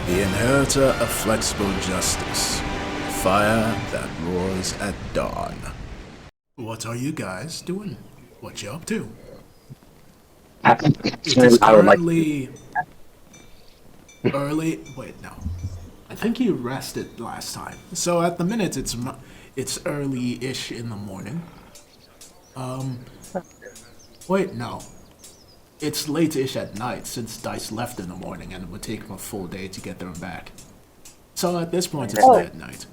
The Inheritor of flexible justice. Fire that roars at dawn. What are you guys doing? What you up to? It is I would like currently early. Wait, no. I think you rested last time. So at the minute, it's early-ish in the morning. Wait, no. It's late-ish at night since Dice left in the morning, and it would take him a full day to get there and back. So at this point, it's late at night.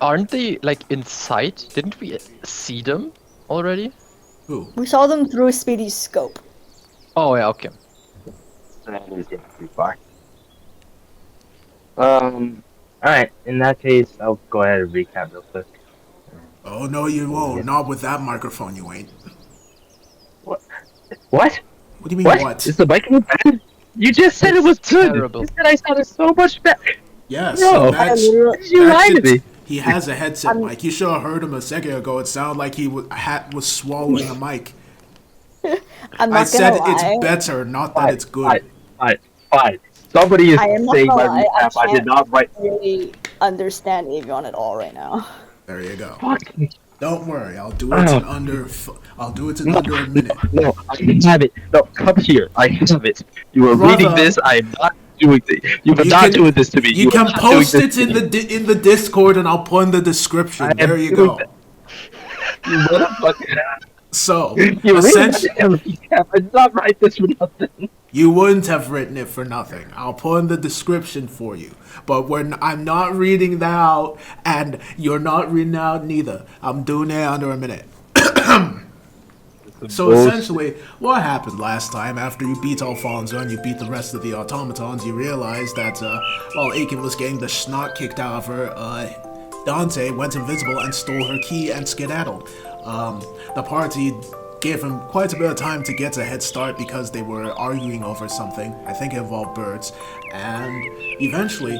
Aren't they like in sight? Didn't we see them already? Who? We saw them through Speedy's scope. Oh yeah, okay. that is too far. Alright, in that case, I'll go ahead and recap real quick. Oh, no, you won't. Not with that microphone, you ain't. What? What do you mean, what? Is the microphone bad? You just said it was good! terrible. You said I sounded so much better! Yes, No, you lied to me! He has a headset mic. You should have heard him a second ago. It sounded like he was swallowing a mic. I'm not I said gonna lie. it's better, not that it's good. Fine. Somebody is I am not saying my gonna lie, recap. I did not write. really understand Avion at all right now. There you go. Fuck. Don't worry, I'll do it in under. I'll do it in under a minute. No, I didn't have it. No, come here. I have it. You are Brother. reading this. I am not doing this. You are not doing this to me. You are can not post doing it this in to me. the Discord, and I'll put in the description. I am There you doing go. that. You motherfucker. So, You essentially, recap. I did not write this for nothing. you wouldn't have written it for nothing. I'll put in the description for you. But when I'm not reading that out, and you're not reading out neither, I'm doing it under a minute. So essentially, what happened last time after you beat Alfonso and you beat the rest of the automatons, you realized that while Aiken was getting the snot kicked out of her, Dante went invisible and stole her key and skedaddled. The party gave him quite a bit of time to get a head start because they were arguing over something. I think it involved birds. And eventually,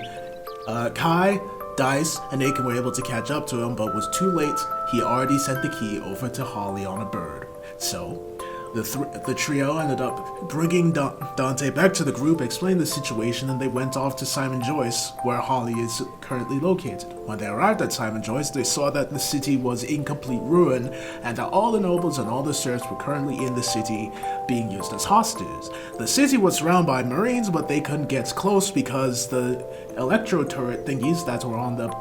Kai, Dice, and Aiken were able to catch up to him, but was too late. He already sent the key over to Holly on a bird. So, the trio ended up bringing Dante back to the group, explained the situation, and they went off to Simon Joyce, where Holly is currently located. When they arrived at Simon Joyce, they saw that the city was in complete ruin, and that all the nobles and all the serfs were currently in the city being used as hostages. The city was surrounded by marines, but they couldn't get close because the electro turret thingies that were on the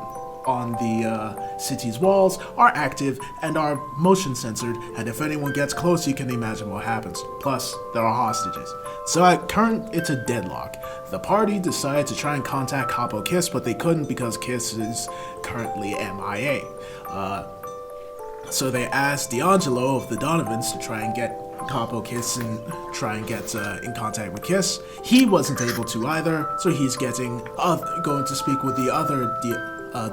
city's walls are active and are motion censored, and if anyone gets close, you can imagine what happens. Plus, there are hostages. So at current, it's a deadlock. The party decided to try and contact Capo Kiss, but they couldn't because Kiss is currently MIA. So they asked D'Angelo of the Donovans to try and get Capo Kiss and try and get in contact with Kiss. He wasn't able to either, so he's going to speak with the other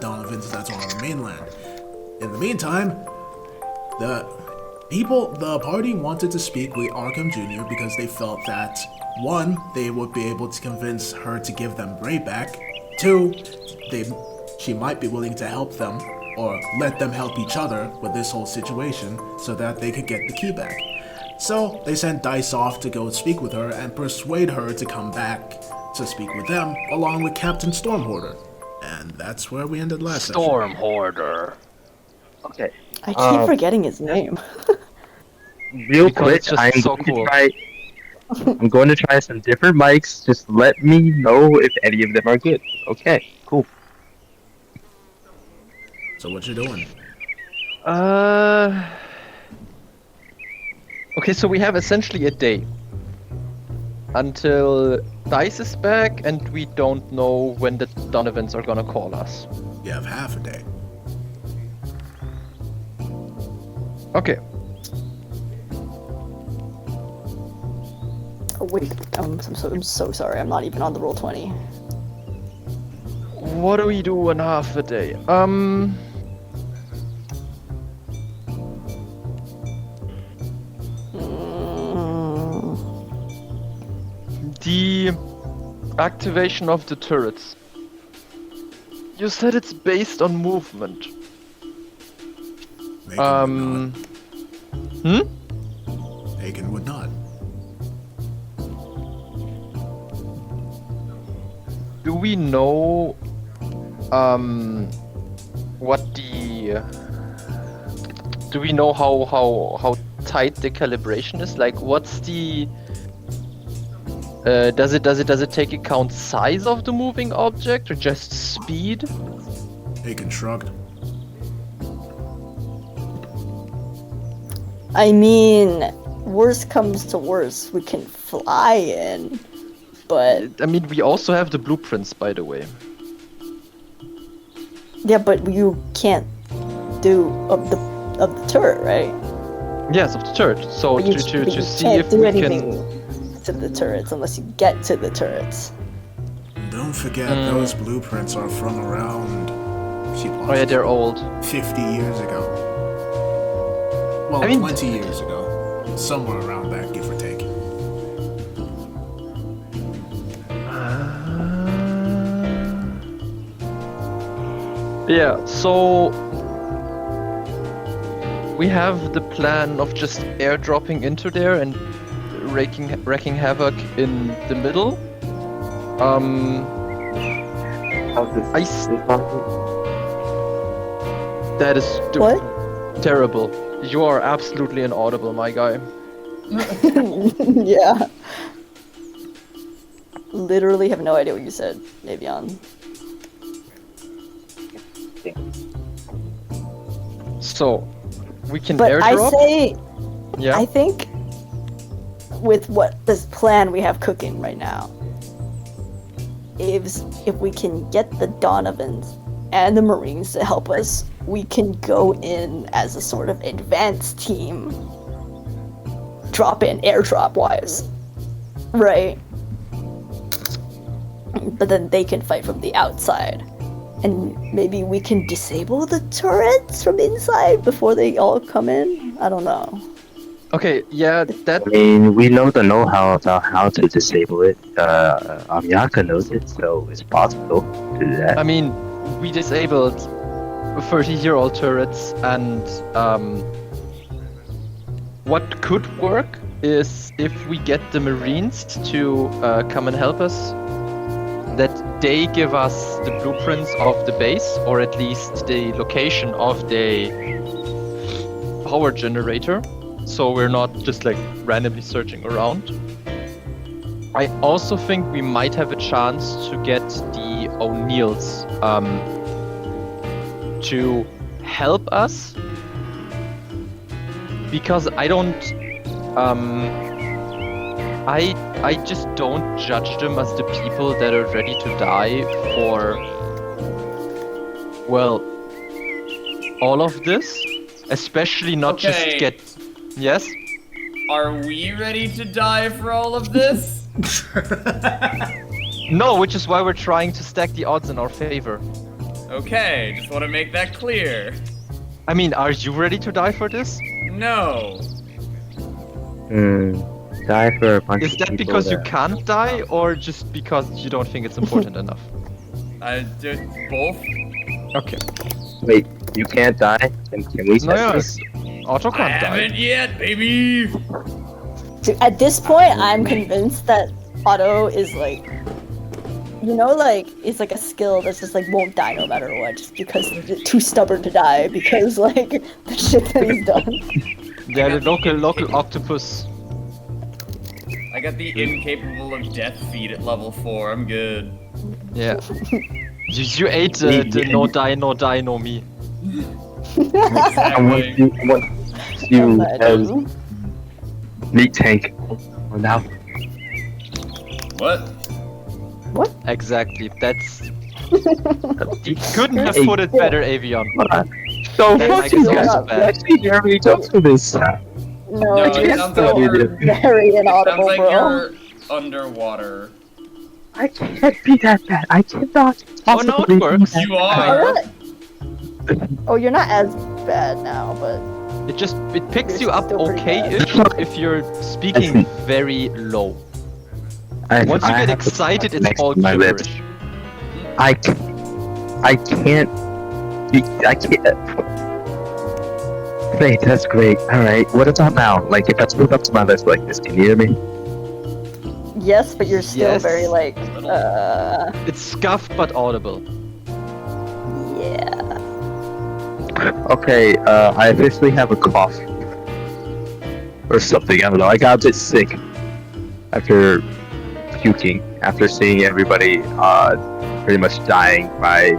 Donovans that's on the mainland. In the meantime, the party wanted to speak with Arkham Jr. because they felt that, one, they would be able to convince her to give them Bray back, two, she might be willing to help them, or let them help each other with this whole situation, so that they could get the key back. So, they sent Dice off to go speak with her and persuade her to come back to speak with them, along with Captain Stormhoarder. And that's where we ended last session. Storm Hoarder. Okay. I keep forgetting his name. Real Because quick, it's just I'm so going cool. to try. I'm going to try some different mics. Just let me know if any of them are good. Okay, cool. So what you doing? Okay, so we have essentially a day until Dice is back, and we don't know when the Donovans are gonna call us. You have half a day. Okay. Oh, wait, I'm so sorry. I'm not even on the roll 20. What do we do in half a day? The activation of the turrets. You said it's based on movement. Aiken would not. Hmm? Aiken would not. do we know what the do we know how tight the calibration is? Like, what's the does it take account size of the moving object or just speed? Aiken shrugged. I mean, worst comes to worst, we can fly in, but I mean, we also have the blueprints, by the way. yeah, but you can't do of the turret, right? Yes, of the turret. So But you, to but you see can't if do we anything can. to the turrets unless you get to the turrets. Don't forget, those blueprints are from around. Oh yeah, they're old. 50 years ago. Well, I mean, 20 years ago. Somewhere around that, give or take. Yeah, so we have the plan of just airdropping into there and wrecking havoc in the middle. How's this? I s- this possible? That is What? terrible. You are absolutely inaudible, my guy. Yeah. Literally have no idea what you said, Navion. So we can But I airdrop. say, Yeah. I think with what this plan we have cooking right now, if we can get the Donovans and the Marines to help us, we can go in as a sort of advanced team. Drop in airdrop wise. Right? But then they can fight from the outside. And maybe we can disable the turrets from inside before they all come in? I don't know. Okay. Yeah. That. I mean, we know the know-how about how to disable it. Amyaka knows it, so it's possible to do that. I mean, we disabled 30-year-old turrets, and what could work is if we get the Marines to come and help us, that they give us the blueprints of the base, or at least the location of the power generator, so we're not just like randomly searching around. I also think we might have a chance to get the O'Neills to help us, because I don't I just don't judge them as the people that are ready to die for, well, all of this, especially not Okay. just get. Yes. Are we ready to die for all of this? No, which is why we're trying to stack the odds in our favor. Okay, just want to make that clear. I mean, are you ready to die for this? No. Die for a bunch Is of that people because you that- can't die, or just because you don't think it's important enough? I did both. Okay. Wait, you can't die? Can we No, test yes. this? Otto I can't die. haven't yet, baby. Dude, at this point, I'm convinced that Otto is like, you know, like it's like a skill that's just like won't die no matter what, just because they're too stubborn to die because like the shit that he's done. Yeah, the local octopus. I got the incapable of death feat at level 4. I'm good. Yeah. You ate the no die, no die, no me. I want you as Imagine. meat tank. Well, now, What? What? Exactly. That's. You couldn't have put it better, Avion. so That fuck like you is guys. also bad. Actually, Jeremy jokes for this. No, No, it you're sounds still like you're- very Sounds inaudible, like bro. you're underwater. I can't be that bad. I cannot Oh, no, it possibly be works. that You bad. are. Alright. Oh, you're not as bad now, but It picks You're you up still pretty okay-ish if you're speaking very low. Once you I get have to excited, put it's next all to my lips. gibberish. I can't be. I can't. Great, that's great. Alright, what about now? Like, if I spoke up to my lips like this, can you hear me? yes, but you're still Yes. very like Little It's scuffed but audible. Yeah. Okay, I officially have a cough. Or something, I don't know. I got a bit sick after puking, after seeing everybody pretty much dying by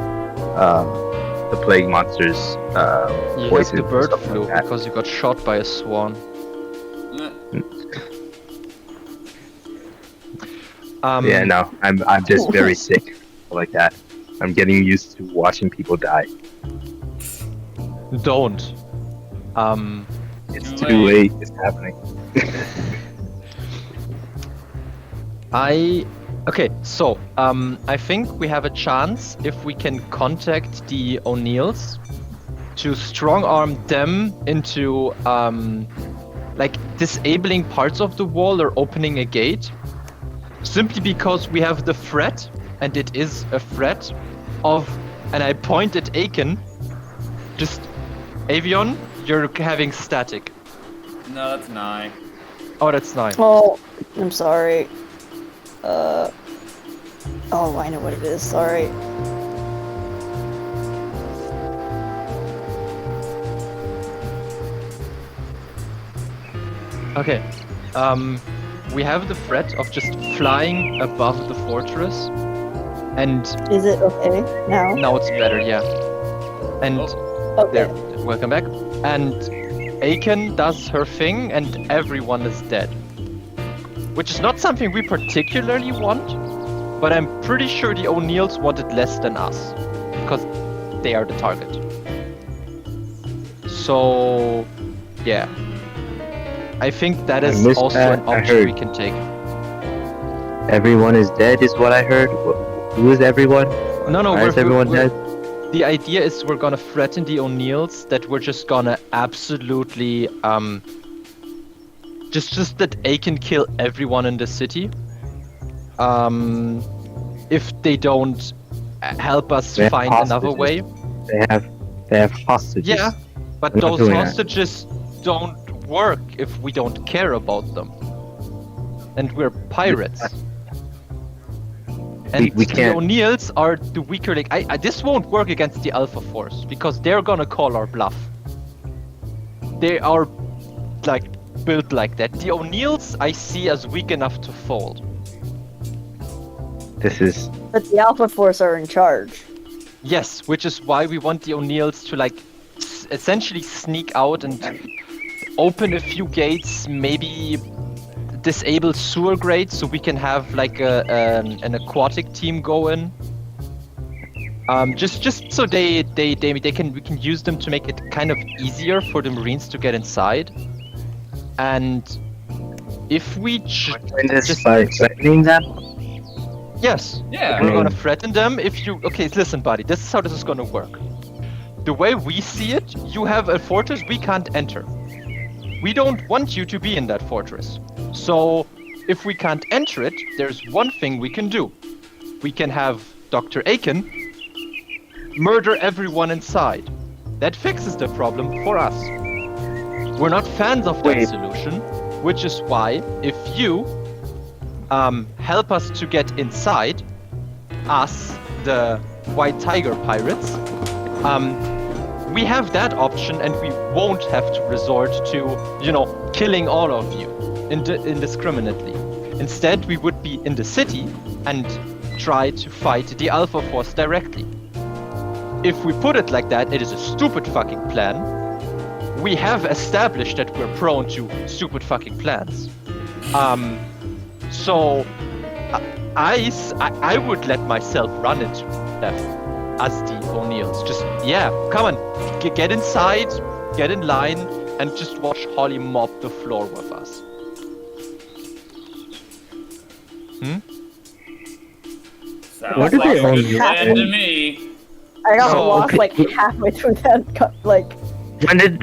the plague monsters. You have poison the and bird stuff flu like that. because you got shot by a swan. Yeah, no, I'm just very sick like that. I'm getting used to watching people die. Don't. It's Too too late. late. It's happening. Okay, so I think we have a chance if we can contact the O'Neills to strong arm them into like disabling parts of the wall or opening a gate, simply because we have the threat, and it is a threat of, and I point at Aiken, just Avion, you're having static. No, that's Nye. Oh, that's nice. Oh, I'm sorry. Oh, I know what it is. Sorry. Okay. We have the threat of just flying above the fortress, and Is it okay now? now it's better, yeah. And Okay. there, welcome back. And Aiken does her thing, and everyone is dead. Which is not something we particularly want, but I'm pretty sure the O'Neills want it less than us, because they are the target. So, yeah. I think that I is missed also that. an I option heard. we can take. Everyone is dead, is what I heard. Who is everyone? No, Why is everyone dead? The idea is we're gonna threaten the O'Neills, that we're just gonna absolutely just that A can kill everyone in the city. If they don't help us They have find another way. hostages. They have hostages. Yeah, but We're not those doing that. hostages don't work if we don't care about them. And we're pirates. And we the can't- O'Neills are the weaker link. This won't work against the Alpha Force because they're gonna call our bluff. They are like built like that. The O'Neills I see as weak enough to fold. This is But the Alpha Force are in charge. Yes, which is why we want the O'Neills to like essentially sneak out and open a few gates, maybe disable sewer grates so we can have like an aquatic team go in. Just so we can use them to make it kind of easier for the Marines to get inside. And if we doing this just by threatening them. yes, Yeah. we're gonna threaten them if you... Okay, listen, buddy, this is how this is gonna work. The way we see it, you have a fortress we can't enter. We don't want you to be in that fortress. So, if we can't enter it, there's one thing we can do. We can have Dr. Aiken murder everyone inside. That fixes the problem for us. We're not fans of that Wait. solution, which is why, if you help us to get inside, us, the White Tiger Pirates, we have that option and we won't have to resort to, killing all of you indiscriminately. Instead, we would be in the city and try to fight the Alpha Force directly. If we put it like that, it is a stupid fucking plan. We have established that we're prone to stupid fucking plans. So I would let myself run into death as the O'Neills. Just, come on, get inside, get in line, and just watch Holly mop the floor with us. Sounds What do like they a own good you? plan to me. I got Oh, lost okay. like halfway through that.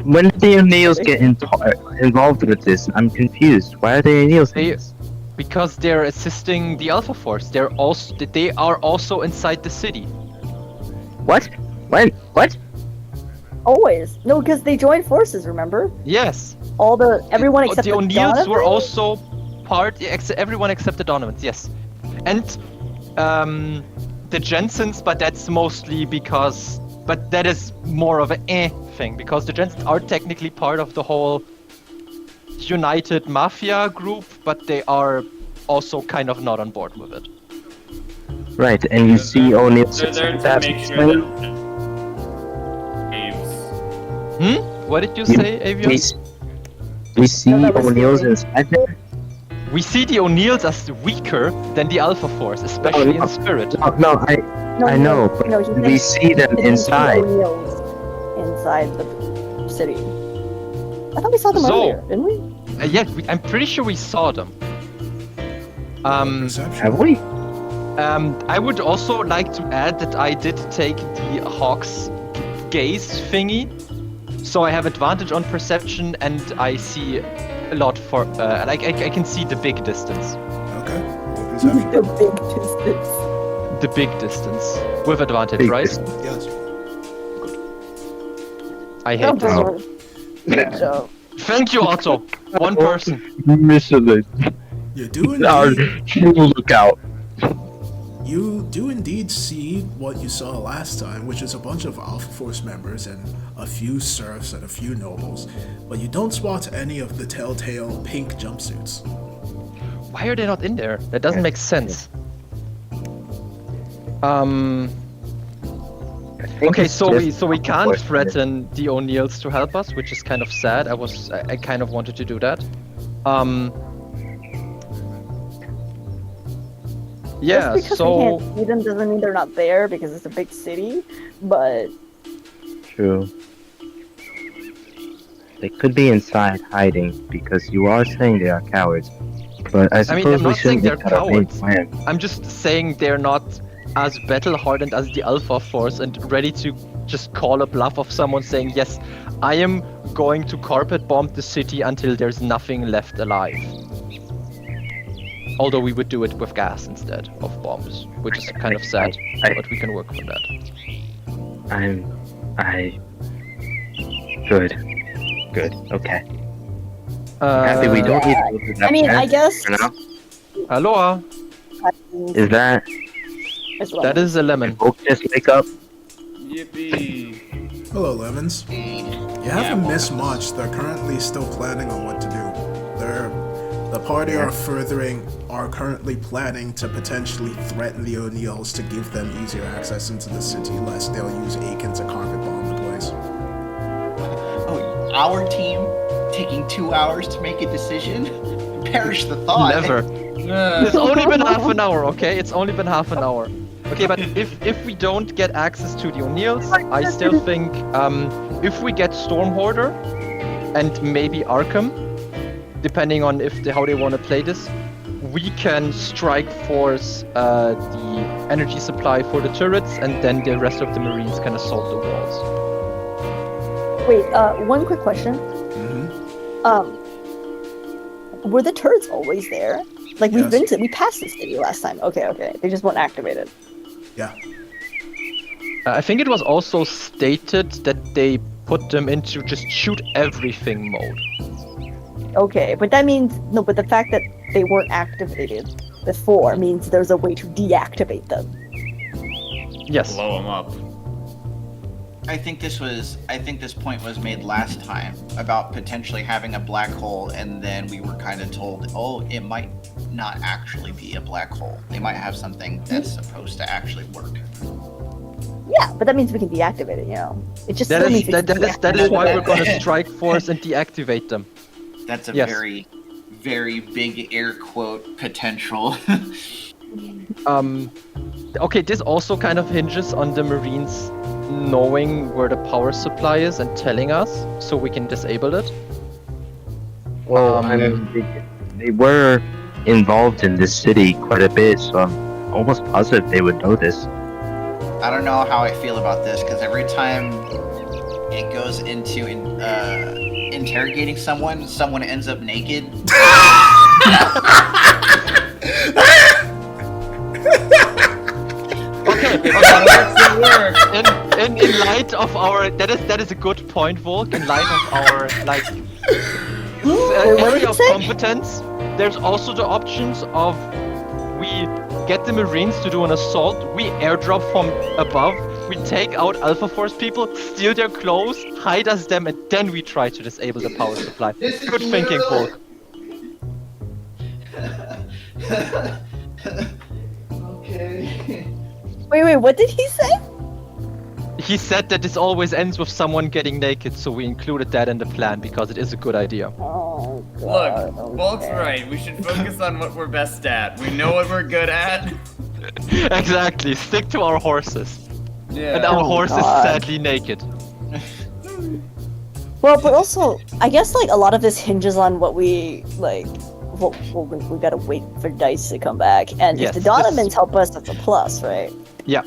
When did the O'Neills get involved with this? I'm confused. Why are they O'Neills? in They- this? Because they're assisting the Alpha Force. They are also inside the city. What? When? What? Always. No, because they joined forces. Remember? Yes. Everyone except the O'Neills were Donovan? also part. Everyone except the Donovans. Yes. And the Jensens, but that's mostly because. But that is more of a thing, because the Jensens are technically part of the whole United Mafia group, but they are also kind of not on board with it. Right, and you see O'Neill's They're there to make sure that waves. What did you say, Avion? We see No, that was O'Neill's the- inside there? We see the O'Neills as weaker than the Alpha Force, especially in spirit. No, I know, but no, he we thinks- see them he thinks the inside. O'Neills inside the city. I thought we saw them So- earlier, didn't we? Yeah, I'm pretty sure we saw them. Perception. Have we? I would also like to add that I did take the Hawk's gaze thingy, so I have advantage on perception, and I see a lot for I can see the big distance. Okay. Roll perception. The big distance. The big distance with advantage, Big right? distance. Yes. I hate Good this. job. Good job. Thank you, Otto. One person. Michelin. You do Our indeed. true lookout. You do indeed see what you saw last time, which is a bunch of Alpha Force members and a few serfs and a few nobles, but you don't spot any of the telltale pink jumpsuits. Why are they not in there? That doesn't make sense. I think Okay, it's so just we can't Force. threaten the O'Neills to help us, which is kind of sad. I kind of wanted to do that. Yeah, Just because so we can't see them doesn't mean they're not there because it's a big city, but True. They could be inside hiding because you are saying they are cowards. But I I suppose mean, I'm we not saying shouldn't they're get our main cowards. plan. I'm just saying they're not as battle-hardened as the Alpha Force and ready to just call a bluff of someone saying, yes, I am going to carpet bomb the city until there's nothing left alive. Although we would do it with gas instead of bombs, which is kind of sad, but we can work with that. Good. Okay. Happy we don't need to go through that I mean, path I guess for now. Aloha, Is that that is a lemon. folk just wake up? Yippee. Hello, Lemons. You haven't missed much. They're currently still planning on what to do. The party are currently planning to potentially threaten the O'Neills to give them easier access into the city, lest they'll use Aiken to carpet bomb the place. Oh, our team taking 2 hours to make a decision? Perish the thought. Never. It's only been half an hour, okay? It's only been half an hour. Okay, but if we don't get access to the O'Neills, I still think if we get Stormhoarder and maybe Arkham, depending on how they want to play this, we can strike force the energy supply for the turrets, and then the rest of the Marines can assault the walls. wait. One quick question. Were the turrets always there? Like Yes. we passed the city last time. Okay. They just weren't activated. Yeah. I think it was also stated that they put them into just shoot everything mode. Okay, but that means no. But the fact that they weren't activated before means there's a way to deactivate them. Yes. Blow them up. I think this point was made last time about potentially having a black hole, and then we were kind of told, oh, it might not actually be a black hole. They might have something that's supposed to actually work. Yeah, but that means we can deactivate it. You know, it just That still is means we can that is why we're deactivate it. gonna strike force and deactivate them. That's a Yes. very, very big air quote potential. Okay, this also kind of hinges on the Marines knowing where the power supply is and telling us, so we can disable it. Well, I mean, they were involved in this city quite a bit, so I'm almost positive they would know this. I don't know how I feel about this because every time it goes into interrogating someone ends up naked. Okay, Work. in light of our that is a good point, Volk. In light of our what did area you of say? competence, there's also the options of we get the Marines to do an assault, we airdrop from above, we take out Alpha Force people, steal their clothes, hide us them, and then we try to disable the power supply. Good thinking, Volk. Okay. Wait, what did he say? He said that this always ends with someone getting naked, so we included that in the plan because it is a good idea. Oh, Look, God. Volk's okay. right. We should focus on what we're best at. We know what we're good at. Exactly, stick to our horses. Yeah. And our Oh, horse is God. sadly naked. Well, but also, I guess like a lot of this hinges on what we like. We gotta wait for dice to come back, and Yes, if the Donovans help us, that's a plus, right? Yeah.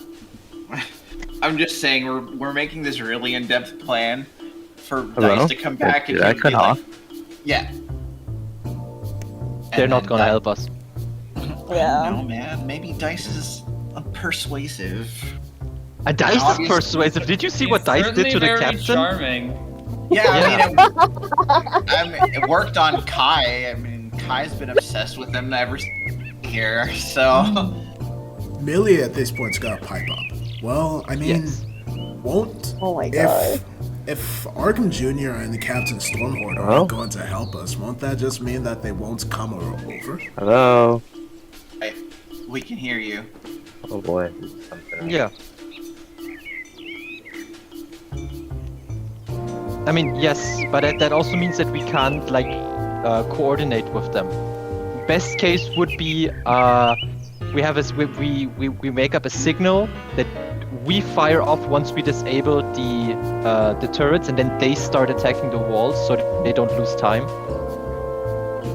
I'm just saying we're making this really in-depth plan for Hello? Dice to come back and I he'd can be like, yeah. They're And not then gonna help us. Yeah. No, man. Maybe Dice is persuasive. And Dice is Obviously- persuasive. Did you see what He's Dice did certainly to the very captain? Charming. Yeah, Yeah. I mean, it worked on Kai. I mean, Kai's been obsessed with him ever here, so. Millie at this point's got a pipe up. Well, I mean, Yes. won't Oh my God. if Arkham Jr. and the Captain Stormhorde Hello? aren't going to help us, won't that just mean that they won't come over? Hello. Hey, we can hear you. Oh boy. Something. Yeah. I mean, yes, but that also means that we can't like coordinate with them. Best case would be we have we make up a signal that we fire off once we disable the turrets, and then they start attacking the walls so that they don't lose time.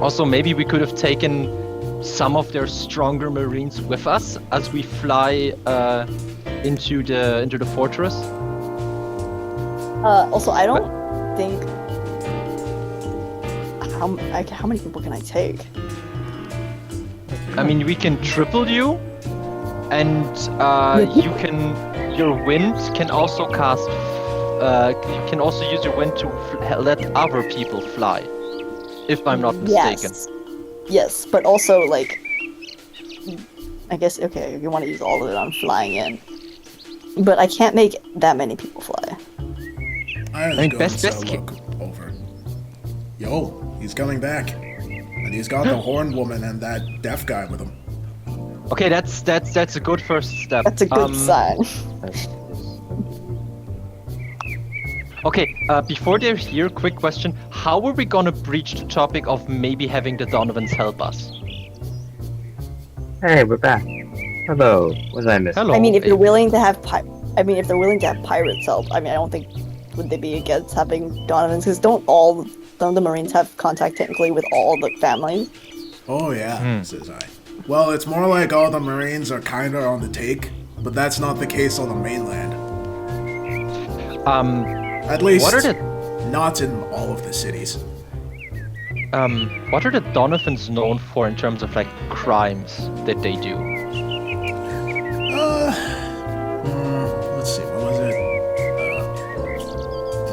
Also, maybe we could have taken some of their stronger Marines with us as we fly into the fortress. Also, I don't think. How many people can I take? I mean, we can triple you, and your wind can also cast. You can also use your wind to let other people fly, if I'm not mistaken. Yes, but also like, I guess okay, if you want to use all of it on flying in, but I can't make that many people fly. I was think going best to ca- look over. Yo, he's coming back. And he's got the horned woman and that deaf guy with him. Okay, that's a good first step. That's a good sign. Okay, before they're here, quick question: how are we gonna breach the topic of maybe having the Donovans help us? Hey, we're back. Hello. What did I miss? Hello. I mean, if you're willing to have if they're willing to have pirates help, I mean, I don't think would they be against having Donovans, because don't the Marines have contact technically with all the families? Oh yeah, says I. Well, it's more like all the Marines are kinda on the take, but that's not the case on the mainland. At least, what are the not in all of the cities. what are the Donovans known for in terms of like crimes that they do? Let's see, what was it?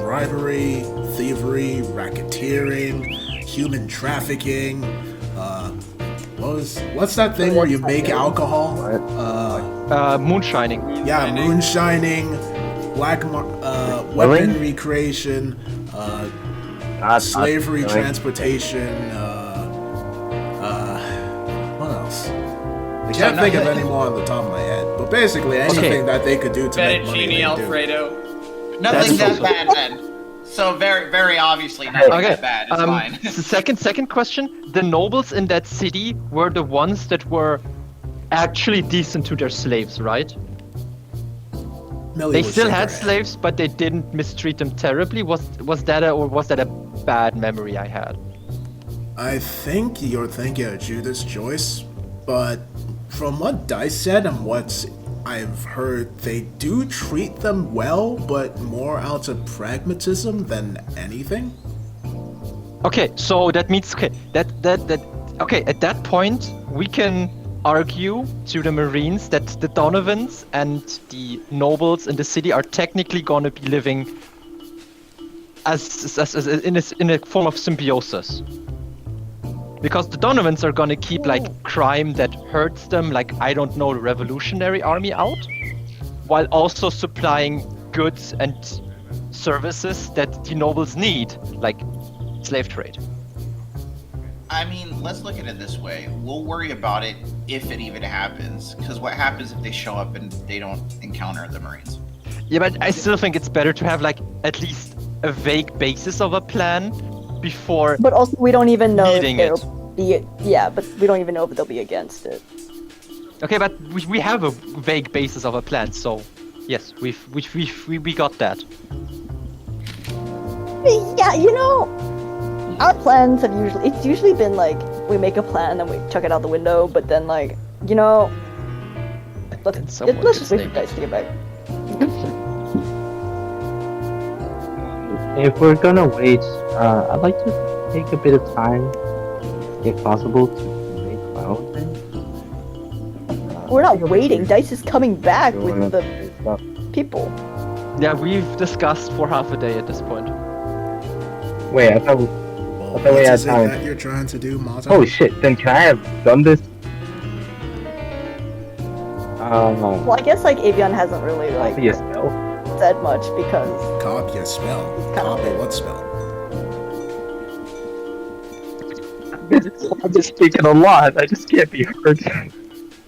Bribery, thievery, racketeering, human trafficking, what's that thing where you make alcohol? Moonshining. Yeah, moonshining, weaponry creation, slavery transportation, what else? I can't think of any more on the top of my head, but basically anything that they could do to make money, they Fettuccine do. Alfredo. Nothing That's that bad then. So very obviously nothing Okay. that bad. It's fine. Second question: the nobles in that city were the ones that were actually decent to their slaves, right? Millie They was still had shaking her head. slaves, but they didn't mistreat them terribly. Was that a bad memory I had? I think you're thinking of Judas Joyce, but from what Dice said and what I've heard, they do treat them well, but more out of pragmatism than anything. Okay, so that means okay. Okay, at that point we can argue to the Marines that the Donovans and the nobles in the city are technically gonna be living as in a form of symbiosis. Because the Donovans are gonna keep like crime that hurts them, like I don't know, the Revolutionary Army out, while also supplying goods and services that the nobles need, like slave trade. I mean, let's look at it this way. We'll worry about it if it even happens. Because what happens if they show up and they don't encounter the Marines? Yeah, but I still think it's better to have like at least a vague basis of a plan before. But also, we don't even know if Needing they'll be. Yeah, but we don't even know if they'll be against it. Okay, but we have a vague basis of a plan, so yes, we got that. Yeah, you know, our plans have usually been like we make a plan and we chuck it out the window, but then like, you know, let's just wait for you guys to get back. If we're gonna wait, I'd like to take a bit of time, if possible, to make my own thing. We're not waiting. Dice is coming back with Wanna the say stuff? people. Yeah, we've discussed for half a day at this point. Wait, I thought we Well, thought we what had is it time. that you're trying to do, Mata? Holy shit, then can I have done this? Well, I guess like Avion hasn't really like Copy a spell? said much because Copy a spell. Kinda Copy weird. what spell? I'm just speaking a lot. I just can't be heard.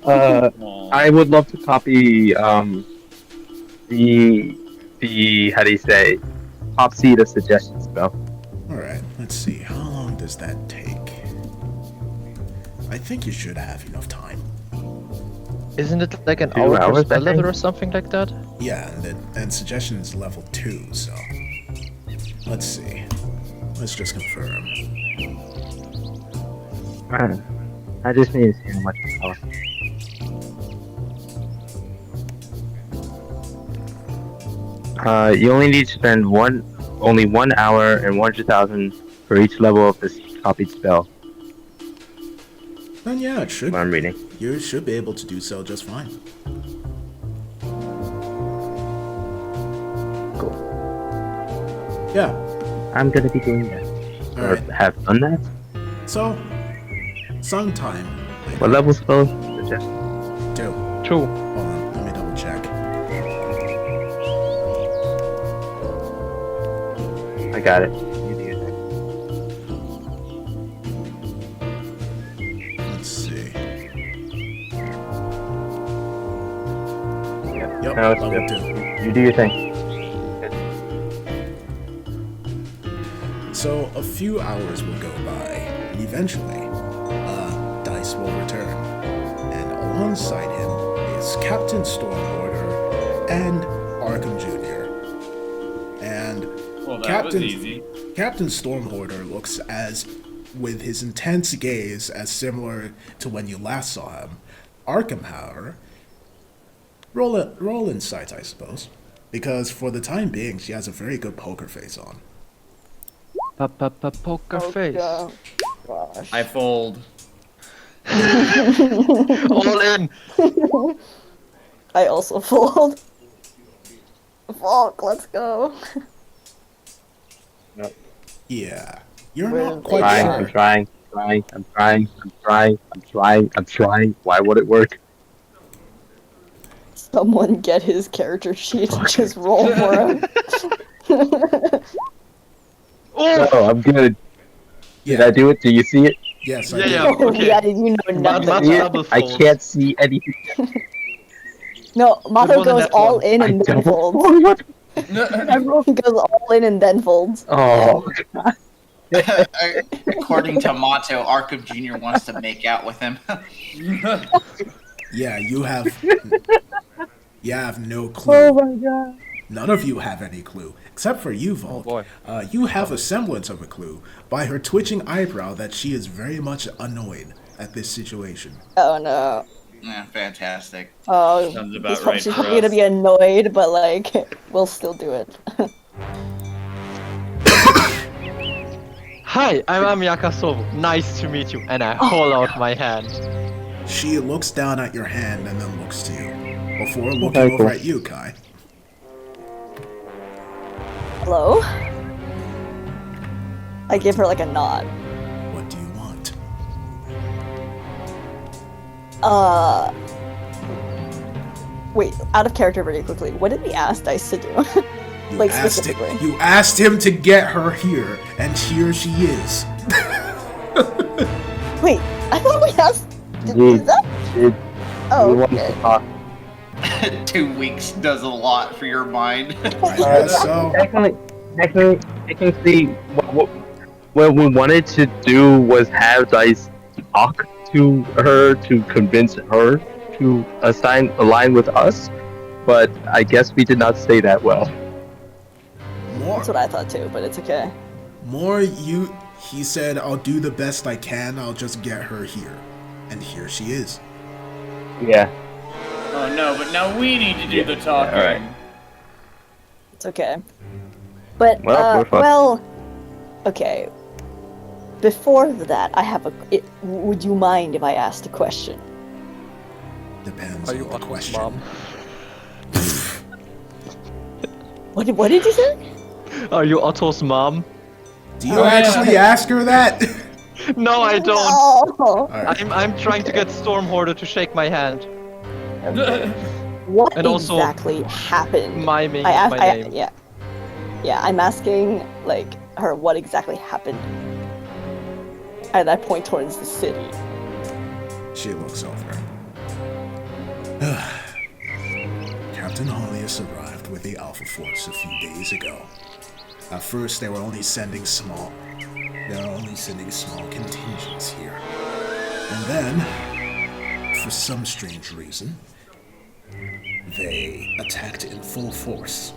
I would love to copy the how do you say top seed of suggestion spell. Alright, let's see. How long does that take? I think you should have enough time. Isn't it like an 2 hour per hours, I spell level think? or something like that? Yeah, and suggestion is level 2, so. Let's see. Let's just confirm. I just need to see how much it costs. You only need to spend only 1 hour and 100,000 for each level of this copied spell. Then yeah, it should. What I'm reading. You should be able to do so just fine. Cool. Yeah. I'm gonna be doing that. Or Alright. have done that. So, sometime What later. level spell? Suggestion. 2. True. Hold on, let me double check. I got it. You do your thing. Let's see. Yep. Yep, No, it's level good. 2. You do your thing. So a few hours will go by, and eventually, Dice will return. And alongside him is Captain Stormorder and Arkham Jr. And Well, that was easy. Captain Stormhoarder looks as, with his intense gaze, as similar to when you last saw him. Arkham, however, roll insight, I suppose, because for the time being, she has a very good poker face on. Poker face. Oh, gosh. I fold. All in. I also fold. Fuck, let's go. Yeah, you're Well, not quite trying, sure. I'm trying. Why would it work? Someone get his character sheet and just roll for him. Oh, I'm good. Did Yeah, I do it? Do you see it? yes, I Yeah, did. yeah. Okay. Yeah, you know nothing. Matt- See it? double I fold. can't see anything. No, Mato more than goes that all one. in I and then don't. folds. Oh, what? Everyone goes all in and then folds. Oh, According to Mato, Arkham Jr. wants to make out with him. Yeah, you have no clue. Oh my god. None of you have any clue, except for you, Volk. boy. You have a semblance of a clue by her twitching eyebrow that she is very much annoyed at this situation. Oh no. Yeah, fantastic. Oh, Sounds about she's right for probably gonna us. be annoyed, but like, we'll still do it. Hi, I'm Amyaka Sovu. Nice to meet you. And I hold out my hand. She looks down at your hand and then looks to you, before looking Okay, over cool. at you, Kai. Hello? I give her like a nod. What do you want? Wait, out of character really quickly. What did we ask Dice to do? You Like, asked specifically. you asked him to get her here, and here she is. Wait, I thought we asked. Is Dude, that? dude, Oh, we wanted okay. to talk. 2 weeks does a lot for your mind. I guess so. Technically, what we wanted to do was have Dice talk to her to convince her to align with us, but I guess we did not say that well. More, That's what I thought too, but it's okay. he said, I'll do the best I can, I'll just get her here. And here she is. Yeah. Oh no, but now we need to do the talking. alright. It's okay. But Well, we're fine. okay. Before that, I have would you mind if I asked a question? Depends Are you on the Otto's question. mom? What did you say? Are you Otto's mom? Do you actually ask her that? No, I don't. No. Alright. I'm trying to get Stormhoarder to shake my hand, What And also- exactly happened? miming I asked. my name. Yeah. I'm asking like her what exactly happened at that point towards the city. She looks over. Captain Hollius arrived with the Alpha Force a few days ago. At first, they were only sending small contingents here. And then, for some strange reason, they attacked in full force.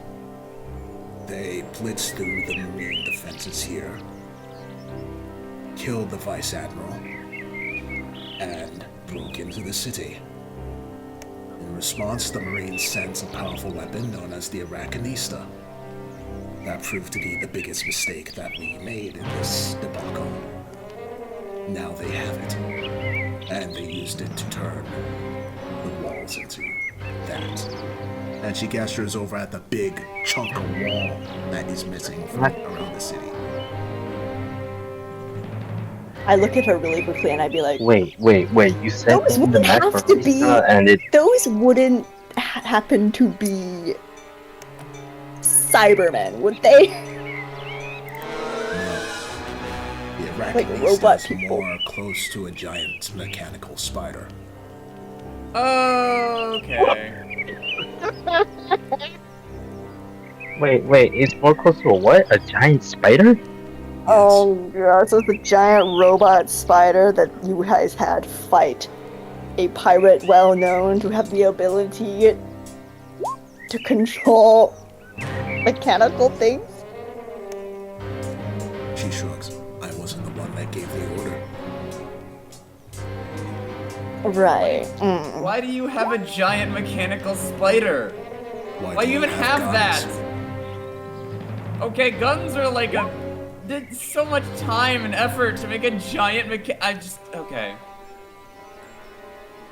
They blitzed through the marine defenses here, killed the Vice Admiral, and broke into the city. In response, the Marines sent a powerful weapon known as the Arakanista. That proved to be the biggest mistake that we made in this debacle. Now they have it, and they used it to turn the walls into that. And she gestures over at the big chunk of wall that is missing from around the city. I look at her really quickly and I'd be like, Wait. You said Those in the wouldn't have to be- Macronista and it. those wouldn't happen to be Cybermen, would they? No. The Like Arakanista robot is people. more close to a giant mechanical spider. Okay. Wait. It's more close to a what? A giant spider? Oh god, so it's the giant robot spider that you guys had fight a pirate well known to have the ability to control mechanical things? She shrugs. I wasn't the one that gave the order. Right. Why do you have a giant mechanical spider? Why do do you even have guns? that? Okay, guns are like there's so much time and effort to make a giant okay.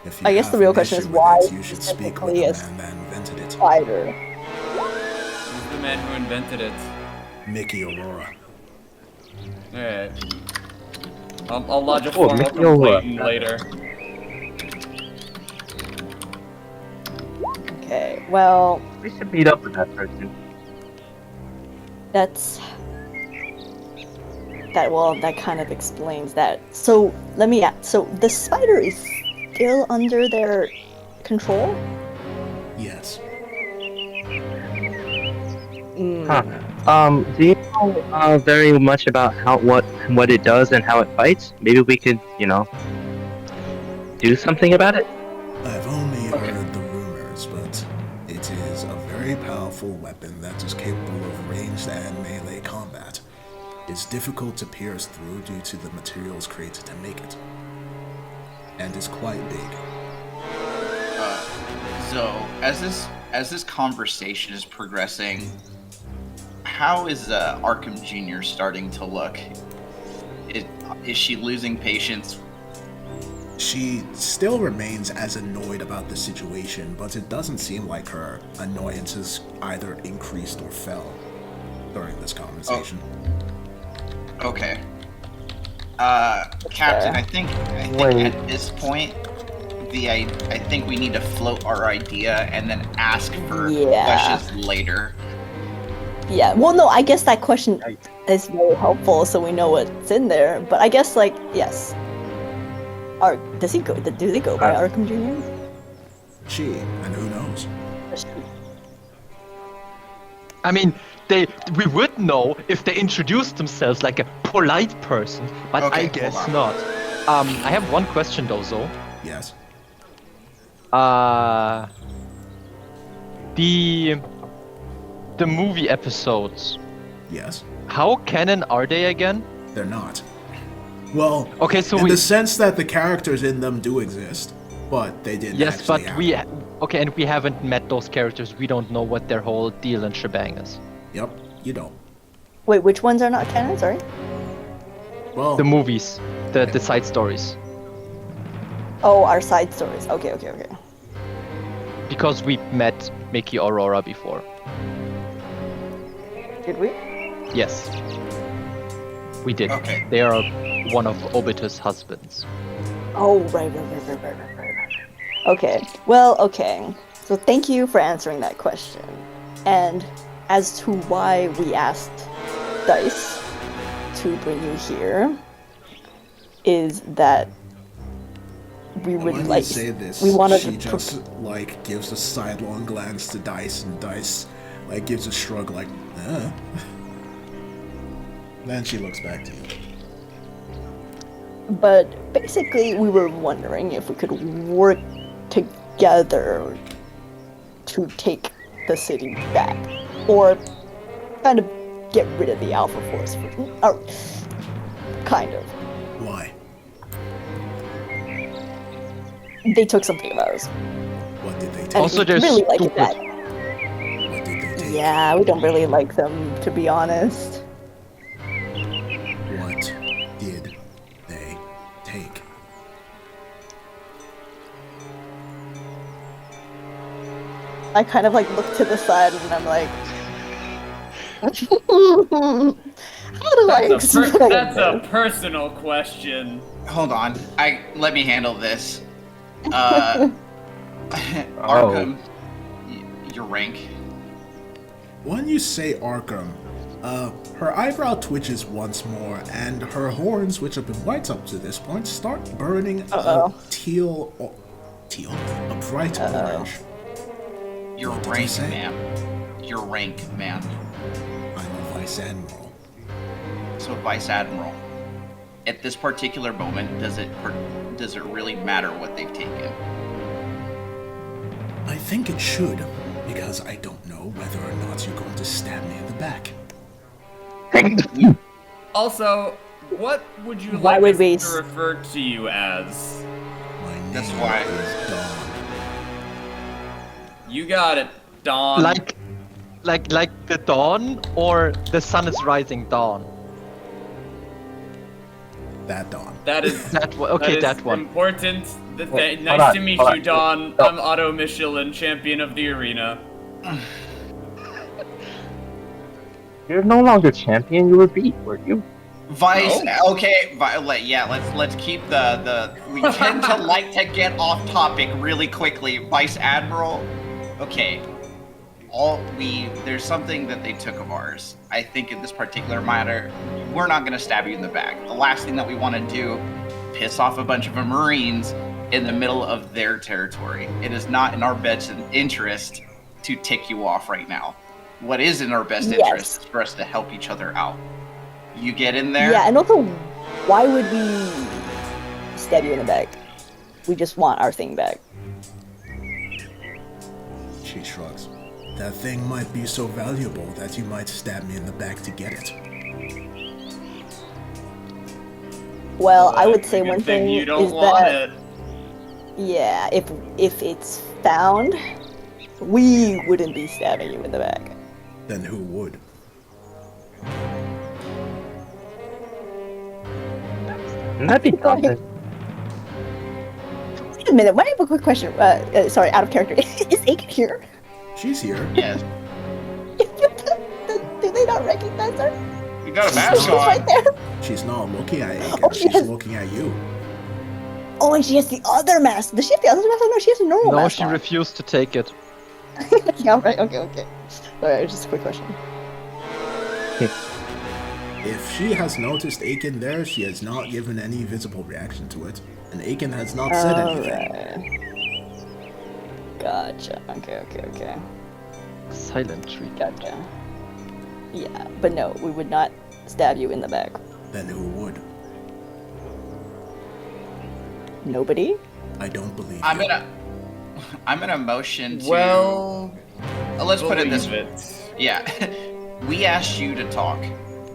If you I guess have the real an question issue is with why it, you should speak with specifically the a man that invented it. Spider. Who's the man who invented it? Mickey Aurora. Alright. I'll lodge a Oh, formal Mickey Aurora. complaint later. Okay, well, We should meet up with that person. that kind of explains that. So let me ask. So the spider is still under their control? Yes. Huh. Do you know very much about what it does and how it fights? Maybe we could, do something about it. I've only heard the rumors, but it is a very powerful weapon that is capable of ranged and melee combat. It's difficult to pierce through due to the materials created to make it. And is quite big. So as this conversation is progressing, how is Arkham Jr. starting to look? Is she losing patience? She still remains as annoyed about the situation, but it doesn't seem like her annoyances either increased or fell during this conversation. Okay. Captain, I think Wait. at this point I think we need to float our idea and then ask for Yeah. questions later. Yeah. Well, no, I guess that question is very helpful, so we know what's in there. But I guess, like, yes. Does he go? Do they go by Arkham Jr.? She, and who knows? I mean, we would know if they introduced themselves like a polite person, but Okay, I hold guess on. not. I have one question though, Zo. Yes. The movie episodes. Yes. How canon are they again? They're not. Well, Okay, so in the sense that the characters in them do exist, but they didn't yes, actually but happen. and we haven't met those characters. We don't know what their whole deal and shebang is. Yep, you don't. Wait, which ones are not canon? Sorry. Well, The movies, the side stories, Oh, our side stories. Okay. because we met Mickey Aurora before. Did we? Yes, we did. Okay. They are one of Obita's husbands. Oh, right. Okay. Well, okay. So thank you for answering that question. And as to why we asked Dice to bring you here, is that we would when like. you say this, we wanted she to. just like gives a sidelong glance to Dice, and Dice like gives a shrug, like, Then she looks back to you. But basically, we were wondering if we could work together to take the city back, or kind of get rid of the Alpha Force. Or kind of. Why? They took something of ours. What did they take? And Also, we they're really like stupid. that. What did they take? Yeah, we don't really like them, to be honest. What did they take? I kind of like look to the side and I'm like, how do I explain That's a this? personal question. Hold on. Let me handle this. Arkham, your rank. When you say Arkham, her eyebrow twitches once more, and her horns, which have been white up to this point, start burning a bright orange. Your What did you rank, say? ma'am. Your rank, ma'am. I'm a vice admiral. So, Vice Admiral. At this particular moment, does it really matter what they've taken? I think it should, because I don't know whether or not you're going to stab me in the back. Also, what would you Why like would us we to refer to you as? My name That's why. is Dawn. You got it, Dawn. Like the dawn, or the sun is rising dawn. That Dawn. That is That one. Okay, that is that one. important. Wait, Nice hold to on, meet hold you, on. Dawn. No. I'm Otto Michelin, champion of the arena. You're no longer champion. You were beat, were you? Vice. No. Okay. Let's keep the. We tend to like to get off topic really quickly. Vice Admiral. Okay. There's something that they took of ours. I think in this particular matter, we're not gonna stab you in the back. The last thing that we want to do, piss off a bunch of Marines in the middle of their territory. It is not in our best interest to tick you off right now. What is in our best interest is for us to help each other out. You get in there? Yeah, and also, why would we stab you in the back? We just want our thing back. She shrugs. That thing might be so valuable that you might stab me in the back to get it. Well, I would say Good one thing you don't is want that, it. yeah, if it's found, we wouldn't be stabbing you in the back. Then who would? Wouldn't that be content? Wait a minute, I have a quick question. Sorry, out of character. Is Aiken here? She's here. Yes. Do they not recognize her? You got a She's mask right on. there. She's not looking at Aiken, Oh, she's yes. looking at you. Oh, and she has the other mask. Does she have the other mask? No, she has a normal No, mask. she refused to take it. Yeah, right. Okay. Alright, just a quick question. If she has noticed Aiken there, she has not given any visible reaction to it. And Aiken has not said anything. Alright. Gotcha. Okay. Silent treat. Gotcha. Yeah, but no, we would not stab you in the back. Then who would? Nobody? I don't believe I'm you. gonna motion to. Well, let's put it this believe way. it. Yeah, we asked you to talk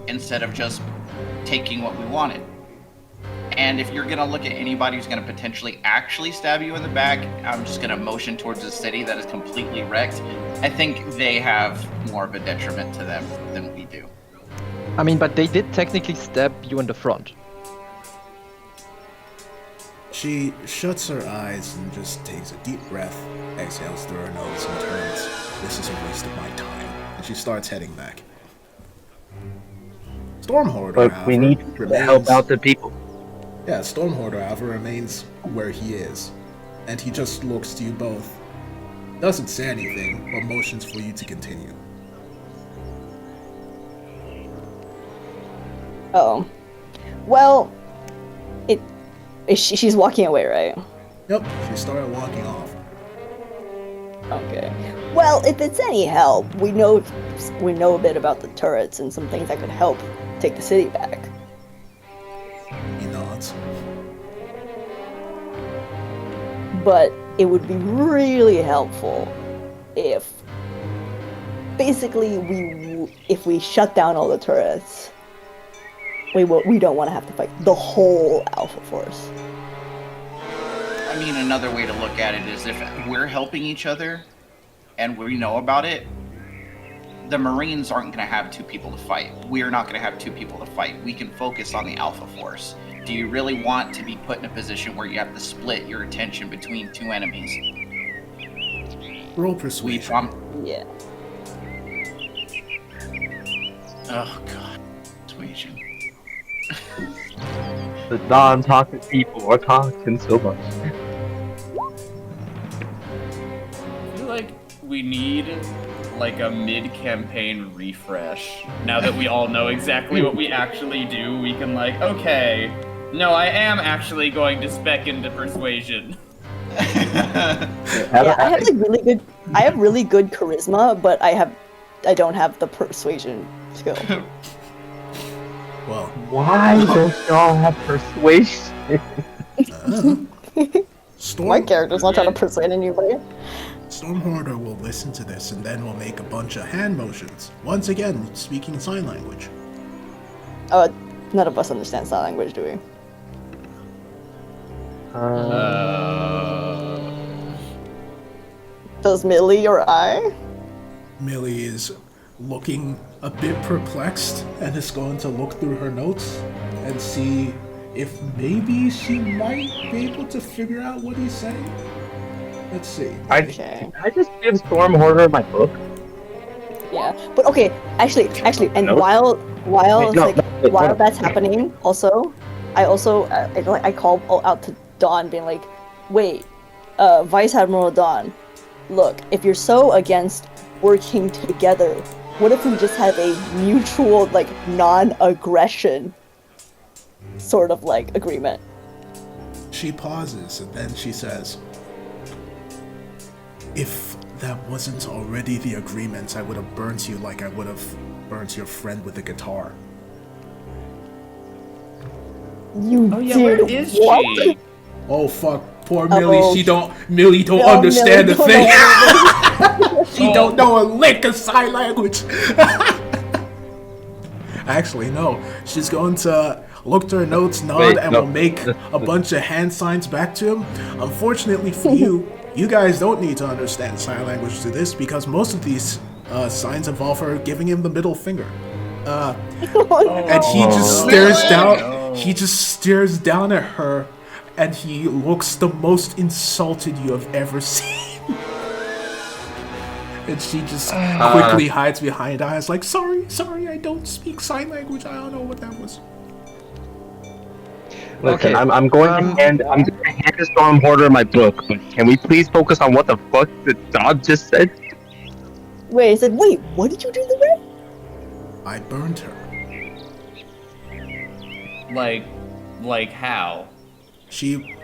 instead of just taking what we wanted. And if you're gonna look at anybody who's gonna potentially actually stab you in the back, I'm just gonna motion towards a city that is completely wrecked. I think they have more of a detriment to them than we do. I mean, but they did technically stab you in the front. She shuts her eyes and just takes a deep breath, exhales through her nose, and turns. This is a waste of my time. And she starts heading back. Stormhoarder, But however, we need to help out the people. Yeah, Stormhoarder, however, remains where he is. And he just looks to you both. Doesn't say anything, but motions for you to continue. Oh. Well, she's walking away, right? Yep, she started walking off. Okay. Well, if it's any help, we know a bit about the turrets and some things that could help take the city back. He nods. But it would be really helpful if basically if we shut down all the turrets, we don't want to have to fight the whole Alpha Force. I mean, another way to look at it is if we're helping each other and we know about it, the Marines aren't going to have two people to fight. We're not going to have two people to fight. We can focus on the Alpha Force. Do you really want to be put in a position where you have to split your attention between two enemies? Roll persuasion. Yeah. Oh, God. Persuasion. The non-talking people are talking so much. I feel like we need like a mid-campaign refresh. Now that we all know exactly what we actually do, we can like, okay, no, I am actually going to spec into persuasion. Yeah, I have like really good charisma, but I don't have the persuasion skill. Well, Why don't y'all have persuasion? My character's not trying to persuade anybody. Stormhoarder will listen to this and then will make a bunch of hand motions. Once again, speaking sign language. None of us understand sign language, do we? Does Millie or I? Millie is looking a bit perplexed and is going to look through her notes and see if maybe she might be able to figure out what he's saying. Let's see. Okay. I just give Stormhoarder my book. Yeah, but okay, actually, and No. while Wait, no, wait, while no. that's happening, I call out to Dawn, being like, "Wait, Vice Admiral Dawn, look, if you're so against working together, what if we just have a mutual, like, non-aggression sort of like agreement?" She pauses and then she says, "If that wasn't already the agreement, I would have burnt you like I would have burnt your friend with the guitar." You Oh yeah, did where is what? she? Oh fuck, poor Millie, Uh-oh. Millie don't No, understand Millie a thing. don't She don't know a lick of sign language. Actually, no. She's going to look to her notes, nod, Wait, and no. will make a bunch of hand signs back to him. Unfortunately for you, you guys don't need to understand sign language to this because most of these signs involve her giving him the middle finger. And he just stares down. He just stares down at her, and he looks the most insulted you have ever seen. And she just quickly hides behind eyes, like, sorry, I don't speak sign language. I don't know what that was. Listen, Okay, I'm going to the Storm Hoarder in my book, but can we please focus on what the fuck the dog just said? Wait, I said, wait, what did you do to the red? I burned her. Like how? She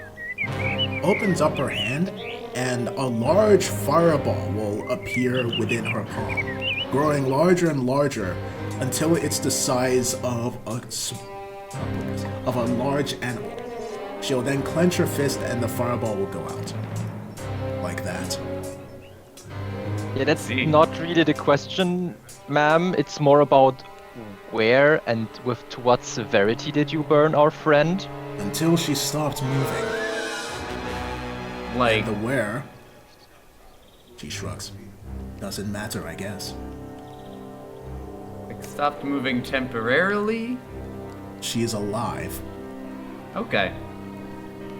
opens up her hand, and a large fireball will appear within her palm, growing larger and larger until it's the size of a large animal. She'll then clench her fist, and the fireball will go out. Like that. Yeah, that's not really the question, ma'am. It's more about where and to what severity did you burn our friend? Until she stopped moving. Like The where, she shrugs. Doesn't matter, I guess. stopped moving temporarily? She is alive. Okay.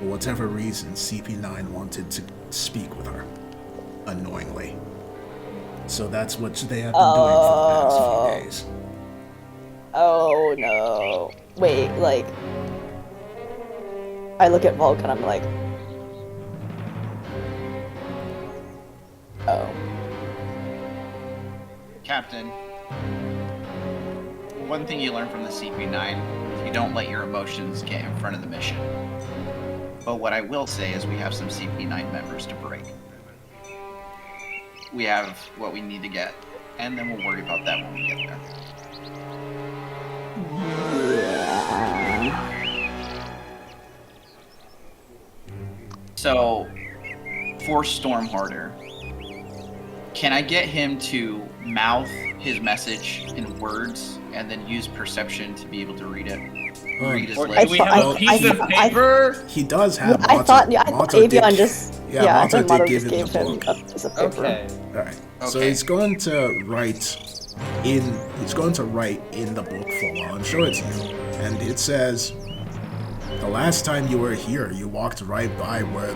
For whatever reason, CP9 wanted to speak with her. Annoyingly. So that's what they have been doing for the past few days. Oh no. Wait, like... I look at Volk and I'm like... Oh. Captain, one thing you learn from the CP9 is you don't let your emotions get in front of the mission. But what I will say is we have some CP9 members to break. We have what we need to get, and then we'll worry about that when we get there. So, for Stormharder, can I get him to mouth his message in words and then use perception to be able to read it? Read his Or lips? do we have a piece of paper? He does have I thought Mata Avion did- just... Yeah, Yeah, I Mata think Mata did give just him gave the him book. a piece of paper. Okay. Alright. So Okay. he's going to write in the book for a while and show it to you. And it says, the last time you were here, you walked right by where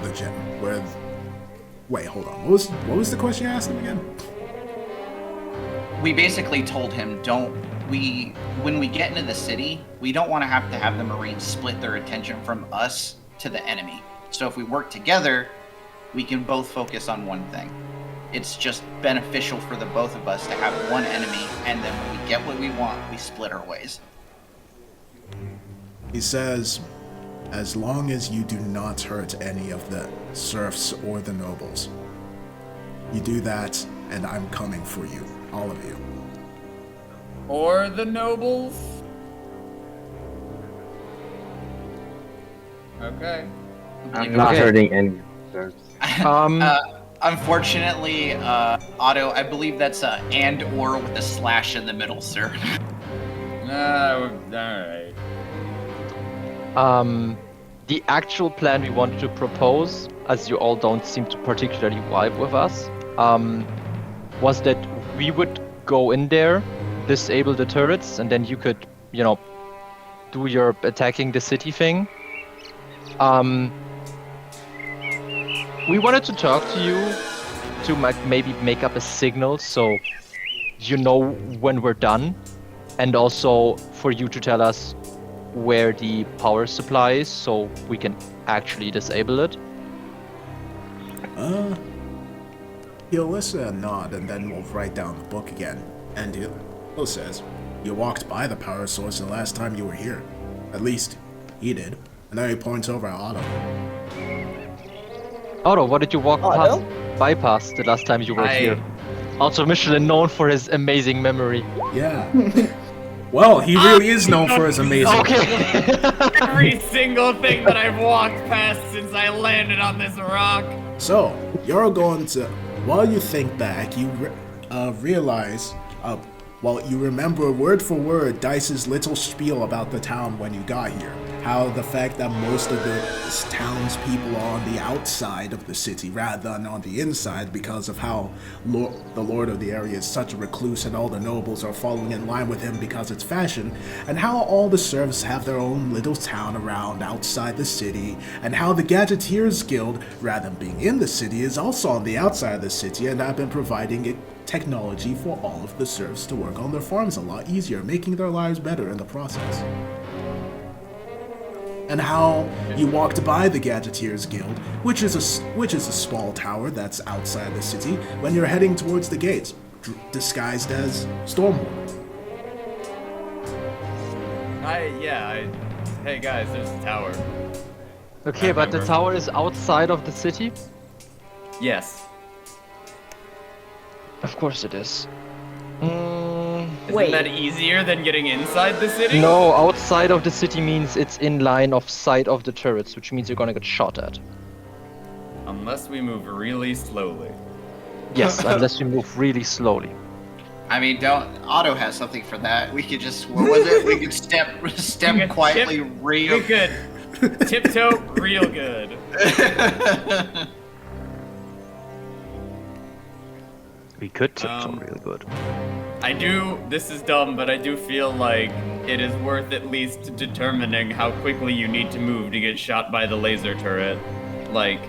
wait, hold on. What was the question you asked him again? We basically told him, when we get into the city, we don't want to have the Marines split their attention from us to the enemy. So if we work together, we can both focus on one thing. It's just beneficial for the both of us to have one enemy, and then when we get what we want, we split our ways. He says, as long as you do not hurt any of the serfs or the nobles. You do that, and I'm coming for you, all of you. Or the nobles? Okay. I'm not Okay. hurting any serfs. Unfortunately, Otto, I believe that's a and or with a slash in the middle, sir. Alright. The actual plan we wanted to propose, as you all don't seem to particularly vibe with us, was that we would go in there, disable the turrets, and then you could, do your attacking the city thing. We wanted to talk to you to maybe make up a signal so you know when we're done, and also for you to tell us where the power supply is so we can actually disable it. He'll listen and nod, and then we'll write down the book again. And he'll says, you walked by the power source the last time you were here. At least, he did. And then he points over at Otto. Otto, what did you walk Otto? bypass the last time you were here? Also, Michelin known for his amazing memory. Yeah. Well, he really is known for his amazing... Okay. Every single thing that I've walked past since I landed on this rock. So, you're going to... While you think back, you realize... you remember word for word Dice's little spiel about the town when you got here. How the fact that most of the townspeople are on the outside of the city rather than on the inside because of how the lord of the area is such a recluse and all the nobles are following in line with him because it's fashion, and how all the serfs have their own little town around outside the city, and how the Gadgeteers Guild, rather than being in the city, is also on the outside of the city and have been providing it technology for all of the serfs to work on their farms a lot easier, making their lives better in the process. and how you walked by the Gadgeteers Guild, which is a small tower that's outside the city, when you're heading towards the gates, disguised as Stormhorn. Hey guys, there's a tower. Okay, I but the remember. tower is outside of the city? Yes. Of course it is. Isn't that easier than getting inside the city? No, outside of the city means it's in line of sight of the turrets, which means you're gonna get shot at. Unless we move really slowly. Yes, unless you move really slowly. I mean, Otto has something for that. We could just, what was it? We could step could quietly tip- real. We could tiptoe real good. We could tiptoe really good. This is dumb, but I do feel like it is worth at least determining how quickly you need to move to get shot by the laser turret. Like,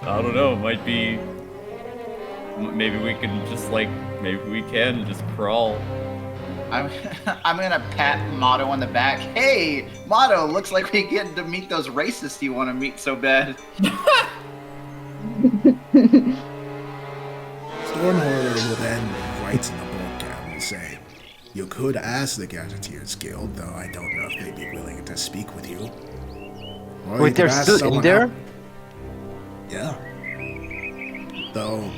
I don't know, might be... Maybe we can just crawl. I'm gonna pat Motto on the back. Hey, Motto, looks like we get to meet those racists you want to meet so bad. Stormhorner will then write in the book and will say, "You could ask the Gadgeteers Guild, though I don't know if they'd be willing to speak with you." Or you Wait, could they're ask still in someone there? else. Yeah. Though,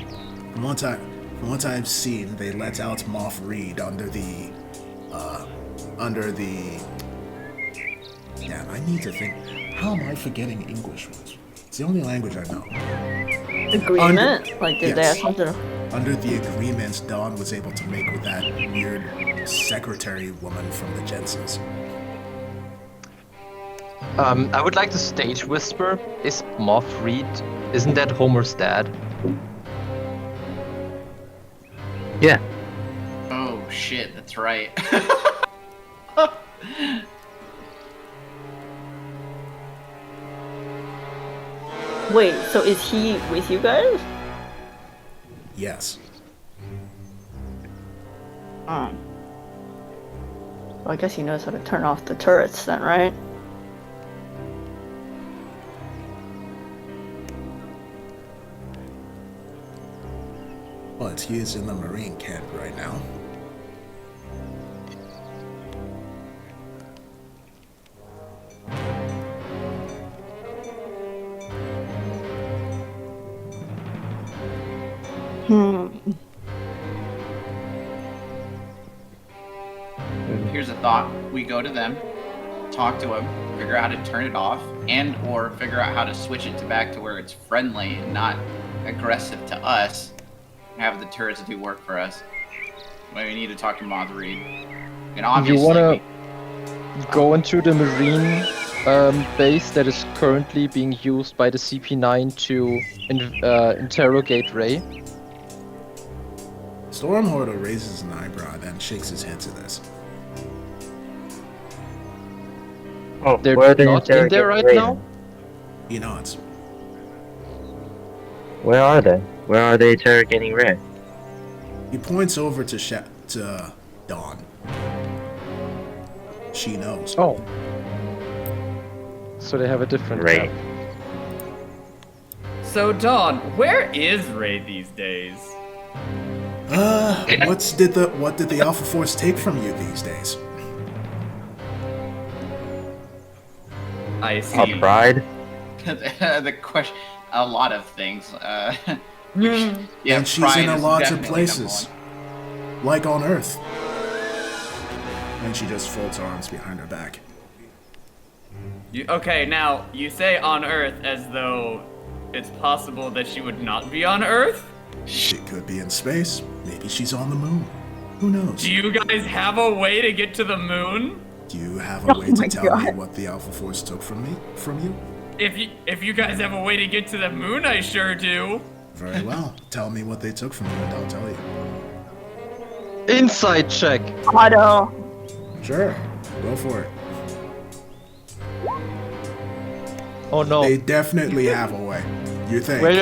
from what I've seen, they let out Moff Reed under the... Damn, I need to think. How am I forgetting English words? It's the only language I know. Agreement? Like, did they Yes. have something? Under the agreement Dawn was able to make with that weird secretary woman from the Jensens. I would like to stage whisper. Is Moff Reed? Isn't that Homer's dad? Yeah. Oh shit, that's right. Wait, so is he with you guys? Yes. Well, I guess he knows how to turn off the turrets then, right? But he is in the Marine camp right now. Here's a thought. We go to them, talk to them, figure out how to turn it off, and or figure out how to switch it to back to where it's friendly and not aggressive to us, and have the turrets do work for us. But we need to talk to Moth Reed. And obviously, You wanna go into the Marine base that is currently being used by the CP9 to interrogate Ray? Stormhorner raises an eyebrow, then shakes his head to this. Oh, They're where are they not in there right interrogating now? Ray? He nods. Where are they? Where are they interrogating Ray? He points over to Dawn. She knows. Oh. So they have a different Ray. map. So Dawn, where is Ray these days? What did the Alpha Force take from you these days? I Our see. pride? the question, a lot of things. Yeah, And she's pride in a is lot of definitely places. number Like on Earth. And she just folds her arms behind her back. Okay, now, you say on Earth as though it's possible that she would not be on Earth? She could be in space. Maybe she's on the moon. Who knows? Do you guys have a way to get to the moon? Do you have a way to my tell me God. what the Alpha Force took from you? If you guys have a way to get to the moon, I sure do. Very well. Tell me what they took from you and I'll tell you. Inside check! Otto. Sure. Go for it. Oh no. They definitely have a way. You think? Wait.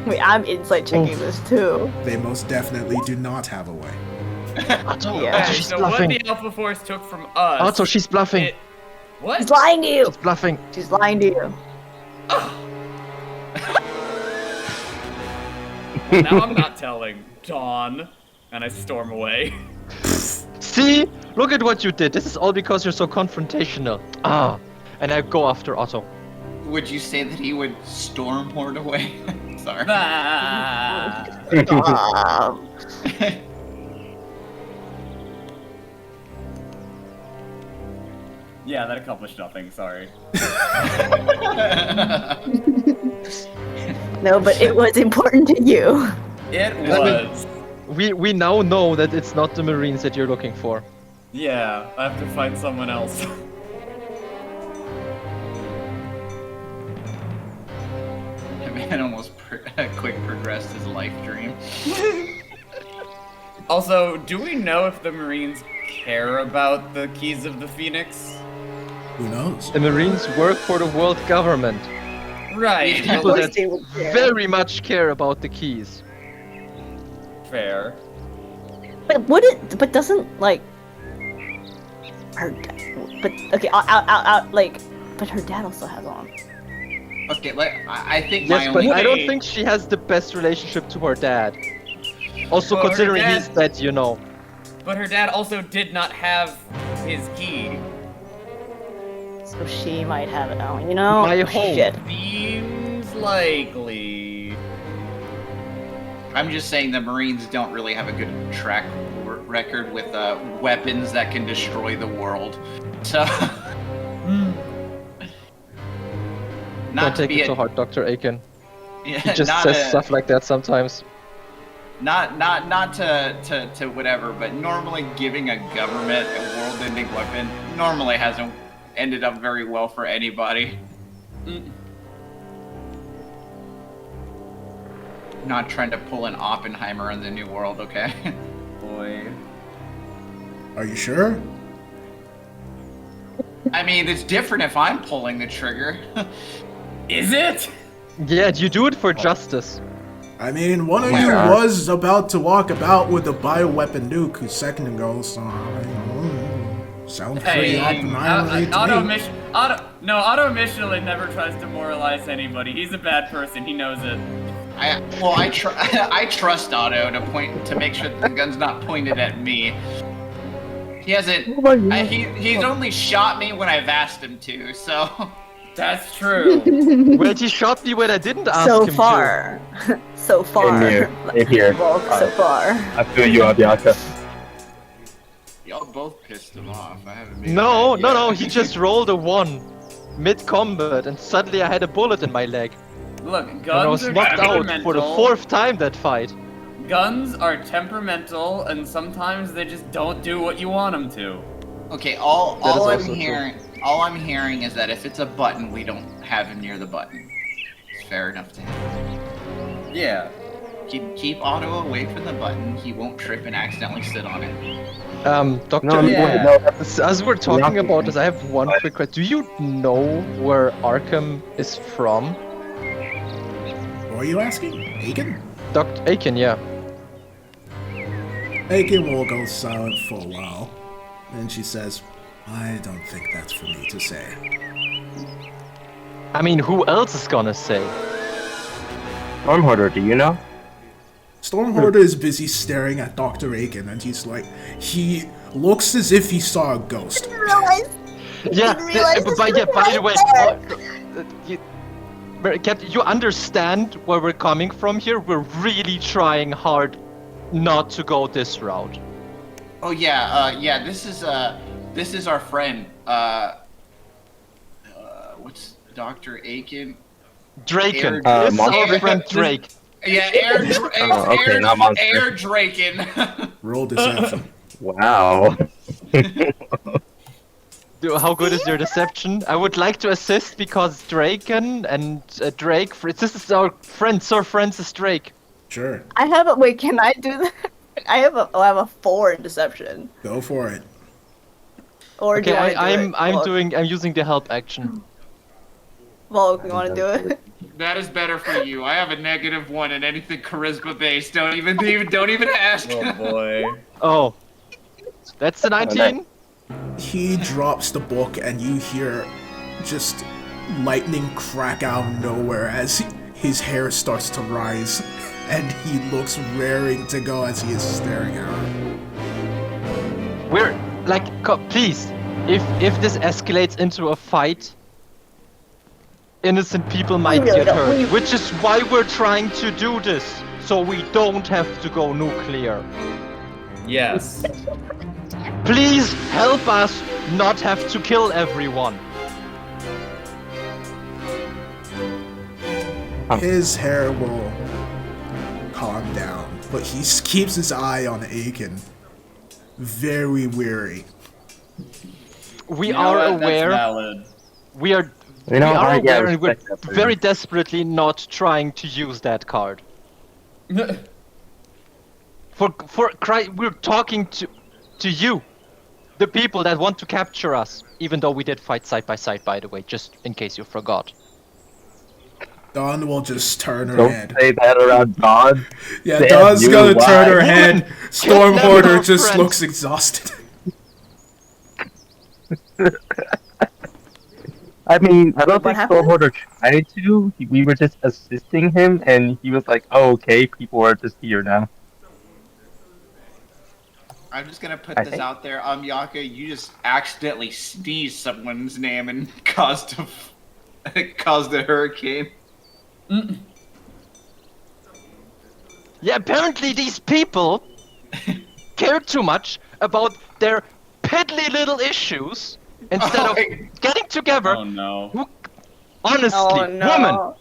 Wait, I'm insight checking this too. They most definitely do not have a way. Otto, Yeah. Otto, she's so what bluffing. the Alpha Force took from us. Otto, she's bluffing. What? She's lying to you. She's bluffing. She's lying to you. Well, now I'm not telling. Dawn. And I storm away. See? Look at what you did. This is all because you're so confrontational. Ah. And I go after Otto. Would you say that he would storm horde away? Sorry. Ah. Um, Yeah, that accomplished nothing, sorry. no, but it was important to you. It was. We now know that it's not the Marines that you're looking for. Yeah, I have to find someone else. The man almost quick progressed his life dream. Also, do we know if the Marines care about the keys of the Phoenix? Who knows? The Marines work for the world government. Right, Yeah. People Of course that they would care. very much care about the keys. fair. But would it? But doesn't like her? But okay, like, but her dad also has on. Okay, I think Yes, my but only... I don't think she has the best relationship to her dad. Also, Well, her considering dad- he's dead, you know. But her dad also did not have his key. So she might have it now. You know? My hope. Shit. Seems likely. I'm just saying the Marines don't really have a good track record with weapons that can destroy the world. So... Don't take it so hard, Dr. Aiken. Yeah, He just not says a- stuff like that sometimes. Not to whatever, but normally giving a government a world-ending weapon normally hasn't ended up very well for anybody. Not trying to pull an Oppenheimer in the New World, okay? Boy. Are you sure? I mean, it's different if I'm pulling the trigger. Is it? Yeah, you do it for justice. I mean, one of my you God. was about to walk about with a bioweapon nuke a second ago, so sounds pretty Hey, Oppenheimer Otto to me. Otto Michelin never tries to moralize anybody. He's a bad person. He knows it. I trust Otto to make sure that the gun's not pointed at me. He hasn't. He's only shot me when I've asked him to, so. That's true. Wait, he shot me when I didn't ask So him to. far. So far. Same here. Well, so far. I feel you, Abiaka. Y'all both pissed him off. I haven't made No, that no, yet. no, he just rolled a 1 mid-combat and suddenly I had a bullet in my leg. Look, And I was guns are knocked out for the temperamental. 4th time that fight. Guns are temperamental, and sometimes they just don't do what you want them to. Okay, That is all also I'm hearing is that if it's a button, we don't have him near the button. It's fair enough to him. Yeah. Keep Otto away from the button. He won't trip and accidentally sit on it. Doctor, No, Yeah. wait, no, that's as we're talking Nothing. about this, I have one quick question. Do you know where Arkham is from? What are you asking? Aiken? Dr. Aiken, yeah. Aiken will go silent for a while. Then she says, I don't think that's for me to say. I mean, who else is gonna say? Stormhoarder, do you know? Stormhoarder is busy staring at Dr. Aiken, and he looks as if he saw a ghost. Yeah, didn't realize this by was the way, right you understand where we're coming from here? We're really trying hard not to go this route. Oh yeah, this is our friend. What's Dr. Aiken? Draken, Air- this is our Monster? friend Drake. Yeah, okay, not monster. Air Draken. Roll deception. Wow. How good is your deception? I would like to assist because Draken and Drake. This is our friend, Sir Francis Drake. Sure, I have a wait. Can I do that? I have a 4 in deception. go for it. Or do Okay, you want to do it? I'm using the help action. Well, you want to do it? That is better for you. I have a -1 in anything charisma based. Don't even ask. Oh boy. Oh, That's a 19. He drops the book, and you hear just lightning crack out of nowhere as his hair starts to rise, and he looks raring to go as he is staring at her. We're like, please, if this escalates into a fight, innocent people might really get don't- hurt, we- which is why we're trying to do this, so we don't have to go nuclear. Yes. Please help us not have to kill everyone. His hair will calm down, but he keeps his eye on Aiken. Very weary. We You know are what? That's aware. valid. We are. You know, we are yeah, aware, and we're respect that for very you. desperately not trying to use that card. We're talking to you, the people that want to capture us. Even though we did fight side by side, by the way, just in case you forgot. Dawn will just turn her Don't head. say that around Dawn. Yeah, Damn Dawn's you, gonna why? turn her head. Storm Kidnap Hoarder our just friend. looks exhausted. I mean, I don't What think happened? Storm Hoarder tried to. We were just assisting him, and he was like, "Oh, okay, people are just here now." I'm just gonna put I this think- out there. Yaka, you just accidentally sneezed someone's name and caused a hurricane. Yeah, apparently these people care too much about their piddly little issues instead of getting together. Oh no. Honestly, Oh no.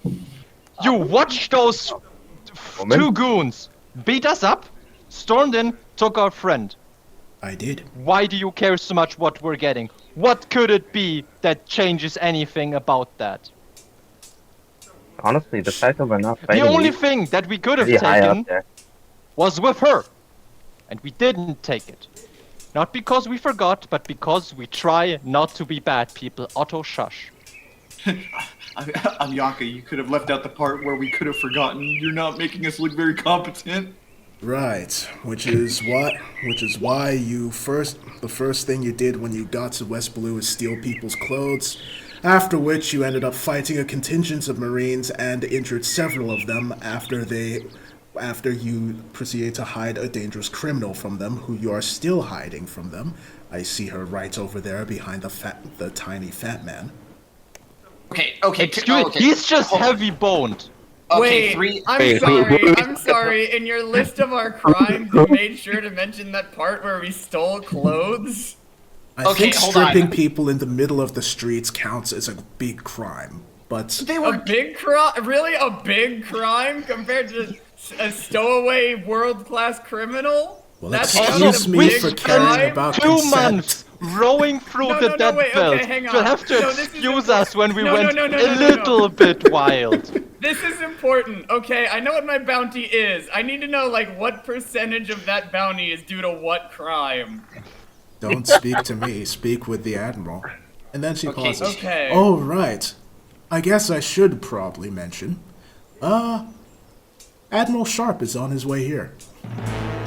woman, you watched those Woman? two goons beat us up, stormed in, took our friend. I did. Why do you care so much what we're getting? What could it be that changes anything about that? Honestly, the fact that we're not The fighting only you thing that we could have pretty high taken up there. was with her. And we didn't take it. Not because we forgot, but because we try not to be bad people. Otto, shush. Yaka, you could have left out the part where we could have forgotten. You're not making us look very competent. Right, which is why the first thing you did when you got to West Blue is steal people's clothes, after which you ended up fighting a contingent of Marines and injured several of them after you proceeded to hide a dangerous criminal from them, who you are still hiding from them. I see her right over there behind the tiny fat man. Okay. Excuse me, he's just Hold on. heavy boned. Okay, I'm sorry. In your list of our crimes, you made sure to mention that part where we stole clothes. I Okay, think hold stripping on. people in the middle of the streets counts as a big crime, but They A were big crime? Really? A big crime compared to a stowaway world-class criminal? well, That's excuse a me big for caring crime? about 2 consent. months rowing through No, the no, no, dead wait, belt. okay, hang You'll on. have to No, this is excuse us when we No, went no, no, a no, no, little no. bit wild. This is important, okay? I know what my bounty is. I need to know, like, what percentage of that bounty is due to what crime. Don't speak to me, speak with the Admiral. And then she pauses. Okay. Oh, right. I guess I should probably mention. Admiral Sharp is on his way here.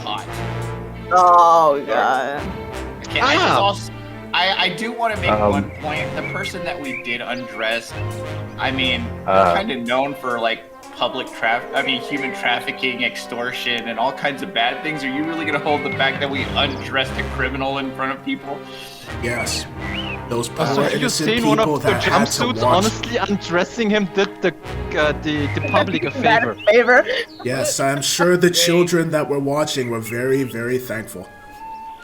hot. Oh god. Okay, I do want to make one point. The person that we did undress, I mean, kind of known for like human trafficking, extortion, and all kinds of bad things. Are you really gonna hold the fact that we undressed a criminal in front of people? Yes. Those poor So have you innocent seen people one of the that had to jumpsuits? watch. Honestly, undressing him did the public a favor. Favor. Yes, I'm sure the children that were watching were very, very thankful.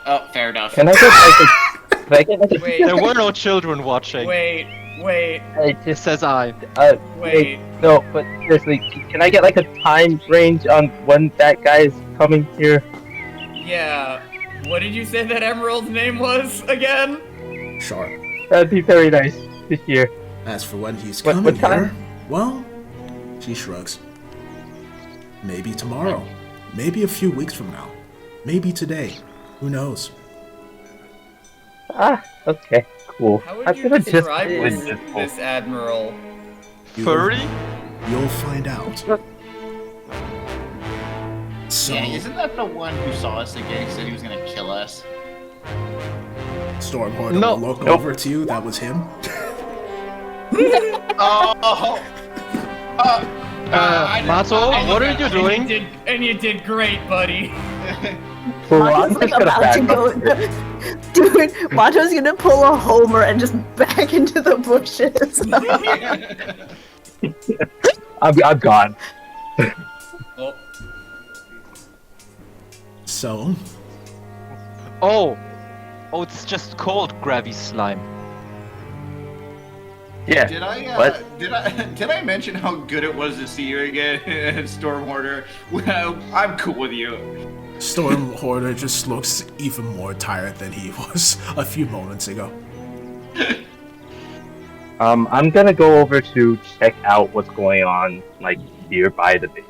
Oh, fair enough. Can I get like a Wait, There were no children watching. wait. Says I. Wait. No, but seriously, can I get like a time range on when that guy is coming here? Yeah. What did you say that Emerald's name was again? Sharp. That'd be very nice to hear. As for when he's What coming time? here, well, she shrugs. Maybe tomorrow. Maybe a few weeks from now. Maybe today. Who knows? Ah, okay, cool. How I would you could've just describe been this Admiral? Furry? You'll find out. So Yeah, isn't that the one who saw us again? He said he was gonna kill us. Stormhorn No. will look over to you. That was him. Oh! Mato, what are you doing? And you did great, buddy. Well, I'm Mato's like just gonna about to back go. up. Dude, Mato's gonna pull a Homer and just back into the bushes. I'm gone. Well, So Oh, it's just called Gravy Slime. Yeah. Did I What? did I mention how good it was to see you again, Stormhorder? Well, I'm cool with you. Stormhorder just looks even more tired than he was a few moments ago. I'm gonna go over to check out what's going on, like, here by the base.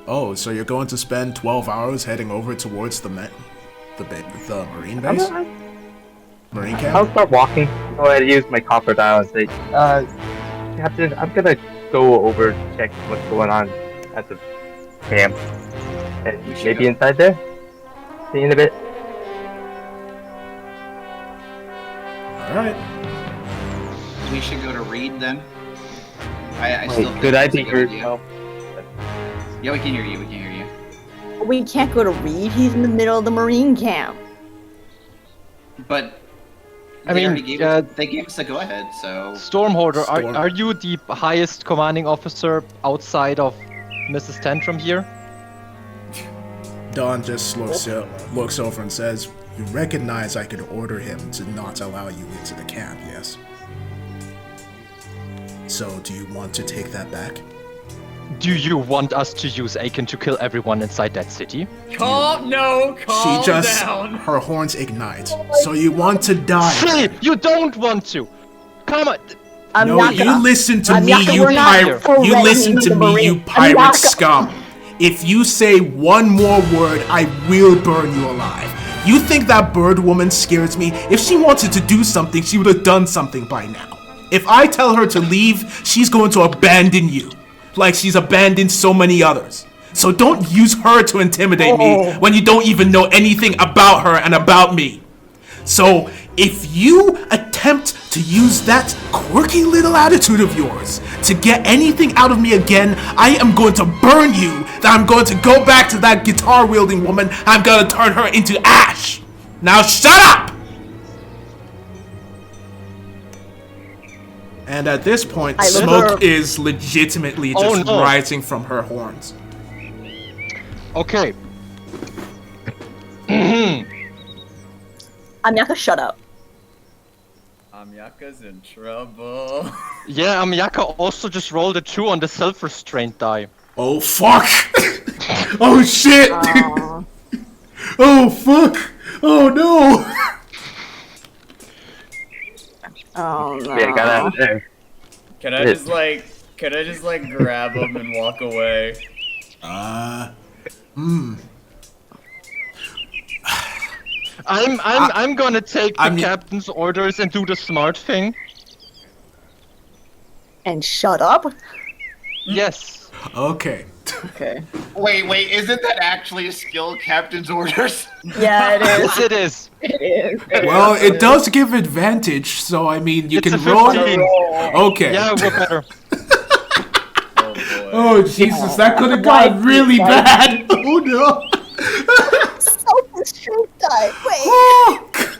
Oh, so you're going to spend 12 hours heading over towards the marine base? Marine I'll camp? start walking. Go ahead and use my crocodile and say, Captain, I'm gonna go over to check what's going on at the camp. And We should maybe go. inside there? See you in a bit. Alright. We should go to Reed then. I still Wait, think could I that's a be good heard? idea. No. Yeah, we can hear you. We can hear you. We can't go to Reed. He's in the middle of the marine camp. But I they mean, already gave us, they gave us a go ahead, so Stormhorder, Storm- are you the highest commanding officer outside of Mrs. Tantrum here? Dawn just looks over and says, "You recognize I could order him to not allow you into the camp, yes? So, do you want to take that back?" Do you want us to use Aiken to kill everyone inside that city? calm She just, down. her horns ignite. So you want to die? See, you don't want to. Come on. I'm No, not you gonna. listen to I'm me, not gonna- you we're not pirate. You already listen in to the me, you marine- I'm pirate not scum. If you say one more word, I will burn you alive. You think that bird woman scares me? If she wanted to do something, she would have done something by now. If I tell her to leave, she's going to abandon you, like she's abandoned so many others. So don't use her to intimidate me when you don't even know anything about her and about me. So, if you attempt to use that quirky little attitude of yours to get anything out of me again, I am going to burn you. That I'm going to go back to that guitar-wielding woman. I'm going to turn her into ash. Now shut up! And at this point, I look smoke over- is legitimately just Oh, no. rising from her horns. Okay. Amyaka, shut up. Amyaka's in trouble. Yeah, Amyaka also just rolled a 2 on the self-restraint die. Oh fuck! Oh shit! Aw. Oh fuck! Oh no! Oh no. Yeah, got out of there. Can I just like grab him and walk away? I'm gonna take the I'm- captain's orders and do the smart thing. And shut up. Yes. Okay. Okay. wait, isn't that actually a skill, Captain's Orders? Yeah, it is. Yes, it is. It is. Well, it does give advantage, so I mean, you It's can a roll. 15. Okay. Yeah, we're better. Oh boy. Oh Jesus, that could have gone really bad. Oh no. Self-restraint die. Wait.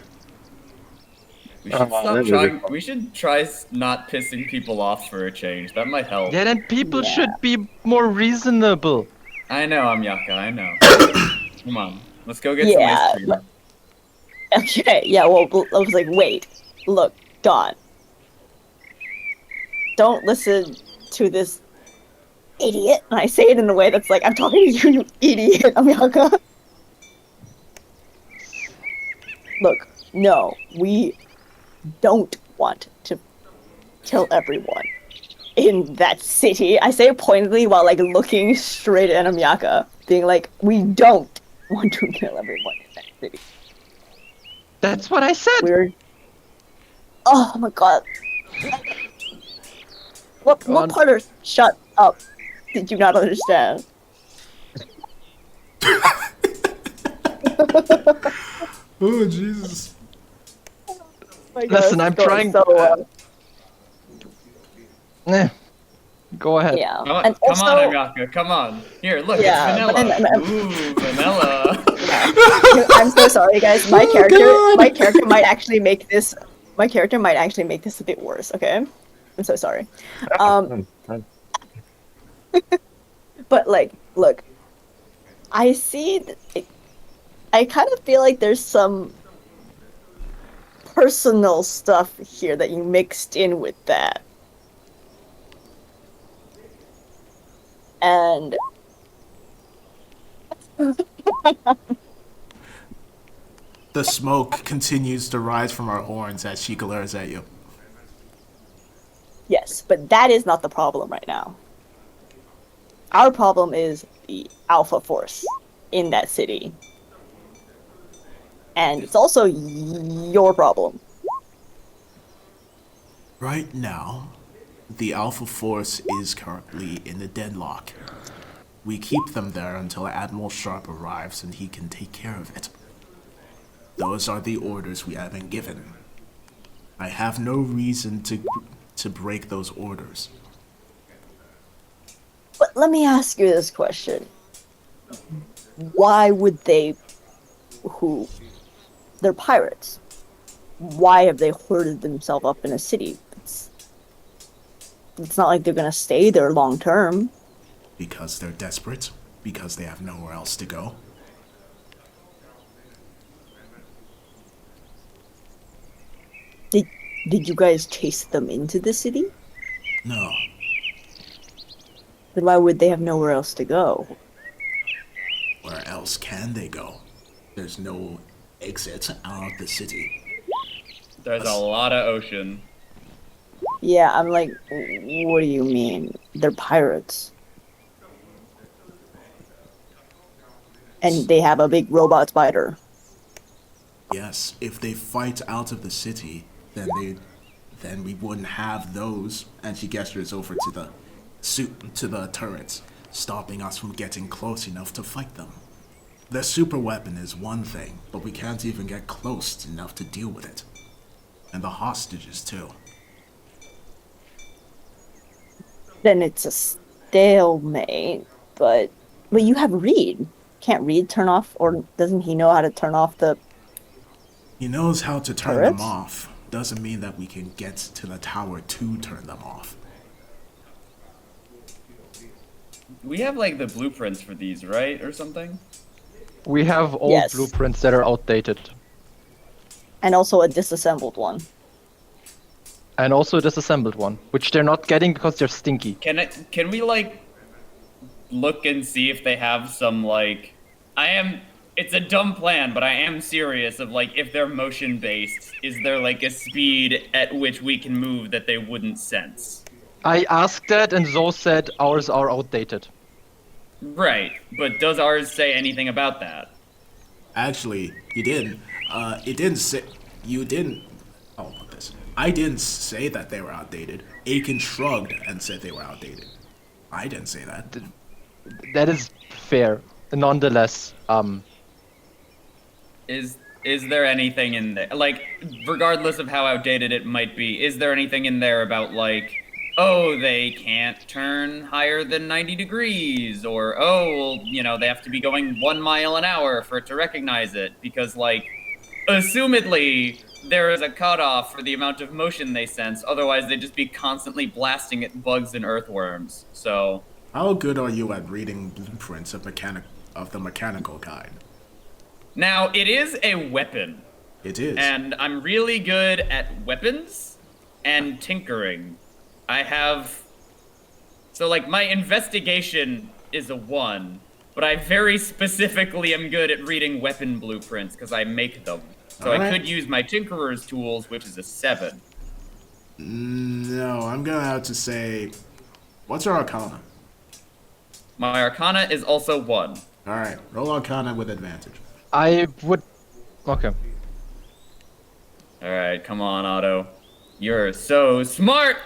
We should that stop was trying. a- We should try not pissing people off for a change. That might help. Yeah, then people Yeah. should be more reasonable. I know, Amyaka. I know. Come on, let's go get Yeah, some ice cream. Okay. Yeah. Well, I was like, wait. Look, Dawn. Don't listen to this idiot. And I say it in a way that's like, I'm talking to you, you idiot, Amyaka. Look, no, we don't want to kill everyone in that city. I say it pointedly while like looking straight at Amyaka, being like, we don't want to kill everyone in that city. That's what I said. We're. Oh my god. What on. part of shut up did you not understand? Oh Jesus! My Listen, gosh, I'm it's going trying. so well. Go ahead. Yeah, Come on, and come on, also, Amaka, come on. Here, look, it's yeah, but then, vanilla. Ooh, vanilla. yeah. I'm so sorry, guys. My character might actually make this. My character might actually make this a bit worse. Okay, I'm so sorry. Um, but like, look, I see. I kind of feel like there's some personal stuff here that you mixed in with that, and The smoke continues to rise from our horns as she glares at you. yes, but that is not the problem right now. Our problem is the Alpha Force in that city. And it's also your problem. Right now, the Alpha Force is currently in a deadlock. We keep them there until Admiral Sharp arrives and he can take care of it. Those are the orders we have been given. I have no reason to break those orders. But let me ask you this question. Why would they... They're pirates. Why have they hoarded themselves up in a city? It's not like they're gonna stay there long term. Because they're desperate? Because they have nowhere else to go? Did you guys chase them into the city? No. Then why would they have nowhere else to go? Where else can they go? There's no exit out of the city. There's a lot of ocean. Yeah, I'm like, what do you mean? They're pirates. And they have a big robot spider. Yes, if they fight out of the city, then we wouldn't have those. And she gestures over to the turrets, stopping us from getting close enough to fight them. Their super weapon is one thing, but we can't even get close enough to deal with it. And the hostages too. Then it's a stalemate, but you have Reed. Can't Reed turn off, or doesn't he know how to turn off the... He knows how to turn turrets? them off. Doesn't mean that we can get to the tower to turn them off. We have like the blueprints for these, right? Or something? We have old Yes. blueprints that are outdated. And also a disassembled one. And also a disassembled one, which they're not getting because they're stinky. Can we like look and see if they have some like it's a dumb plan, but I am serious of like if they're motion based, is there like a speed at which we can move that they wouldn't sense? I asked that and Zoe said ours are outdated. Right, but does ours say anything about that? Actually, you didn't. It didn't say. You didn't. Oh, about this. I didn't say that they were outdated. Aiken shrugged and said they were outdated. I didn't say that. That is fair. Nonetheless, Is there anything in there, like, regardless of how outdated it might be, is there anything in there about, like, oh, they can't turn higher than 90 degrees, or, oh, well, you know, they have to be going 1 mile an hour for it to recognize it, because, like, assumedly, there is a cutoff for the amount of motion they sense, otherwise they'd just be constantly blasting at bugs and earthworms, so... How good are you at reading blueprints of the mechanical kind? Now, it is a weapon. It is. And I'm really good at weapons and tinkering. I have... So, like, my investigation is a 1, but I very specifically am good at reading weapon blueprints, because I make them. So I Alright. could use my tinkerer's tools, which is a 7. No, I'm gonna have to say. What's your Arcana? My arcana is also 1. Alright, roll Arcana with advantage. I would... Okay. Alright, come on, Otto. You're so smart!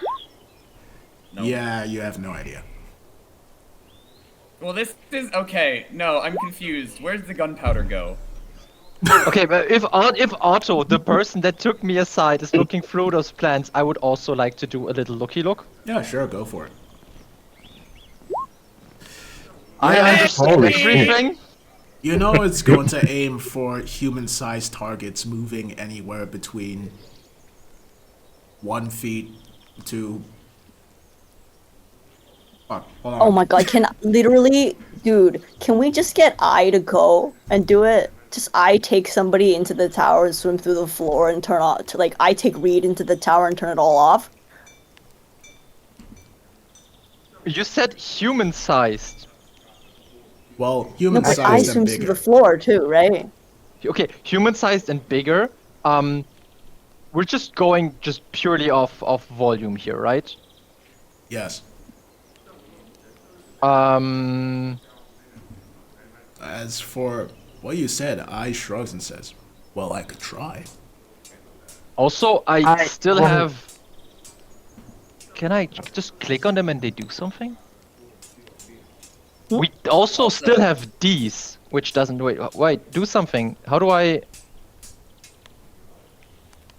No. Yeah, you have no idea. Well, this is okay. No, I'm confused. Where's the gunpowder go? Okay, but if Otto, the person that took me aside, is looking through those plans, I would also like to do a little looky look. Yeah, sure, go for it. I Yeah, understand holy shit. everything. You know it's going to aim for human-sized targets moving anywhere between 1 feet to... Fuck, hold on. Oh my god, dude, can we just get I to go and do it? Just I take somebody into the tower and swim through the floor and turn off, I take Reed into the tower and turn it all off? You said human-sized. Well, No, but I human-sized and swim through bigger. the floor too, right? Okay, human-sized and bigger. We're just going purely off volume here, right? Yes. As for what you said, I shrugs and says, well, I could try. Also, I I- still well- have. Can I just click on them and they do something? We also still have D's, which doesn't wait. Do something. How do I?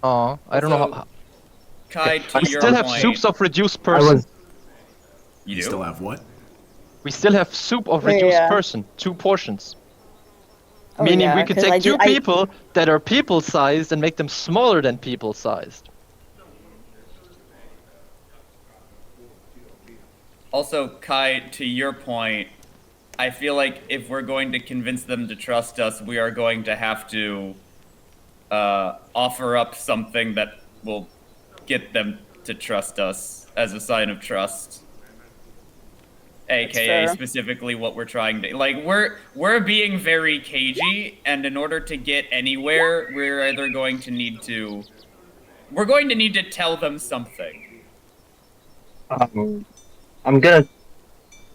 Oh, I don't know Also, how. Kai, to We your still have point, soups of reduced I person. was You You do? still have what? We still have soup of Yeah, reduced yeah. person, 2 portions. Oh, Meaning yeah, we could 'cause take I 2 did- I- people that are people-sized and make them smaller than people-sized. Also, Kai, to your point, I feel like if we're going to convince them to trust us, we are going to have to offer up something that will get them to trust us as a sign of trust. AKA fair. specifically what we're trying to like we're being very cagey, and in order to get anywhere, we're going to need to tell them something. I'm gonna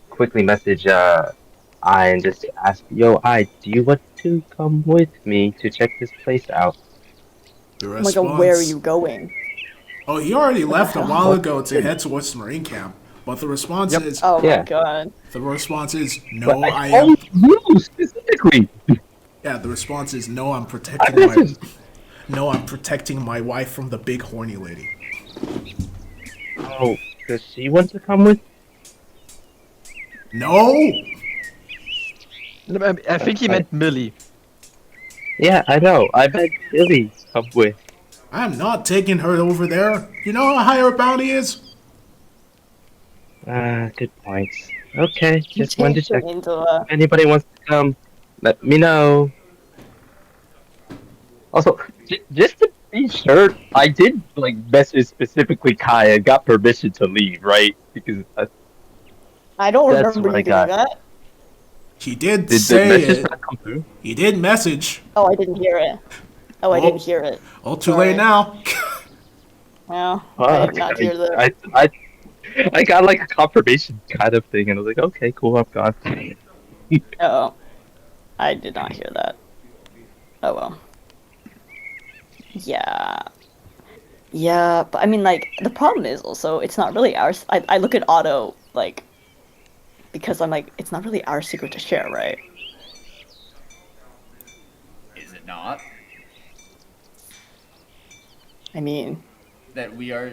quickly message I and just ask, yo, I, do you want to come with me to check this place out? Your Oh my response... god, where are you going? Oh, he already left a while What? ago to head towards the Marine camp. But the response Yep. is... Oh Yeah. my god. The response is, But no, I I am... told you specifically. Yeah, the response is, no, I'm I protecting my... messaged. No, I'm protecting my wife from the big horny lady. Oh, does she want to come with? No! I think he meant Millie. Yeah, I know. I bet Billy come with. I'm not taking her over there. You know how high her bounty is? Good points. Okay, You just wanted to changed it check. into a... If anybody wants to come, let me know. Also, just to be sure, I did like message specifically Kai and got permission to leave, right? Because I don't That's remember what you I doing got. that. He did did the say message it. not come through? He did message. Oh, I didn't hear it. Oh, I Oh. didn't hear it. Oh, too Sorry. late now. Well, I did not hear that. I got like a confirmation kind of thing, and I was like, okay, cool, I'm gone. Oh, I did not hear that. Oh well. Yeah. Yeah, but I mean, like, the problem is also, it's not really ours. I look at Otto, like, because I'm like, it's not really our secret to share, right? Is it not? I mean, That we are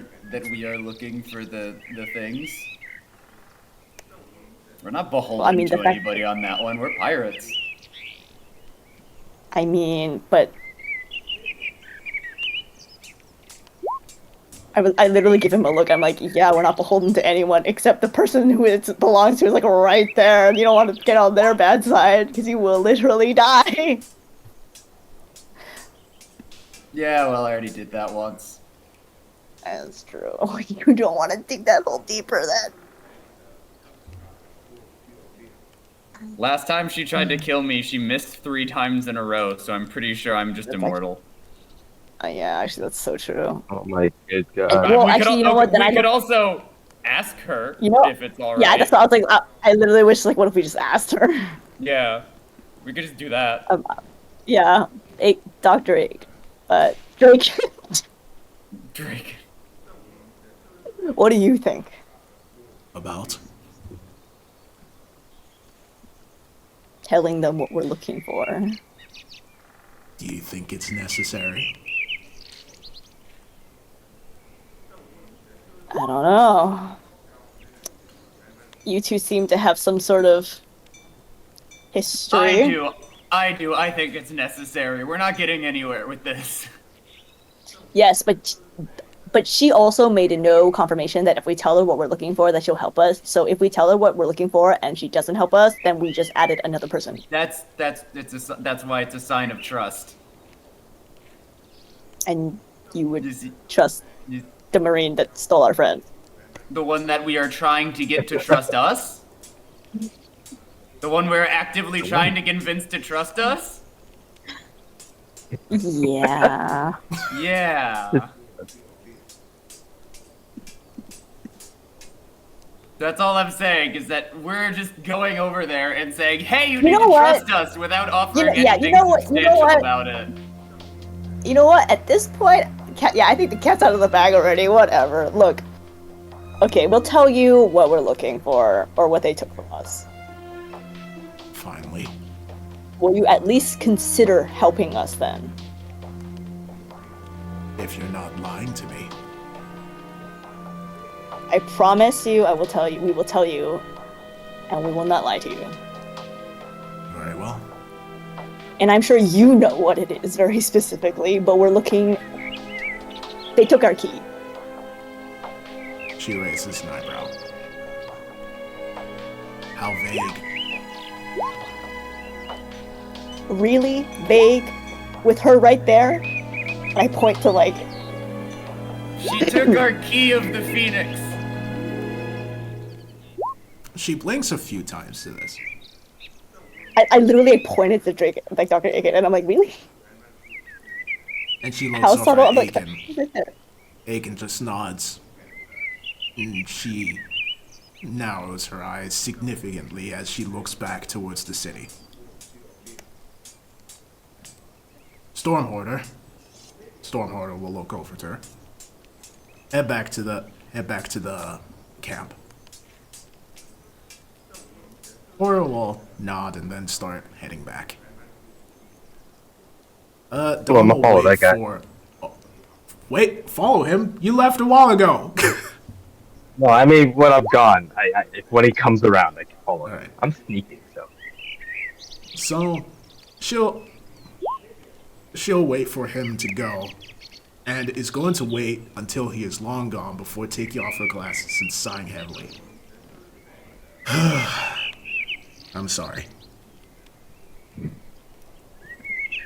looking for the things? We're not beholden Well, I mean, to the fact- anybody on that one. We're pirates. but I literally give him a look. I'm like, yeah, we're not beholden to anyone except the person who it belongs to is like right there, and you don't want to get on their bad side because you will literally die. Yeah, well, I already did that once. That's true. You don't want to dig that hole deeper then. Last time she tried to kill me, she missed 3 times in a row, so I'm pretty sure I'm just That's immortal. Yeah, actually, that's so true. Oh my good Well, god. We could actually, you know what, then we I could don't- also ask her You know- if it's alright. Yeah, that's what I was like. I literally wish, like, what if we just asked her? Yeah, we could just do that. Yeah, Dr. Egg. Drake, Drake. what do you think? About. telling them what we're looking for. Do you think it's necessary? I don't know. You two seem to have some sort of history. I do. I think it's necessary. We're not getting anywhere with this. Yes, but she also made a no confirmation that if we tell her what we're looking for, that she'll help us. So if we tell her what we're looking for and she doesn't help us, then we just added another person. That's why it's a sign of trust. And you would You see- trust you- the Marine that stole our friend. The one that we are trying to get to trust us? The one we're actively trying to convince to trust us? Yeah. Yeah. That's all I'm saying, is that we're just going over there and saying, hey, you need know to what? trust us without offering You know anything what? substantial about it. You know what? At this point, I think the cat's out of the bag already. Whatever. Look. Okay, we'll tell you what we're looking for, or what they took from us. Finally. Will you at least consider helping us then? If you're not lying to me. I promise you, I will tell you, we will tell you, and we will not lie to you. Very well. And I'm sure you know what it is very specifically, but we're looking... They took our key. She raises an eyebrow. How vague. Really vague? With her right there? And I point to, like... She took our key of the Phoenix. She blinks a few times to this. I literally pointed to Drake, like Dr. Aiken, and I'm like, really? And she looks How over subtle? at I'm like, Aiken. right there. Aiken just nods. And she narrows her eyes significantly as she looks back towards the city. Stormhoarder will look over to her. Head back to the camp. Hoarder will nod and then start heading back. I'm gonna follow that guy. Wait, follow him? You left a while ago. No, I mean when I'm gone, when he comes around, I can follow him. Alright. I'm sneaking, so. So, she'll wait for him to go, and is going to wait until he is long gone before taking off her glasses and sighing heavily. I'm sorry.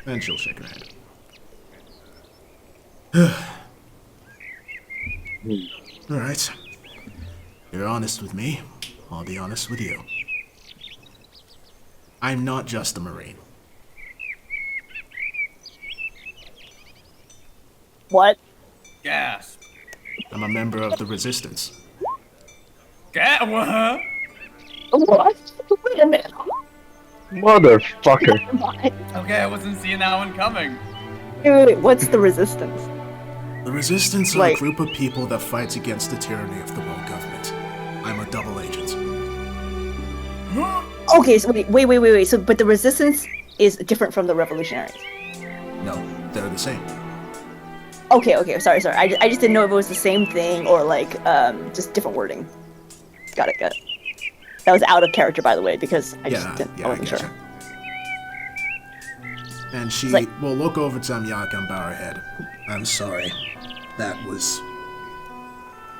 And she'll shake her head. Alright. You're honest with me. I'll be honest with you. I'm not just a Marine. What? Gasp. I'm a member of the Resistance. What? What? Wait a minute. Motherfucker. Okay, I wasn't seeing that one coming. Wait, what's the resistance? The Resistance are Like- a group of people that fights against the tyranny of the world government. I'm a double agent. Okay, so wait. So, but the resistance is different from the revolutionaries. No, they're the same. Okay, sorry. I just didn't know if it was the same thing or like just different wording. Got it. That was out of character, by the way, because I I wasn't getcha. sure. And she Like- will look over to Amyaka and bow her head. I'm sorry. That was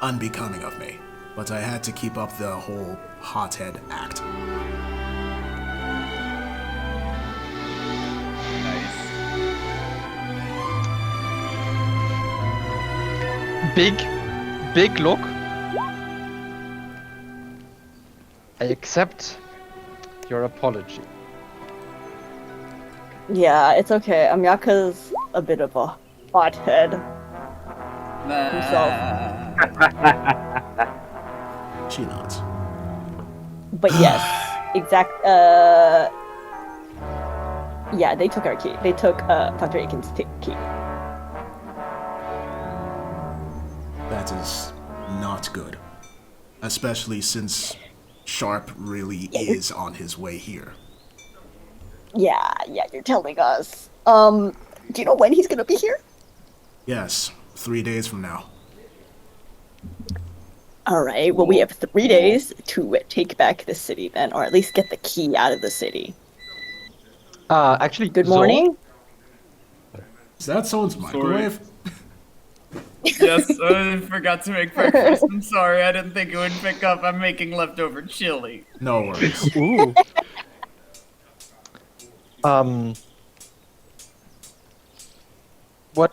unbecoming of me. But I had to keep up the whole hothead act. Nice. Big look. I accept your apology. Yeah, it's okay. Amyaka's a bit of a hothead. She nods. But yes, yeah, they took our key. They took Dr. Aiken's key. That is not good. Especially since Sharp really is on his way here. Yeah, you're telling us. Do you know when he's gonna be here? Yes, 3 days from now. All right. Well, we have 3 days to take back the city then, or at least get the key out of the city. Actually, Good Zoe, morning. Is that someone's microwave? Yes, I forgot to make breakfast. I'm sorry, I didn't think it would pick up. I'm making leftover chili. No worries. Ooh. Um. What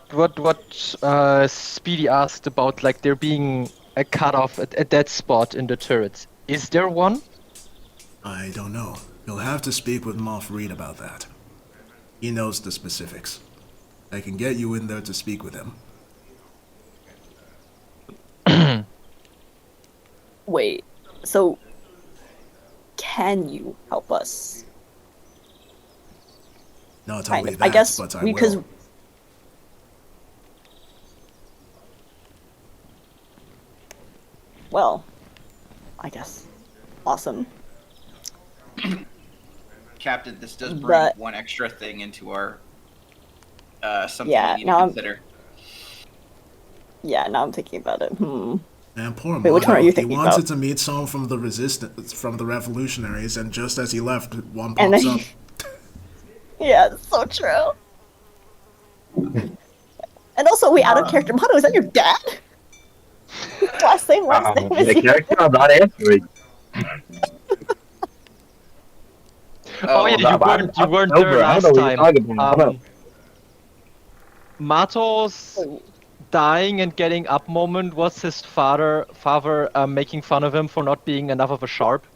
Speedy asked about, like there being a cutoff at that spot in the turrets. Is there one? I don't know. You'll have to speak with Moff Reed about that. He knows the specifics. I can get you in there to speak with him. Wait. So, can you help us? Not Kind only of. that, I guess but I because will. well, I guess awesome. Captain, this does bring But- one extra thing into our something Yeah, we need now to I'm- consider. Yeah, now I'm thinking about it. And poor Wait, which one are Mono, you he thinking wanted about? to meet someone from the resistance, from the revolutionaries, and just as he left, one And pops then- up. Yeah, it's so true. And also, wait, out of character, Mono, is that your dad? last name is The your character I'm not answering. Oh, yeah, you weren't I'm there sober. I don't know last what you're time. talking about. Hold Mato's dying and getting up moment was his father making fun of him for not being enough of a sharp.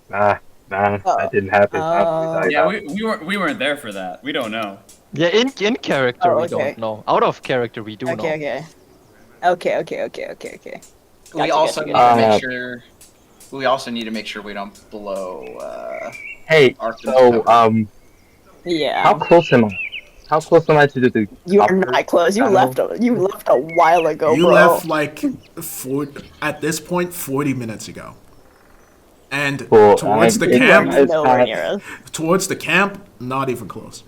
Nah, that didn't happen. Yeah, we weren't there for that. We don't know. Yeah, in character Oh, we okay. don't know. Out of character we do know. Okay. We Gotcha, also gotcha, need gotcha. to make sure. We also need to make sure we don't blow. Hey, Arthur's so cover. Yeah. how close am I? How close am I to the? You are upper not close. You panel? left a while ago, You bro. left like at this point 40 minutes ago. And Cool, towards the it camp, was nowhere not- near us. towards the camp, not even close.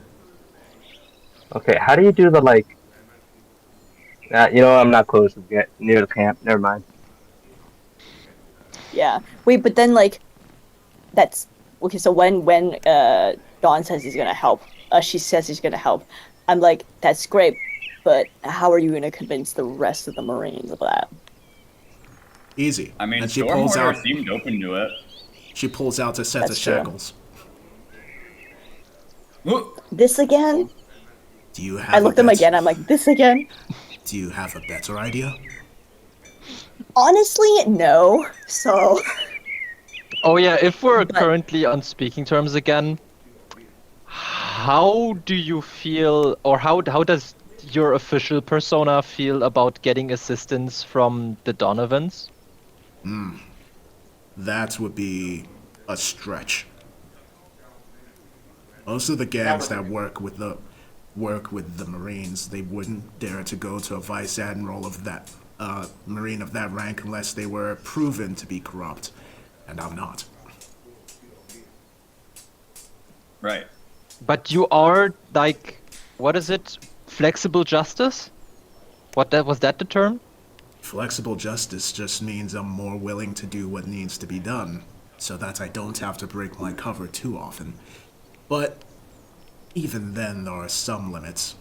Okay, how do you do the like? You know, I'm not close to get near the camp. Never mind. Yeah. Wait, but then like, that's okay. So when Dawn says he's gonna help, she says he's gonna help. I'm like, that's great, but how are you gonna convince the rest of the Marines of that? Easy. I mean, and she pulls Stormwater out. seemed open to it. She pulls out a set That's of true. shackles. Look, This again? Do you have? I looked a at him bet- again. I'm like, this again? Do you have a better idea? Honestly, no. So Oh yeah, if we're But- currently on speaking terms again, how do you feel, or how does your official persona feel about getting assistance from the Donovans? That would be a stretch. Most of the gangs that work with the Marines, they wouldn't dare to go to a vice admiral of that Marine of that rank unless they were proven to be corrupt, and I'm not. right. But you are like, what is it? Flexible justice? Was that the term? Flexible justice just means I'm more willing to do what needs to be done, so that I don't have to break my cover too often. But even then, there are some limits.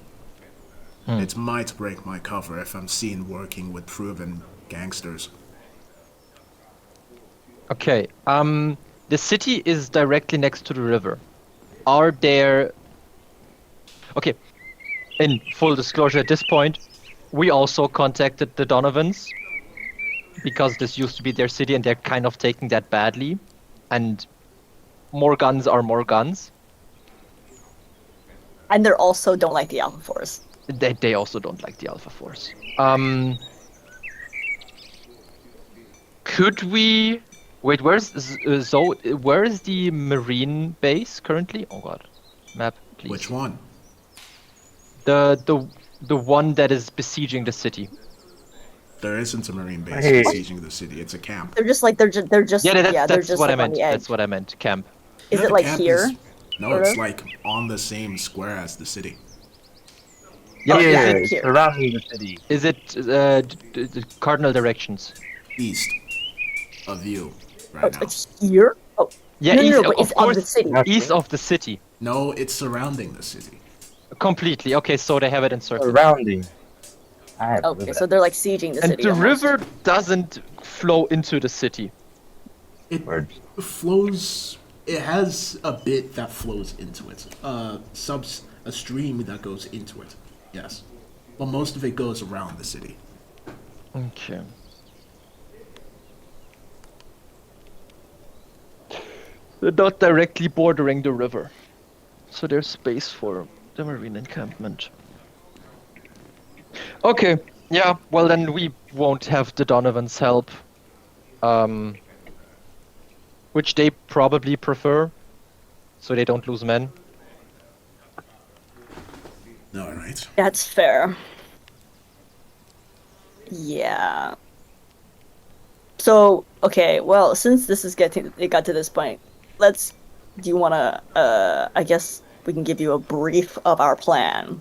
It might break my cover if I'm seen working with proven gangsters. Okay. The city is directly next to the river. Are there... Okay. In full disclosure at this point, we also contacted the Donovans because this used to be their city and they're kind of taking that badly. And more guns are more guns. and they also don't like the Alpha Force. They also don't like the Alpha Force. Could we... Wait, where is the Marine base currently? Oh god. Map, please. Which one? The one that is besieging the city. There isn't a marine base Hey. besieging the city. It's a camp. They're just like they're just Yeah, they're that's just what I like on meant. the edge. That's what I meant. Camp. Is Yeah, it the like camp here? No, sort it's of? like on the same square as the city. Yeah, yeah, is it's it here. surrounding the city. is it cardinal directions? East of you Oh, right now. it's here. Oh, Yeah, no, east, but of it's course, of the city. east of the city. No, it's surrounding the city. Completely. Okay, so they have it encircled. Surrounding. I have Okay, so they're like sieging the And city. the almost. river doesn't flow into the city. It Word. flows. It has a bit that flows into it. A stream that goes into it. Yes, but most of it goes around the city. Okay. They're not directly bordering the river, so there's space for the marine encampment. Okay, yeah, well then we won't have the Donovans' help. Which they probably prefer, so they don't lose men. All right. That's fair. Yeah. So okay, well, since this is it got to this point, do you wanna I guess we can give you a brief of our plan.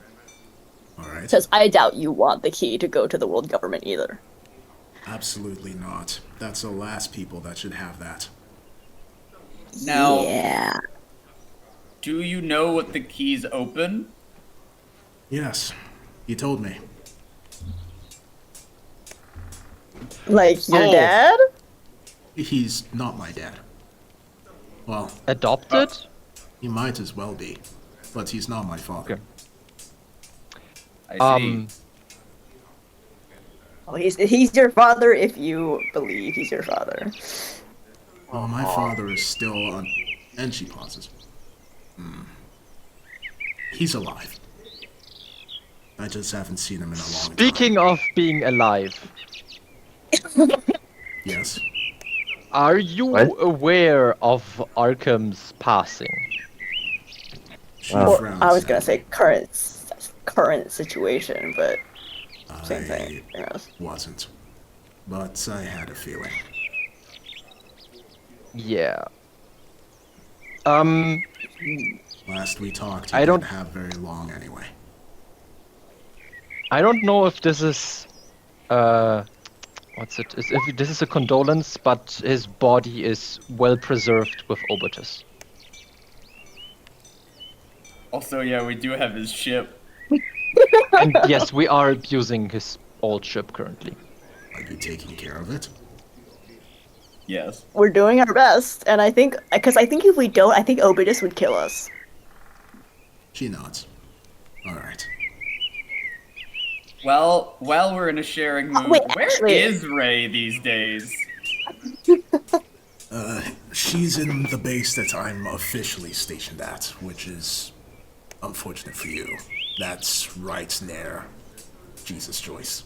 All right. Because I doubt you want the key to go to the world government either. Absolutely not. That's the last people that should have that. Now, Yeah. do you know what the keys open? Yes, you told me. Like your Oh. dad? He's not my dad. Well, Adopted? he might as well be, but he's not my father. Okay. I see. Oh, he's your father if you believe he's your father. Well, my father is still on. And she pauses. He's alive. I just haven't seen him in a long time. Speaking of being alive, Yes. are you What? aware of Arkham's passing? She Well, frowns I was at gonna me. say current situation, but same thing. I Yes. wasn't. But I had a feeling. Yeah. Last we talked, he I don't- didn't have very long anyway. I don't know if this is, what's it? If this is a condolence, but his body is well preserved with Obotus. Also, yeah, we do have his ship. And yes, we are using his old ship currently. Are you taking care of it? Yes. We're doing our best, and I think if we don't, I think Obidus would kill us. She nods. All right. Well, while we're in a sharing mood, wait, where actually- is Ray these days? She's in the base that I'm officially stationed at, which is unfortunate for you. That's right near Jesus Joyce.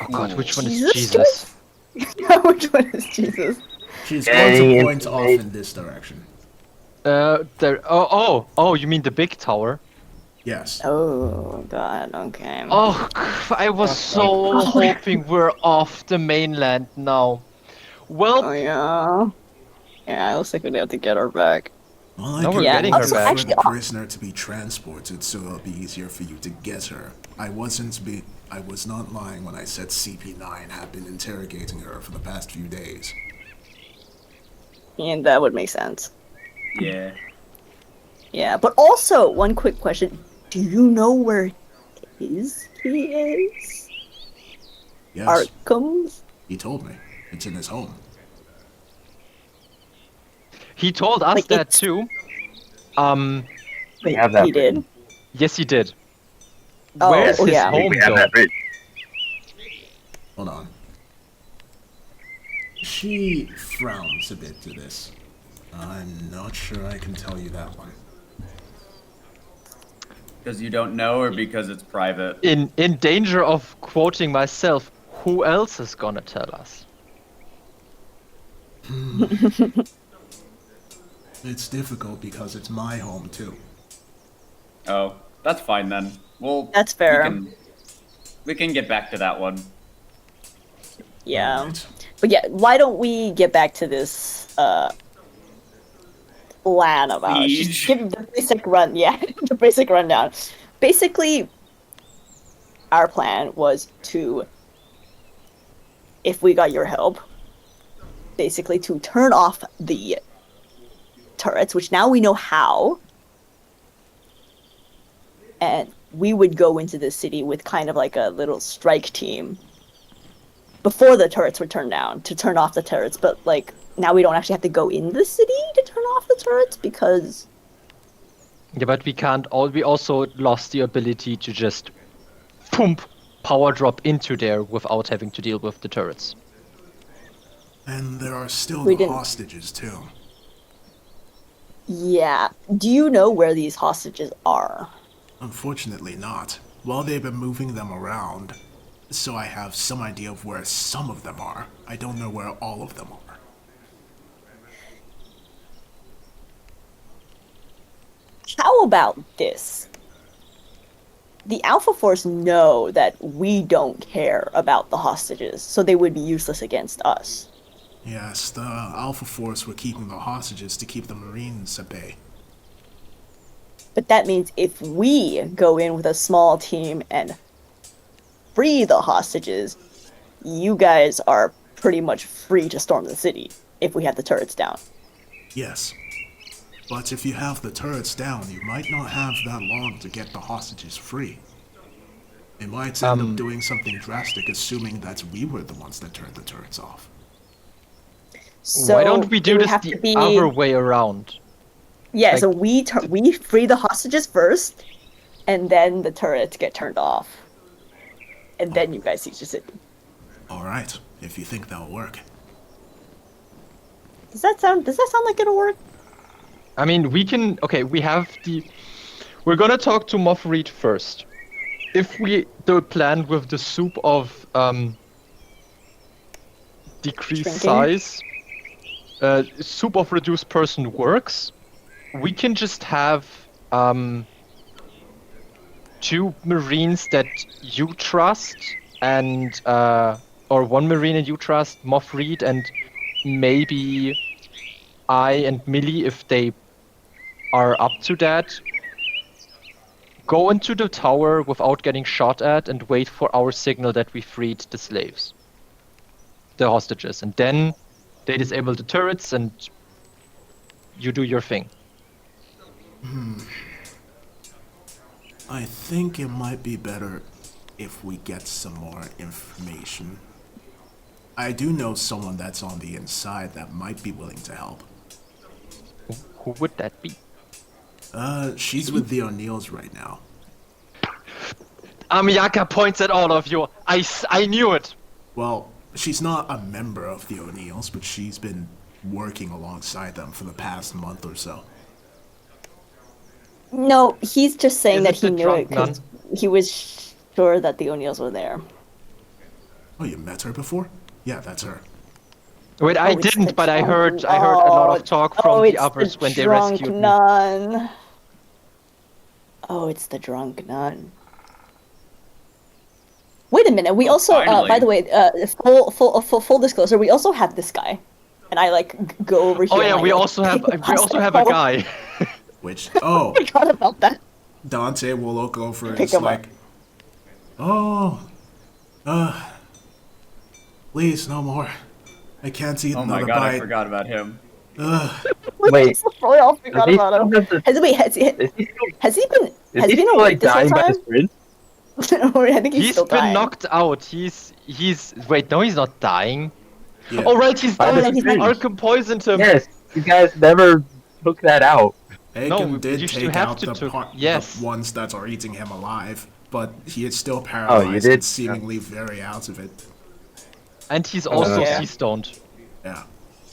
Oh god, which one is Jesus Jesus? Which one is Jesus? She's Getting going to into point the off base. in this direction. There. Oh, you mean the big tower? Yes. Oh god, okay. Oh, I was so hoping we're off the mainland now. Well, Oh yeah. Yeah, I was thinking we have to get her back. Well, I No, could we're getting her wait back. for the prisoner to be transported, so it'll be easier for you to get her. I was not lying when I said CP9 had been interrogating her for the past few days. And that would make sense. Yeah. Yeah, but also one quick question: do you know where his key is? Yes, Arkham's? he told me. It's in his home. he told us Like, that it's- too. We have that He did. Yes, he did. Oh, Where's his yeah. home we have though? that written. Hold on. She frowns a bit to this. I'm not sure I can tell you that one. Because you don't know or because it's private? In danger of quoting myself, who else is gonna tell us? It's difficult because it's my home too. Oh, that's fine then. Well, That's fair. We can get back to that one. Yeah. Alright. But yeah, why don't we get back to this plan of ours? Siege. Just give the basic run. Yeah, the basic rundown. Basically, our plan was to, if we got your help, basically to turn off the turrets, which now we know how, and we would go into the city with kind of like a little strike team before the turrets were turned down to turn off the turrets. But like now we don't actually have to go in the city to turn off the turrets because Yeah, but we can't. We also lost the ability to just pump power drop into there without having to deal with the turrets. And there are still We the didn't- hostages, too. yeah. Do you know where these hostages are? Unfortunately not. Well, they've been moving them around, so I have some idea of where some of them are. I don't know where all of them are. How about this? The Alpha Force know that we don't care about the hostages, so they would be useless against us. Yes, the Alpha Force were keeping the hostages to keep the Marines at bay. But that means if we go in with a small team and free the hostages, you guys are pretty much free to storm the city if we have the turrets down. Yes. But if you have the turrets down, you might not have that long to get the hostages free. They might end up doing something drastic, assuming that we were the ones that turned the turrets off. So Why don't we it do would this have the to be- other way around? Yeah, like- so we free the hostages first, and then the turrets get turned off, and then you guys siege the city. Alright, if you think that'll work. Does that sound like it'll work? I mean, we can. Okay, we have the. We're gonna talk to Moff Reed first. If we the plan with the soup of decreased Shrinking? size, soup of reduced person works, we can just have 2 Marines that you trust and or 1 Marine and you trust, Moff Reed, and maybe I and Millie, if they are up to that, go into the tower without getting shot at and wait for our signal that we freed the slaves, the hostages, and then they disable the turrets and you do your thing. I think it might be better if we get some more information. I do know someone that's on the inside that might be willing to help. Who would that be? She's with the O'Neills right now. Amiyaka points at all of you. I knew it. Well, she's not a member of the O'Neills, but she's been working alongside them for the past month or so. No, he's just saying Is that it he the knew it drunk nun? because he was sure that the O'Neills were there. Oh, you met her before? Yeah, that's her. Wait, I Oh, it's didn't, the but I heard drunk- a lot oh, of talk from it's the others when they drunk rescued me. nun. Oh, it's the drunk nun. Wait a minute. We Oh, also, by finally. the way, full disclosure, we also have this guy, and I like go over here. Oh yeah, and I, we like, also have pick we up also have a stuff. guy. Which, oh, I forgot about that. Dante will look over and Pick it's him like, oh, please, no more. I can't eat Oh my another god, I bite. forgot about him. Wait, We all does forgot he about him. still have the- Has he is he still, has he been is has he he been still awake like this whole dying by time? his friends? Or I think he's still He's been dying. knocked out. He's wait, no, he's not dying. Yeah. Oh right, he's Why dying. does he think- Arkham poisoned him. Yes, you guys never took that out. Aiken No, did you take have out to the, took- part, yes. the ones that are eating him alive, but he is still paralyzed did? and seemingly very out of it. And he's also yeah. sea stoned. Yeah.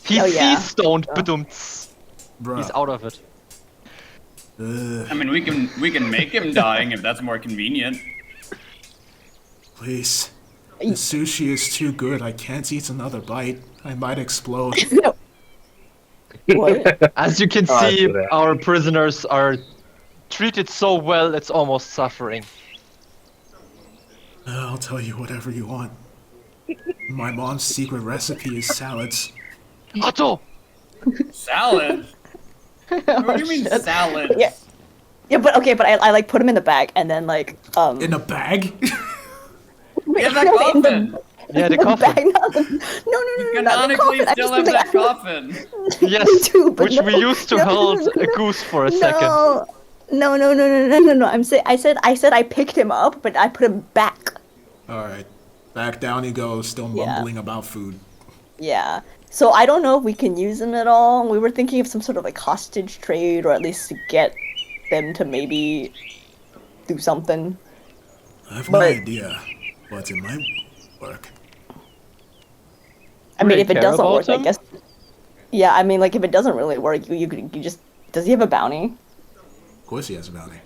He's Oh, yeah. sea stoned, Yeah. but Bruh. he's out of it. I mean, we can make him dying if that's more convenient. Please. The sushi is too good. I can't eat another bite. I might explode. No. What? As you can Oh, I see, see that. our prisoners are treated so well, it's almost suffering. I'll tell you whatever you want. My mom's secret recipe is salads. Otto! Salad? What do you mean salads? Yeah. Yeah, but okay, but I like put him in the bag and then like In a bag? In that no, in coffin! Yeah, the the coffin. bag, not the, no, You not the canonically coffin. I still just have mean, that like, coffin. Yes, do, but which no, we used to no, hold a goose for a second. No. I said I picked him up, but I put him back. Alright. Back down he goes, still Yeah. mumbling about food. Yeah. So I don't know if we can use him at all. We were thinking of some sort of like hostage trade, or at least to get them to maybe do something. I have no But- idea, but it might work. I mean, Really if it care doesn't about work, I him? guess. Yeah, I mean, like if it doesn't really work, you just. Does he have a bounty? Of course he has a bounty.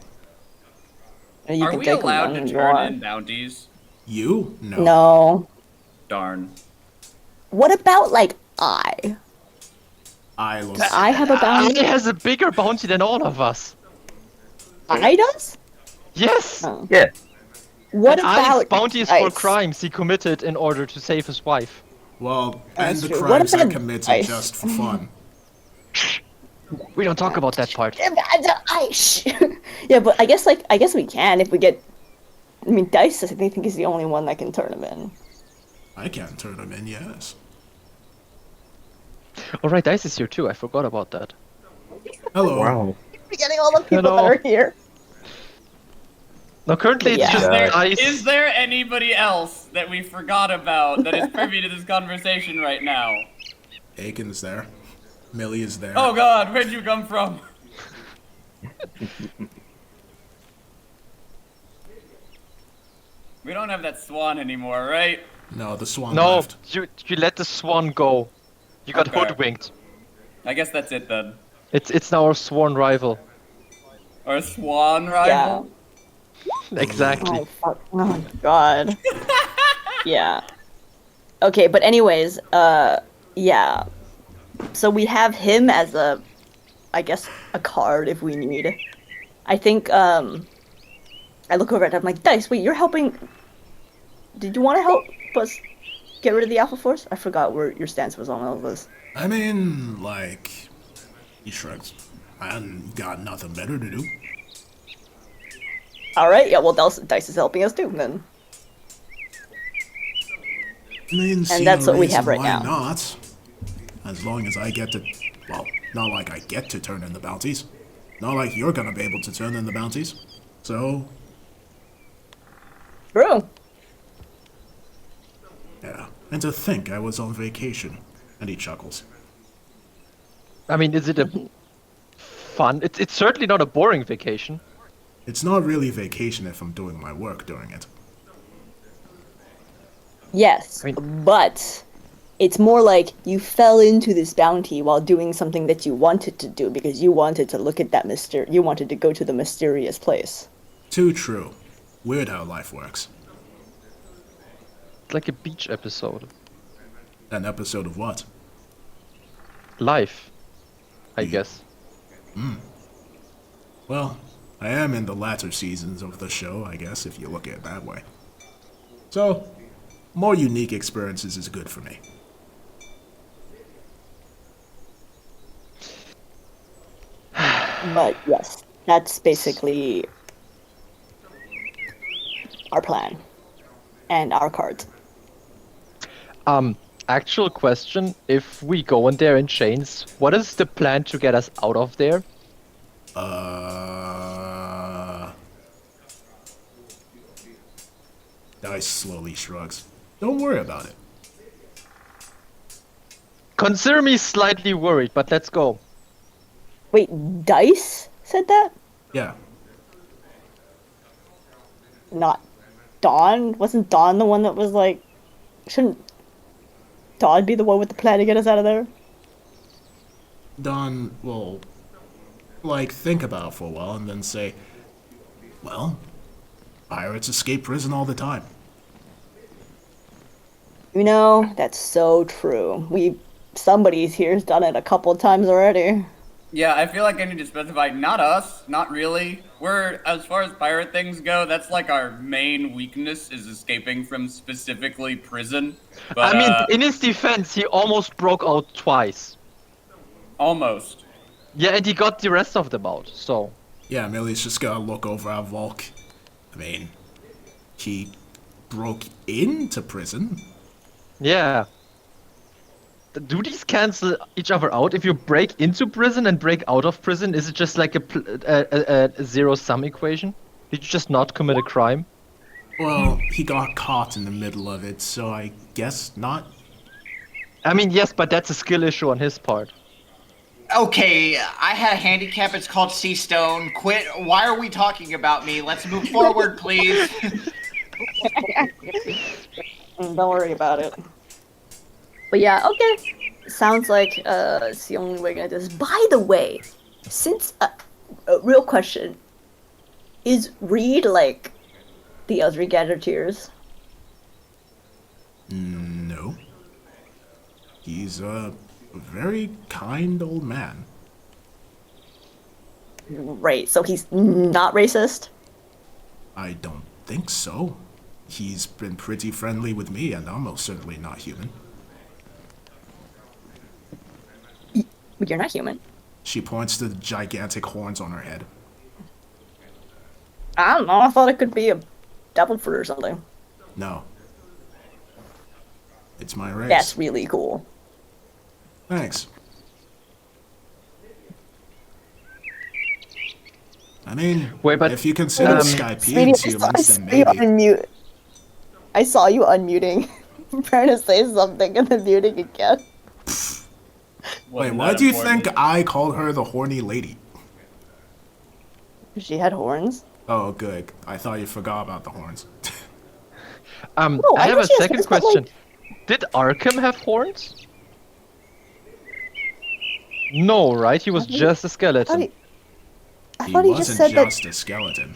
You Are can we take him allowed when to you turn want. in bounties? You? No. No. Darn. What about like I? I look. I have a He bounty. has a bigger bounty than all of us. I does? Yes! Oh. Yeah. What And I's about bounty is for Dice? crimes he committed in order to save his wife. Well, and That's the true. What crimes are about committed Dice? just for fun. We don't talk about that part. Yeah, but I guess we can if we get. I mean, Dice, I think is the only one that can turn him in. I can't turn him in, yes. Alright, Dice is here too, I forgot about that. Hello. Wow. Forgetting all the people Hello. that are here. Now currently it's Yeah. just Dice. Is there anybody else that we forgot about that is privy to this conversation right now? Aiken's there. Millie is there. Oh god, where'd you come from? We don't have that swan anymore, right? No, the swan No, left. you let the swan go. You got Okay. hoodwinked. I guess that's it then. It's now our sworn rival. Our swan rival? Exactly. Oh fuck! Oh my god. Yeah. Okay, but anyways, yeah. So we have him as I guess, a card if we need. I think, I look over at him, I'm like, Dice, wait, you're helping. Did you want to help us get rid of the Alpha Force? I forgot where your stance was on all of this. I mean, like, he shrugs. I got nothing better to do. Alright, yeah, well, Dice is helping us too, then. I mean, see that's no what we reason have right why now. not. As long as I get to, well, not like I get to turn in the bounties. Not like you're gonna be able to turn in the bounties. So, True. yeah. And to think I was on vacation. And he chuckles. I mean, is it a fun? It's certainly not a boring vacation. It's not really vacation if I'm doing my work during it. Yes, I mean- but it's more like you fell into this bounty while doing something that you wanted to do because you wanted to look at that you wanted to go to the mysterious place. Too true. Weird how life works. It's like a beach episode. An episode of what? Life, I guess. Well, I am in the latter seasons of the show, I guess, if you look at it that way. So, more unique experiences is good for me. But yes, that's basically our plan and our cards. Actual question, if we go in there in chains, what is the plan to get us out of there? Dice slowly shrugs. Don't worry about it. Consider me slightly worried, but let's go. Wait, Dice said that? Yeah. Not Dawn? Wasn't Dawn the one that was like, shouldn't Dawn be the one with the plan to get us out of there? Don will, like, think about it for a while and then say, well, pirates escape prison all the time. You know, that's so true. Somebody's here's done it a couple of times already. Yeah, I feel like I need to specify, not us, not really. We're, as far as pirate things go, that's like our main weakness is escaping from specifically prison. But, I mean, in his defense, he almost broke out twice. almost. Yeah, and he got the rest of them out, so. Yeah, Millie's just gonna look over at Volk. I mean, he broke into prison. Yeah. Do these cancel each other out? If you break into prison and break out of prison, is it just like a zero-sum equation? Did you just not commit a crime? Well, he got caught in the middle of it, so I guess not. I mean, yes, but that's a skill issue on his part. Okay, I had a handicap. It's called Sea Stone. Quit. Why are we talking about me? Let's move forward, please. Don't worry about it. But yeah, okay. Sounds like it's the only way we're gonna do this. By the way, since real question, is Reed like the other Gadgeteers? No. He's a very kind old man. Right. So he's not racist. I don't think so. He's been pretty friendly with me, and I'm most certainly not human. But you're not human. She points to the gigantic horns on her head. I don't know. I thought it could be a devil fruit or something. No. It's my race. That's really cool. Thanks. I mean, Wait, but, if you consider Sweetie, Skypeans humans, then you maybe. unmute. I saw you unmuting. Trying to say something and then muting again. Wait, Wasn't why that do you important? think I called her the horny lady? She had horns. Oh, good. I thought you forgot about the horns. I I have know a she has second horns, but, question. Did Arkham have horns? No, right? He was I think- just a skeleton. I thought he wasn't just said that. a skeleton.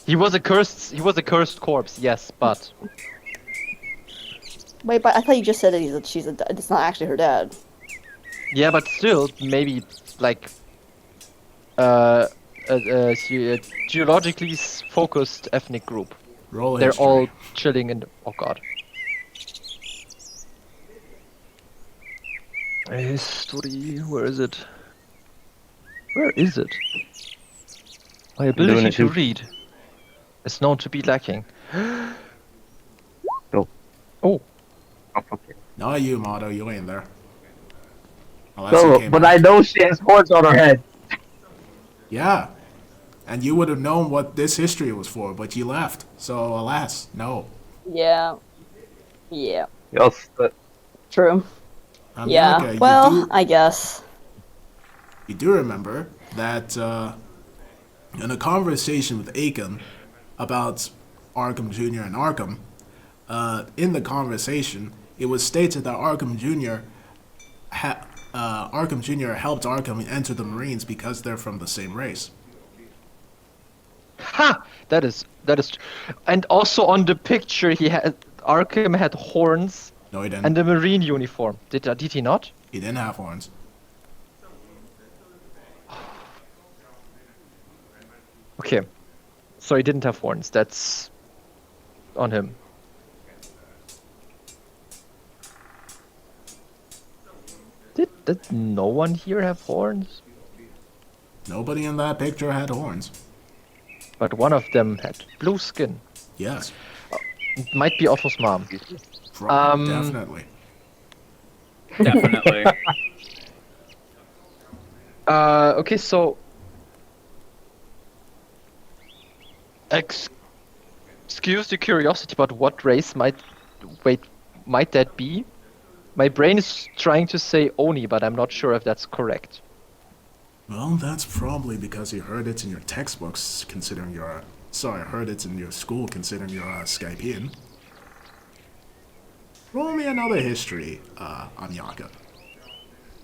He was a cursed corpse, yes, but Wait, but I thought you just said that it's not actually her dad. yeah, but still, maybe like geologically focused ethnic group. Roll They're history. all chilling in. Oh god. History. Where is it? Where is it? My doing ability it to too. read is known to be lacking. Oh. Oh. Oh, okay. Not you, Motto. You ain't there. Unless So, you came but out. I know she has horns on her head. Yeah. And you would have known what this history was for, but you left. So, alas, no. Yeah. Yeah. Yes, but True. Yeah. Bianca, Well, I guess. you do remember that in a conversation with Aiken about Arkham Jr. and Arkham, in the conversation, it was stated that Arkham Jr. Arkham Jr. helped Arkham enter the Marines because they're from the same race. Ha! That is, and also on the picture, Arkham had horns No, he didn't. and a marine uniform. Did he not? He didn't have horns. Okay, so he didn't have horns. That's on him. Did no one here have horns? Nobody in that picture had horns. But one of them had blue skin. Yes, It might be Otto's mom. definitely. Definitely. Okay, so excuse the curiosity, but what race might that be? My brain is trying to say Oni, but I'm not sure if that's correct. Well, that's probably because you heard it in your textbooks, considering you're. Sorry, heard it in your school, considering you're Skypean. Roll me another history, Anyaka.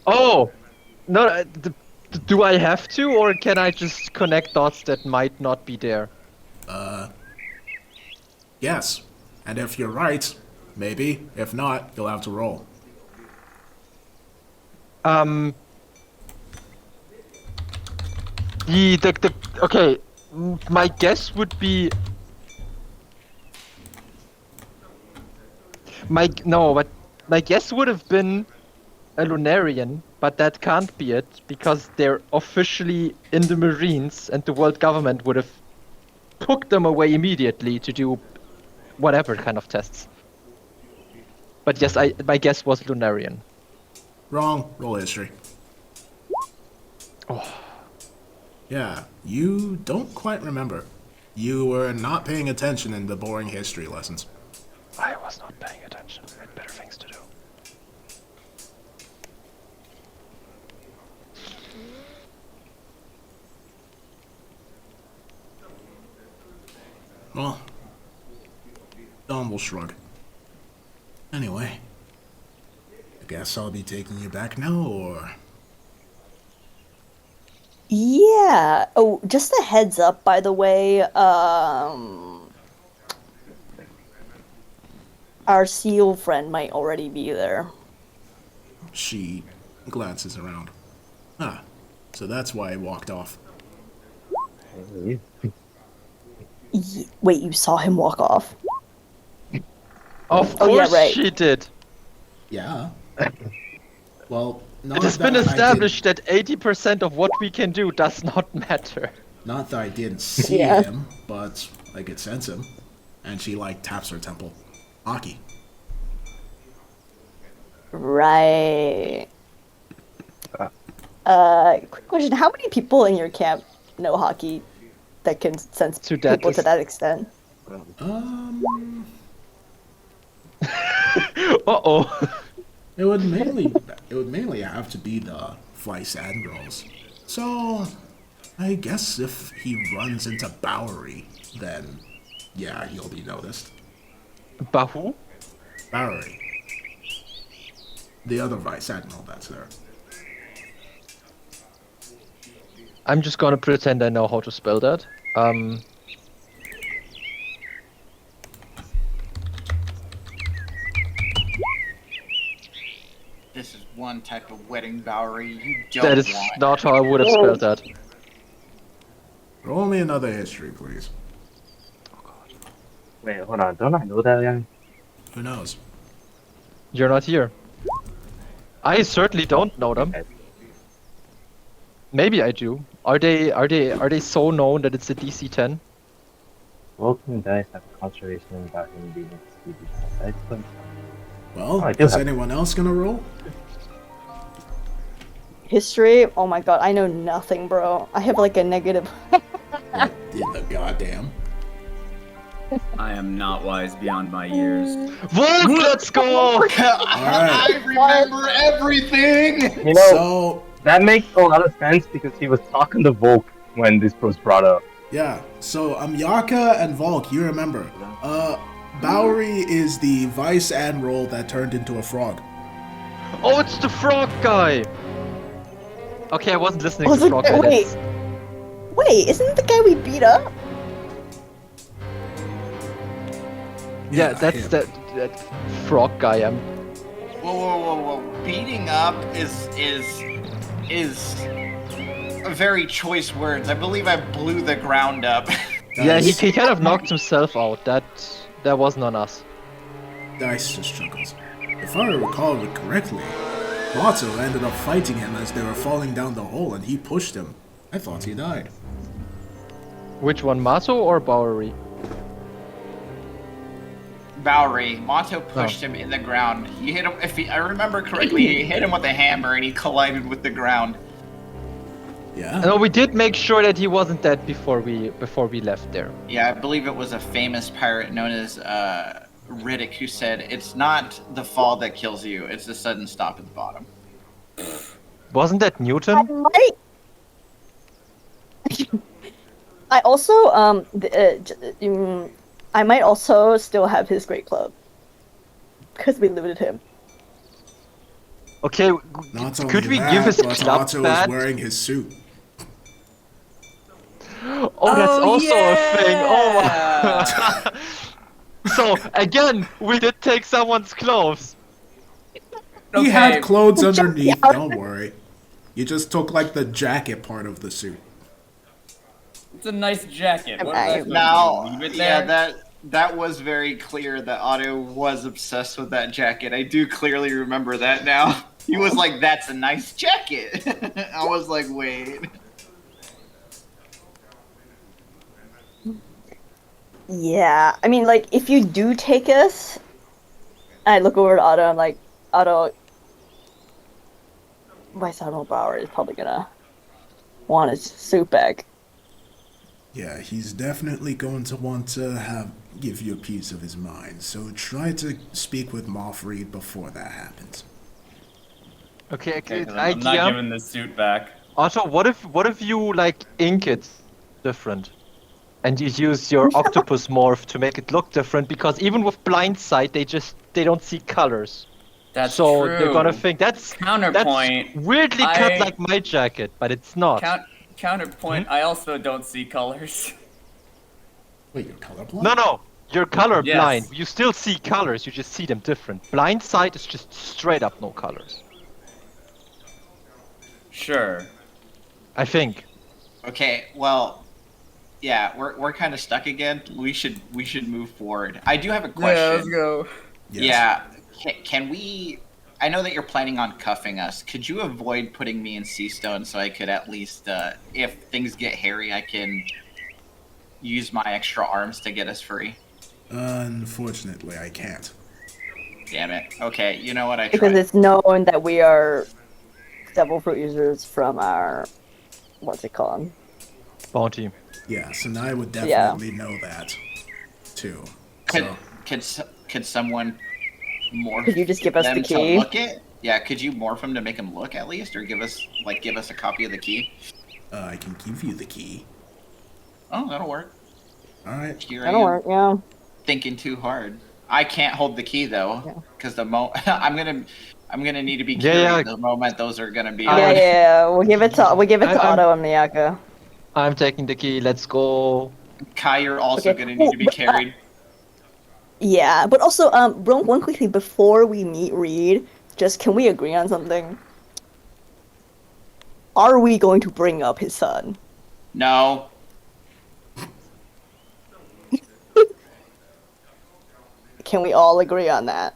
Oh! No, do I have to, or can I just connect dots that might not be there? Yes. And if you're right, maybe. If not, you'll have to roll. Okay, my guess would be but my guess would have been a Lunarian, but that can't be it because they're officially in the Marines, and the world government would have took them away immediately to do whatever kind of tests. But yes, my guess was Lunarian. Wrong. Roll history. Oh. Yeah, you don't quite remember. You were not paying attention in the boring history lessons. I was not paying attention. I had better things to do. Well, Dom will shrug. Anyway, I guess I'll be taking you back now, or... Yeah. Oh, just a heads up, by the way. Our seal friend might already be there. She glances around. Ah, so that's why I walked off. Wait, you saw him walk off? Of Oh, yeah, course right. she did. Yeah. Well, not It has that been I established that 80% of what we can do does not matter. Not that I didn't see Yeah. him, but I could sense him. And she, taps her temple. Hockey. Right. Quick question. How many people in your camp know hockey that can sense To that people to is- that extent? Uh-oh. It would mainly have to be the vice admirals. So, I guess if he runs into Bowery, then yeah, he'll be noticed. Bahu? Bowery. The other vice admiral that's there. I'm just gonna pretend I know how to spell that. This is one type of wedding Bowery you don't That is want. not how I would have spelled that. Roll me another history, please. Wait, hold on. Don't I know that guy? Who knows? You're not here. I certainly don't know them. Okay. Maybe I do. Are they so known that it's a DC 10? Welcome dice have conservation about him being a CD. Dice punch. Well, Oh, I do is have- anyone else gonna roll? History? Oh my god, I know nothing, bro. I have a negative. Did the goddamn. I am not wise beyond my years. Volk, let's go! I remember everything! You know, So, that makes a lot of sense because he was talking to Volk when this was brought up. yeah. So, Yaka and Volk, you remember. Bowery is the vice admiral that turned into a frog. Oh, it's the frog guy! Okay, I wasn't listening Oh, to frog guy. wait. Wait, isn't it the guy we beat up? Yeah, that's him. that frog guy. Whoa. Beating up is very choice words. I believe I blew the ground up. Yeah, he kind of knocked himself out. That wasn't on us. Dice just chuckles. If I recall it correctly, Watto ended up fighting him as they were falling down the hole and he pushed him. I thought he died. Which one, Mato or Bowery? Bowery, Mato pushed him in the ground. He hit him. I remember correctly, he hit him with a hammer and he collided with the ground. Yeah? No, we did make sure that he wasn't dead before we left there. Yeah, I believe it was a famous pirate known as Riddick who said, "It's not the fall that kills you; it's the sudden stop at the bottom." Wasn't that I Newton? might. I also I might also still have his great club because we looted him. Okay, Not only could we that, give his but club Otto back? was wearing his suit. Oh, that's also a thing. Oh my. So again, we did take someone's clothes. He had Okay. clothes underneath, don't worry. You just took the jacket part of the suit. It's a nice jacket. What I- was I Now, supposed to do? Leave it yeah, there? that was very clear that Otto was obsessed with that jacket. I do clearly remember that now. He was like, "That's a nice jacket." I was like, "Wait." Yeah, I mean, like, if you do take us, I look over to Otto, I'm like, Otto, my Otto Bauer is probably gonna want his suit back. Yeah, he's definitely going to want to give you a piece of his mind. So try to speak with Moffreed before that happens. Okay, Okay, 'cause idea. I'm not giving this suit back. Otto, what if you like ink it different, and you use your octopus morph to make it look different? Because even with blind sight, they don't see colors. That's So true. they're gonna think that's Counterpoint. weirdly cut I- like my jacket, but it's not. Counterpoint. I also don't see colors. Wait, you're colorblind? No, you're color Yes. blind. You still see colors, you just see them different. Blind sight is just straight up no colors. Sure. I think. Okay, well, yeah, we're kind of stuck again. We should move forward. I do have a question. Yeah, let's go. Yes. Yeah, can we? I know that you're planning on cuffing us. Could you avoid putting me in Seastone so I could at least, if things get hairy, I can use my extra arms to get us free? Unfortunately, I can't. Damn it. Okay, you know what? I Because tried. it's known that we are devil fruit users from our, what's it called? Bounty. Yes, and I would Yeah. definitely know that, too. Could So, could someone morph Could you just give us them the to key? look it? Yeah, could you morph them to make them look at least, or give us a copy of the key? I can give you the key. Oh, that'll work. Alright. Here I That'll am, work, yeah. thinking too hard. I can't hold the key though, because I'm gonna need to be Yeah, carried yeah. the moment those are gonna be. Yeah, on. we'll give it to I'm- Otto and Miyako. I'm taking the key, let's go. Kai, you're also Okay. gonna need to be Oh, but, carried. Yeah, but also, one quickly before we meet Reed, just can we agree on something? Are we going to bring up his son? No. Can we all agree on that?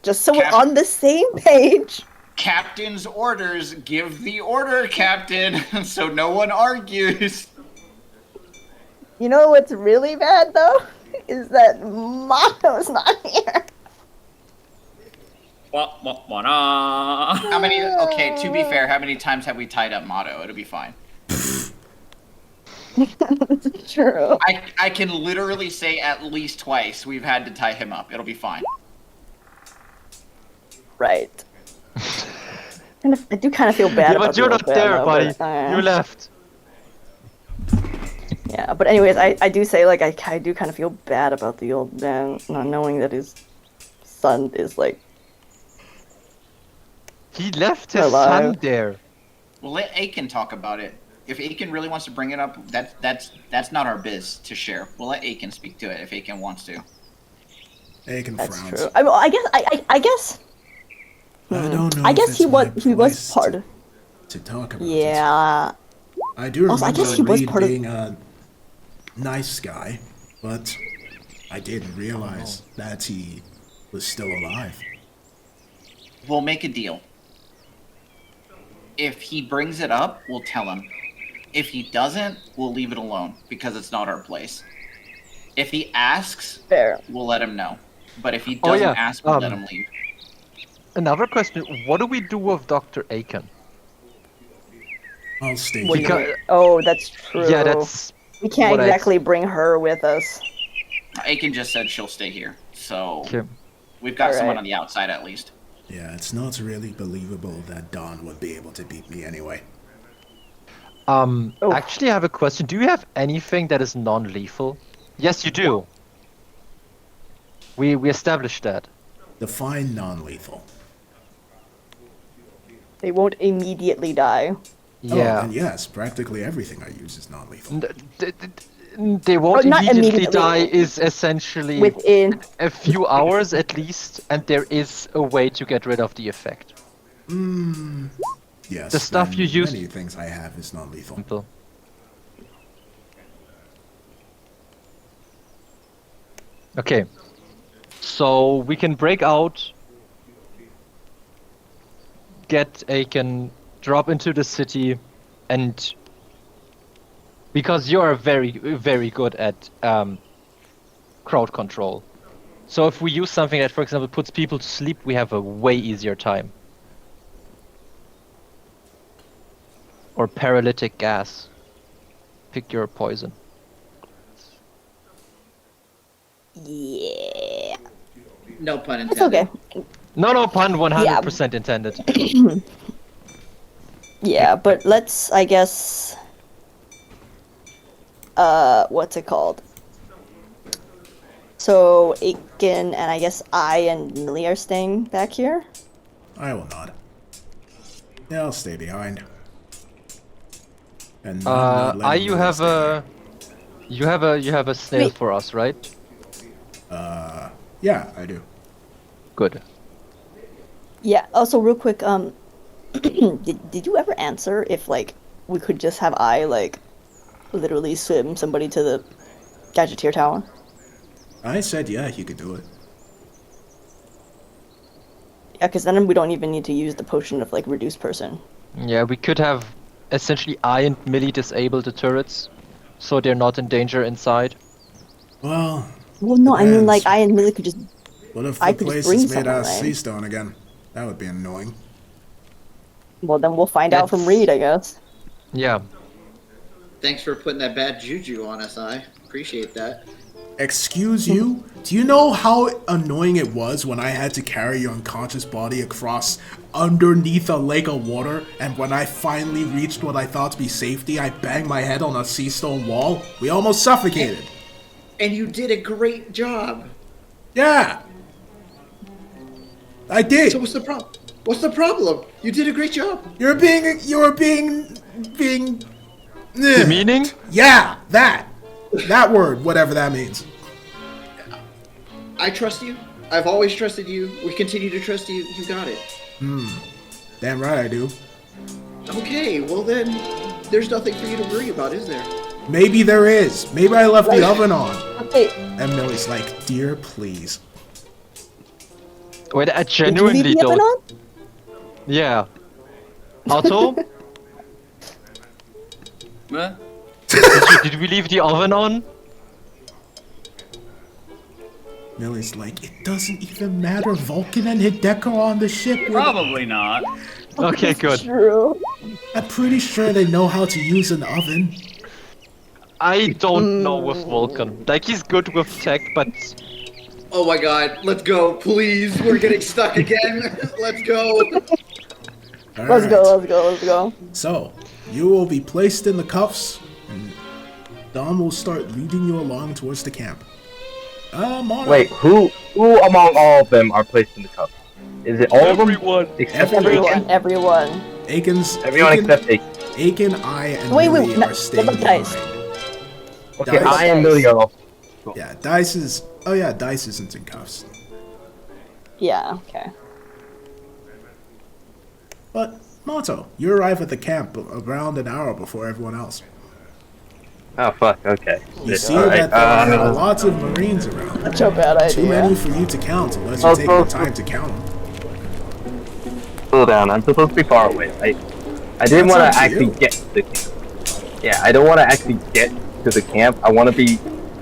Just so Cap- we're on the same page. Captain's orders. Give the order, Captain, so no one argues. You know what's really bad though? Is that Mato's not here. How many? Okay, to be fair, how many times have we tied up Motto? It'll be fine. That's true. I can literally say at least twice we've had to tie him up. It'll be fine. Right. I do kind of feel bad Yeah, about but you're the not old man, there, though, buddy. but, You left. Yeah, but anyways, I do say, like, I do kind of feel bad about the old man not knowing that his son is, like, He left his Alive. son there. Well, let Aiken talk about it. If Aiken really wants to bring it up, that's not our biz to share. We'll let Aiken speak to it if Aiken wants to. Aiken that's frowns. true. I guess, I guess, I don't know I if guess it's he my was place part of, to talk about it. yeah. I do remember Also, I guess he was Reed part of- being a nice guy, but I didn't realize that he was still alive. We'll make a deal. If he brings it up, we'll tell him. If he doesn't, we'll leave it alone because it's not our place. If he asks, Fair. we'll let him know. But if he Oh, doesn't yeah, ask, we'll let him leave. Another question, what do we do with Dr. Aiken? I'll stay What do here. you mean? Oh, that's true. Yeah, that's... We can't what I- exactly bring her with us. Aiken just said she'll stay here, so Okay. we've got someone Alright. on the outside at least. Yeah, it's not really believable that Don would be able to beat me anyway. Oh. Actually, I have a question. Do you have anything that is non-lethal? Yes, you do. We established that. Define non-lethal. They won't immediately die. Oh, Yeah. and yes, practically everything I use is non-lethal. They won't Or not immediately immediately. die is essentially Within. a few hours at least, and there is a way to get rid of the effect. Yes. The stuff and you use- Many things I have is non-lethal. Simple. Okay. So we can break out, get Aiken, drop into the city, and because you are very, very good at crowd control. So if we use something that, for example, puts people to sleep, we have a way easier time. Or paralytic gas. Pick your poison. Yeah. No pun It's intended. okay. No pun, 100% intended. Yeah, but let's, I guess, what's it called? So, Aiken and I guess I and Millie are staying back here? I will not. Yeah, I'll stay behind. And You have a snail Wait. for us, right? Yeah, I do. Good. Yeah, also real quick, did you ever answer if, like, we could just have I, like, literally swim somebody to the Gadgeteer Tower? I said yeah, you could do it. Yeah, because then we don't even need to use the potion of, like, reduce person. Yeah, we could have essentially I and Millie disable the turrets, so they're not in danger inside. Well, Well, no, I mean, like, depends. I and Millie could just... What if I the could just place bring is made out of someone, right? sea stone again? That would be annoying. Well, then we'll find out from That's- Reed, I guess. Yeah. Thanks for putting that bad juju on us, I appreciate that. Excuse you? Do you know how annoying it was when I had to carry your unconscious body across underneath a lake of water, and when I finally reached what I thought to be safety, I banged my head on a sea stone wall? We almost suffocated. And you did a great job. Yeah! I did! So what's the problem? What's the problem? You did a great job. You're being... The meaning? Yeah, that! That word, whatever that means. I trust you. I've always trusted you. We continue to trust you. You got it. Damn right I do. Okay, well then, there's nothing for you to worry about, is there? Maybe there is. Maybe I left the oven on. Okay, And Millie's like, dear, please. Wait, I did you leave genuinely the oven don't. on? Yeah. Otto? Huh? Did we leave the oven on? Millie's like, it doesn't even matter. Vulcan and Hideko are on the ship. Probably not. Okay, good. True. I'm pretty sure they know how to use an oven. I don't know with Vulcan. Like, he's good with tech, but Oh my god, let's go, please. We're getting stuck again. Let's go. Let's go. So, you will be placed in the cuffs, and Don will start leading you along towards the camp. Mono. Wait, who among all of them are placed in the cup? Is it all of them? Except Everyone. Aiken's... Everyone Aiken, except Aiken. Aiken, I, and Wait, Millie no, are staying what about Dice? behind. Okay, Dice. I and Millie are all. Yeah, Dice is... Oh yeah, Dice isn't in cuffs. Yeah, okay. But, Moto, you arrive at the camp around an hour before everyone else. Oh fuck. Okay. You see Alright, that there are lots of Marines around. That's a bad idea. Too many for you to count unless you take the time to count them. Slow down. I'm supposed to be far away. I didn't want That's to up to actually you. get to the camp. Yeah, I don't want to actually get to the camp. I want to be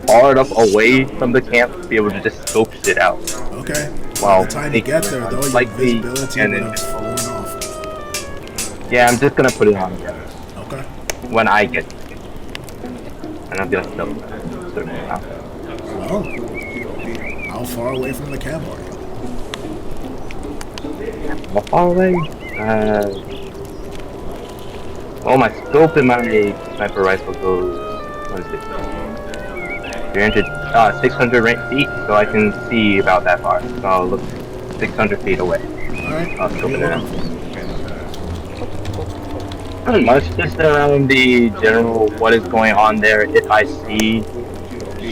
far enough away from the camp to be able to just scope shit out. Okay. Well, By the time you get there, though, your likely, visibility and would then- have fallen off. Yeah, I'm just gonna put it on again Okay. when I get to it. And I'll be like, no, certain amount. Well, how far away from the camp are you? How far away? Oh, my scope in my sniper rifle goes, what is it? 600 feet, so I can see about that far. So I'll look 600 feet away. Alright. I'll scope it you're out. looking for- Not much, just around the general what is going on there, if I see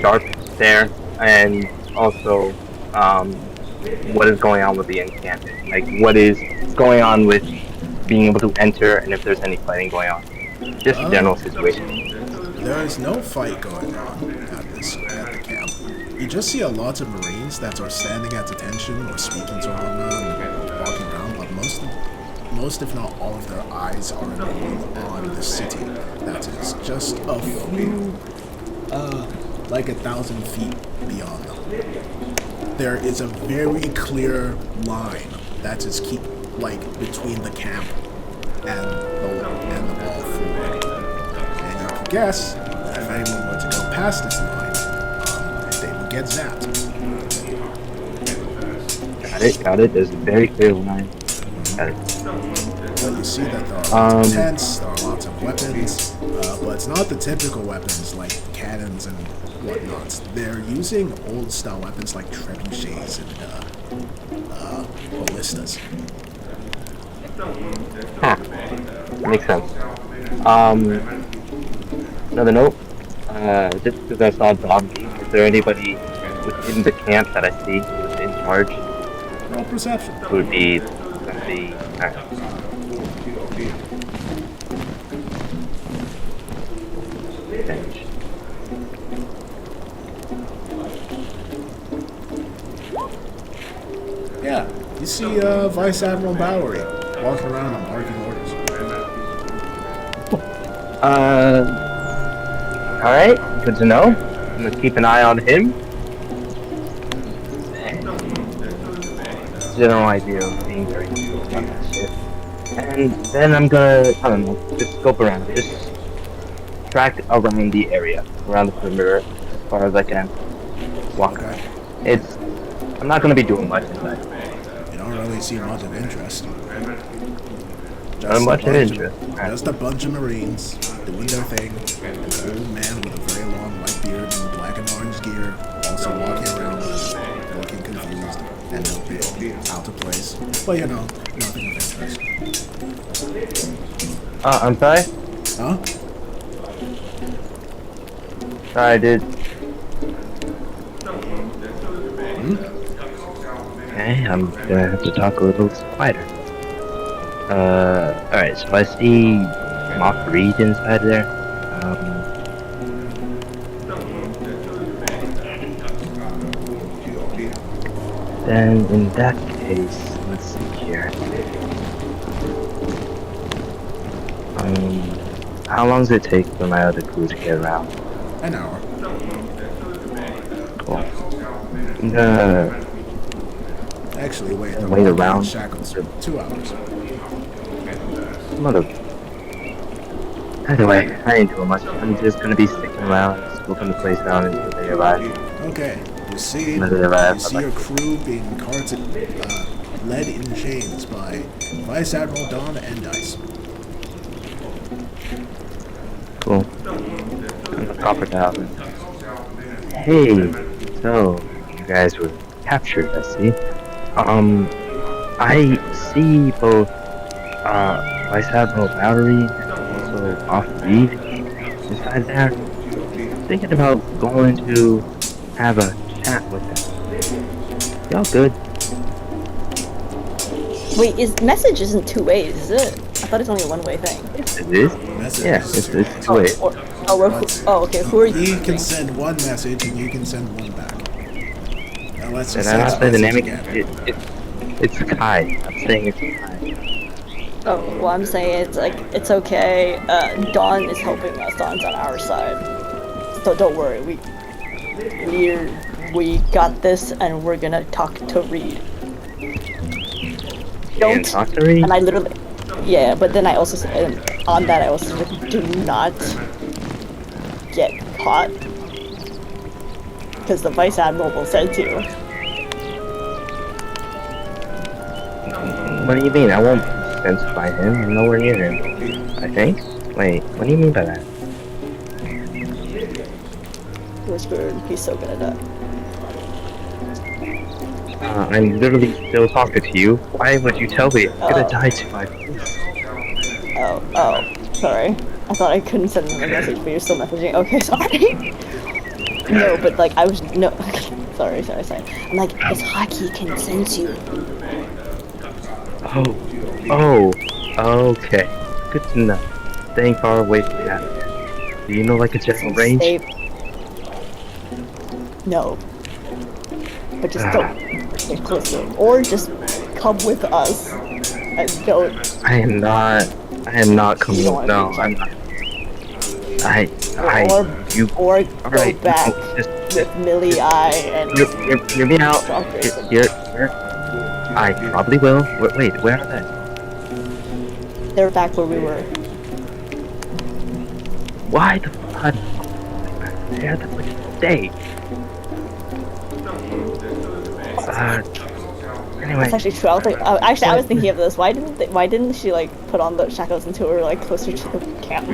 sharps there, and also what is going on with the encampment. Like, what is going on with being able to enter, and if there's any fighting going on. Just the general situation. There is no fight going on at the camp. you just see a lot of Marines that are standing at attention or speaking to one another and walking around, but most if not all of their eyes are on the city. That is just a few, like 1,000 feet beyond them. There is a very clear line that is between the camp and the ball forward. And you can guess if anyone were to go past this line, they would get zapped. Got it. There's a very clear line. Got it. But you see that there are lots of tents, there are lots of weapons, but it's not the typical weapons like cannons and whatnot. They're using old style weapons like trebuchets and ballistas. Huh. Makes sense. Another note. Just because I saw Doggy, is there anybody within the camp that I see who's in charge? Roll perception. Who would be somebody? Alright. Yeah, you see Vice Admiral Bowery walking around and barking orders. Alright, good to know. I'm gonna keep an eye on him. General idea of being very cool on that shit. And then I'm gonna, I don't know, just scope around. Just track around the area, around the perimeter, as far as I can. Walk. Okay. I'm not gonna be doing much inside. You don't really see much of interest. Not much of interest. Just a bunch of Marines doing their thing. An old man with a very long white beard and black and orange gear, also walking around, looking confused and a bit out of place. But you know, nothing of interest. I'm sorry? Huh? Sorry, dude. Okay, I'm gonna have to talk a little quieter. Alright, so I see Mock Reed inside there. Then in that case, let's see here. How long does it take for my other crew to get around? An hour. Cool. I'm gonna Actually, wait around. shackles. 2 hours. Mother. Either way, I ain't doing much. I'm just gonna be sticking around, scoping the place out until they arrive. Okay, you see Whether they arrive, your crew being led in chains by Vice Admiral Don Endice. Cool. I'm a proper thousand. Hey, so you guys were captured, I see. I see both Vice Admiral Bowery and also Off Reed inside there. Thinking about going to have a chat with them. Y'all good? Wait, message isn't 2 ways, is it? I thought it's only a 1-way thing. Yes, it is. Yeah, it's 2 ways. Okay. Who are you? He can send one message and you can send one back. Now let's just And I'm not saying the name again. it's Kai. I'm saying it's Kai. Oh, well, I'm saying it's okay. Dawn is helping us. Dawn's on our side. So don't worry. We got this, and we're gonna talk to Reed. And talk to Reed? And I literally, yeah. But then I also said on that I also said, do not get caught, because the Vice Admiral will send you. What do you mean? I won't be sensed by him. I'm nowhere near him. I think? Wait, what do you mean by that? Whispered, he's so gonna die. I'm literally still talking to you. Why would you tell me I'm gonna die to my face? Oh, sorry. I thought I couldn't send him a message, but you're still messaging. Okay, sorry. No, but like, I was, no. sorry. I'm like, it's hockey can sense you. Oh, okay. Good to know. Staying far away from that. Do you know like a general range? No. but just don't get close to him, or just come with us and don't. I am not coming. You don't wanna No, be I'm not. You. Or All go right, back no, just with Millie, I, and hear me out. John Grayson. I probably will. Wait, where are they? They're back where we were. Why the fuck? Where the fuck stay? Anyway. That's actually true. I was like, I was thinking of this. Why didn't she like put on the shackles until we were like closer to the camp?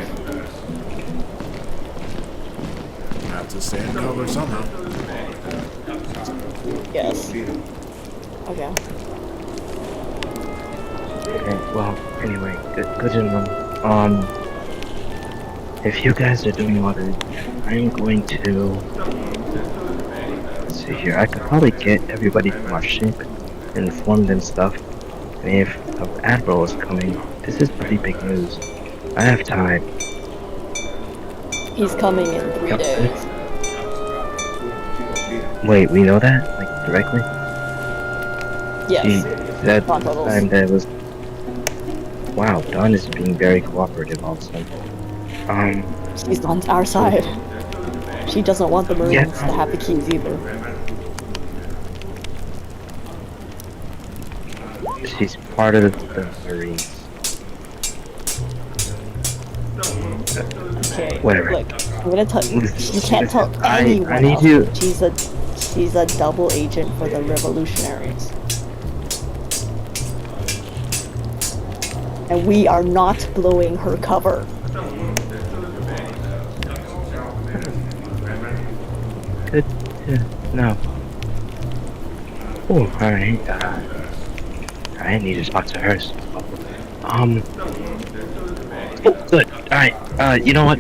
Have to stay in cover somehow. Yes. Okay. Okay, well, anyway, good to know. If you guys are doing all this, I'm going to... Let's see here, I could probably get everybody from our ship informed and stuff. And if the Admiral is coming, this is pretty big news. I have time. He's coming in 3 days. Wait, we know that? Like, directly? Yes. Gee, that Dawn totals. time that was... Wow, Dawn is being very cooperative all of a sudden. She's on our side. She doesn't want the Marines Yeah. to have the keys either. She's part of the Marines. Okay. Whatever. Look, I'm gonna tell you. You can't tell I anyone need else. you- She's a double agent for the revolutionaries. And we are not blowing her cover. Good to know. Oh, alright, I need to talk to her. Oh, good, alright, you know what,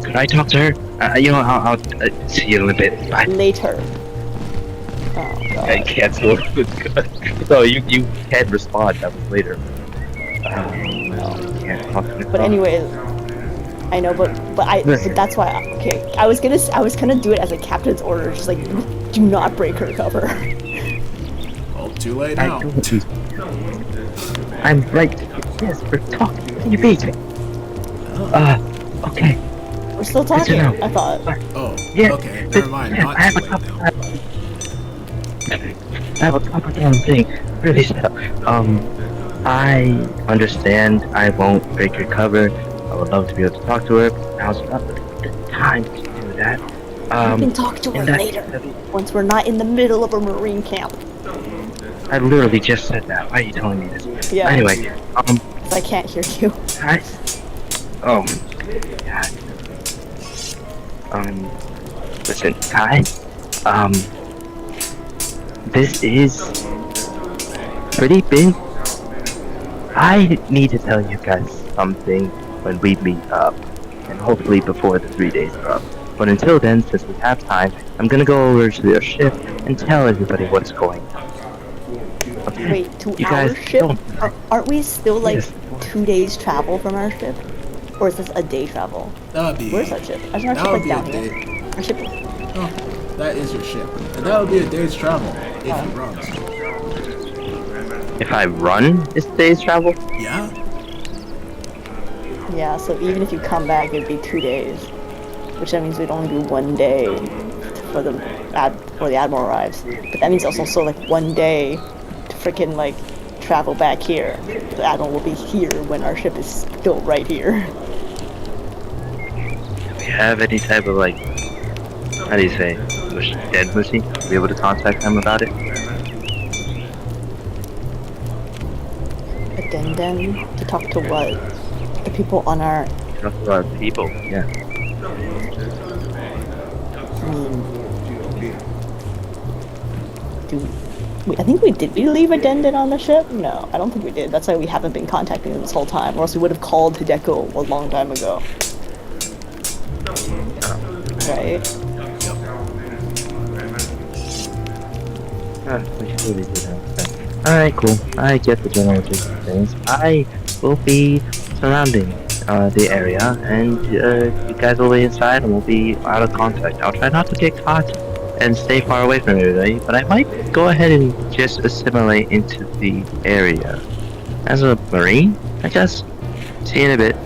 could I talk to her? You know, I'll see you in a bit, bye. Later. Oh god. I cancel. So you can respond, that was later. Can't talk to her. But anyway, I know, but that's why. Okay, I was gonna do it as a captain's order, just like do not break her cover. Oh, too late now. I'm right. Yes, we're talking. What do you mean? Okay. We're still Good to talking. know. I thought. Oh, Yeah. okay, never mind. Yeah, Not I have too a late couple. now. I have a couple damn thing. Really slow. I understand I won't break your cover. I would love to be able to talk to her, but now's not the time to do that. We can talk to her and that- later, once we're not in the middle of a Marine camp. I literally just said that. Why are you telling me this? Yeah. Anyway, 'Cause I can't hear you. I... Oh, God. Listen, Kai, this is pretty big. I need to tell you guys something when we meet up, and hopefully before the 3 days are up. But until then, since we have time, I'm gonna go over to their ship and tell everybody what's going on. Okay? Wait, to You our guys ship? don't- Aren't we still like Yes. 2 days travel from our ship? Or is this a day travel? That'd be. Where's our ship? Isn't our That ship would like be a down here? day. Our ship. Oh, that is your ship. And that would be a day's travel if Oh. it runs. If I run this day's travel, Yeah? Yeah, so even if you come back, it'd be 2 days. Which that means we'd only do 1 day for the before the Admiral arrives. But that means also like 1 day to freaking like travel back here. The Admiral will be here when our ship is still right here. do we have any type of like, how do you say, dead pussy? To be able to contact them about it? Addendum to talk to what? The people on our. Talk about people, yeah. I mean, I think we did. We leave Addendum on the ship? No, I don't think we did. That's why we haven't been contacting them this whole time, or else we would have called Hideko a long time ago. Right? We should really do that. Alright, cool. I get the general gist of things. I will be surrounding the area, and you guys will be inside and we'll be out of contact. I'll try not to get caught, and stay far away from everybody, but I might go ahead and just assimilate into the area. As a Marine, I guess. See you in a bit.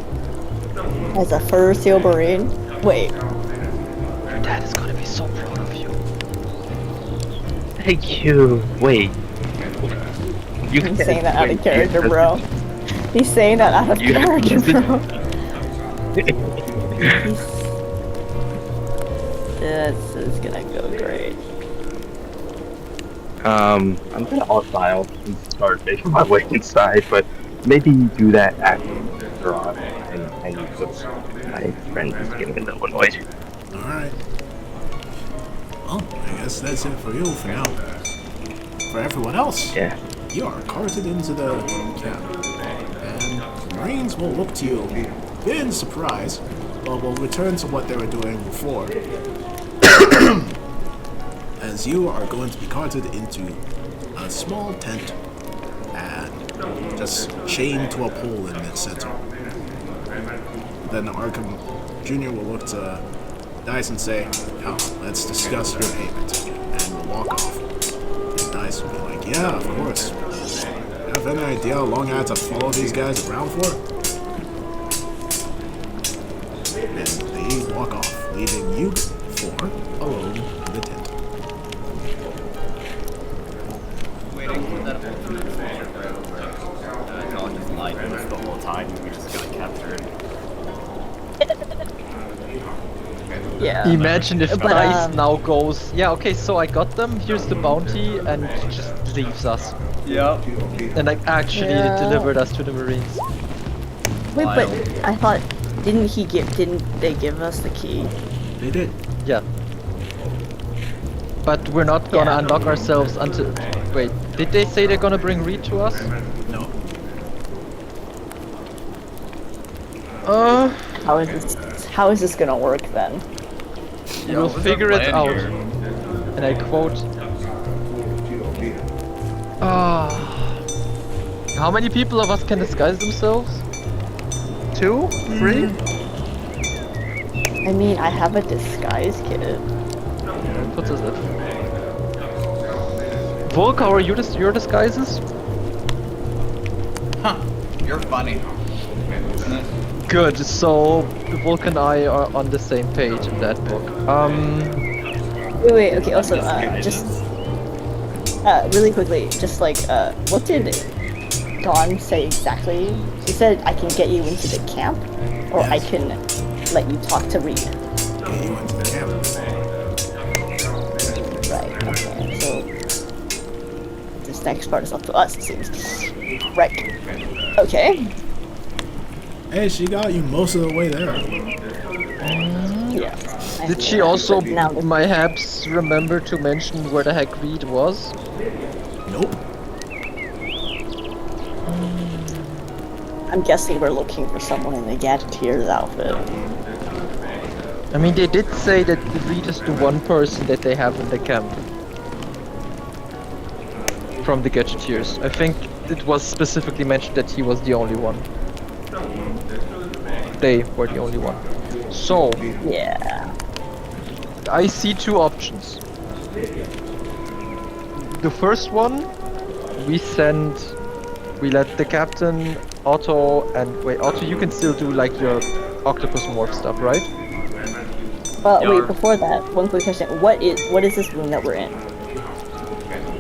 As a fur seal marine. Wait, Your dad is gonna be so proud of you. Thank you. Wait. You he's can't- saying that out wait, of character, you- bro. He's saying that out of You- character, bro. This is gonna go great. I'm gonna hostile and start making my way inside, but maybe do that after the garage and because my friend is getting a little annoyed. Alright. Well, I guess that's it for you for now. For everyone else, Yeah. you are carted into the camp. And the Marines will look to you in surprise, but will return to what they were doing before. As you are going to be carted into a small tent and just chained to a pole in its center. Then Arkham Jr. will look to Dice and say, "Now, let's discuss your payment," and will walk off. And Dice will be like, "Yeah, of course. Have any idea how long I had to follow these guys around for?" And they walk off, leaving you four alone in the tent. Waiting for that whole conversation where Don just lied to us the whole time and we just got captured. Yeah. Imagine if But, Dice now goes, yeah, okay, so I got them, here's the bounty, and just leaves us. Yep. And like actually Yeah. delivered us to the Marines. Wait, but Wild. I thought, didn't they give us the key? They did. Yeah. But we're not gonna Yeah. unlock ourselves until... Wait, did they say they're gonna bring Reed to us? No. How is this gonna work then? We'll what's our figure it plan out. here? And I quote... How many people of us can disguise themselves? 2? 3? I mean, I have a disguise kit. What is it? Volk, how are you your disguises? Huh. You're funny. Good, so Volk and I are on the same page in that book. Wait, okay, also, just, really quickly, just like, what did Dawn say exactly? She said I can get you into the camp, or I Yes. can let you talk to Reed. Get you into the camp. Right, okay, so this next part is up to us, it seems. Right. Okay. Hey, she got you most of the way there. Yeah. I Did feel she that, also but now perhaps remember to mention where the heck Reed was? Nope. I'm guessing we're looking for someone in the Gadgeteer's outfit. I mean, they did say that Reed is the one person that they have in the camp. From the Gadgeteers. I think it was specifically mentioned that he was the only one. They were the only one. So, Yeah. I see two options. The first one, we let the captain, Otto, and wait, Otto, you can still do like your octopus morph stuff, right? Well, Yeah. wait, before that, one quick question. What is this room that we're in?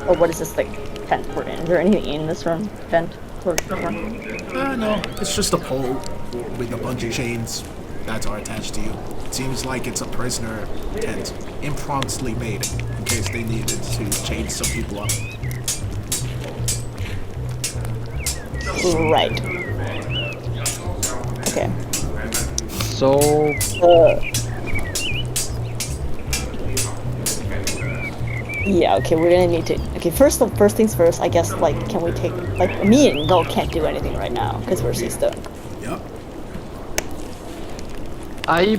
Or what is this, like, tent we're in? Is there anything in this room? Tent? No, it's just a pole with a bunch of chains that are attached to you. It seems like it's a prisoner tent, impromptu made in case they needed to chain some people up. Right. Okay. So, Yeah, okay, we're gonna need to... Okay, first things first, I guess, like, can we take... Like, me and Gull can't do anything right now, because we're seastoned. Yep. I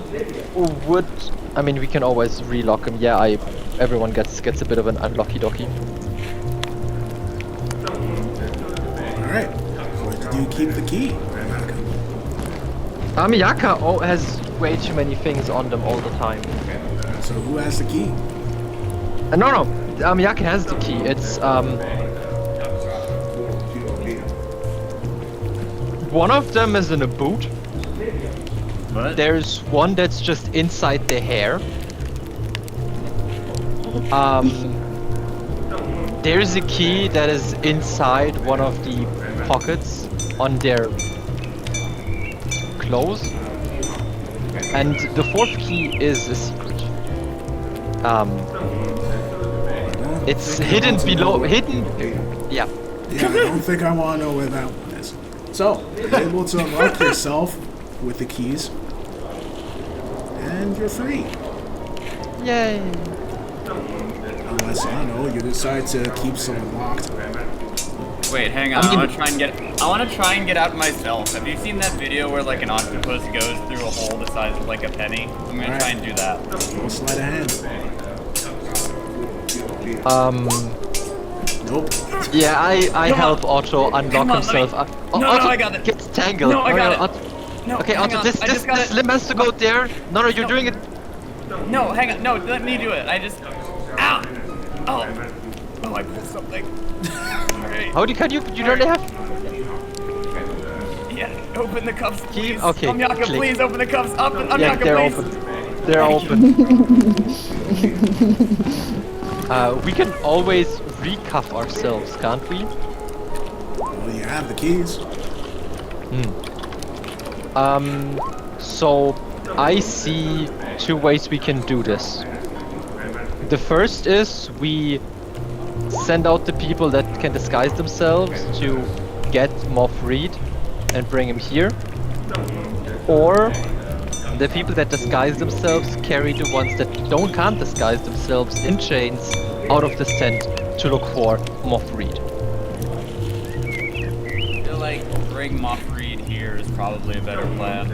would. I mean, we can always relock him. Yeah, everyone gets a bit of an unlucky docky. Alright. Where did you keep the key? Amiyaka has way too many things on them all the time. So who has the key? No. Yakin has the key. It's one of them is in a boot. What? There's one that's just inside the hair. There's a key that is inside one of the pockets on their clothes. And the fourth key is a secret. It's hidden below, yeah. Yeah, I don't think I want to know where that one is. So, you're able to unlock yourself with the keys. And you're free. Yay. Unless, I don't know, you decide to keep someone locked. Wait, hang on. I want to try and get out myself. Have you seen that video where like an octopus goes through a hole the size of like a penny? I'm gonna try and do that. Roll sleight of hand. Nope. Yeah, I help Otto unlock Come on, himself. No, Otto I got it. gets tangled. No, I got it. Otto. No, Okay, hang Otto, on. this limb has to go there. No, you're doing it. No, hang on. No, let me do it. I just. Ow! Oh, I pulled something. Alright. How can you don't have? Yeah, open the cuffs, please. Okay, Amyaka, click. please open the cuffs. Amyaka, Yeah, they're please. open. They're open. We can always recuff ourselves, can't we? Well, you have the keys. So I see two ways we can do this. The first is we send out the people that can disguise themselves to get Moff Reed and bring him here. Or the people that disguise themselves carry the ones that can't disguise themselves in chains out of the tent to look for Moff Reed. I feel like bring Moff Reed here is probably a better plan.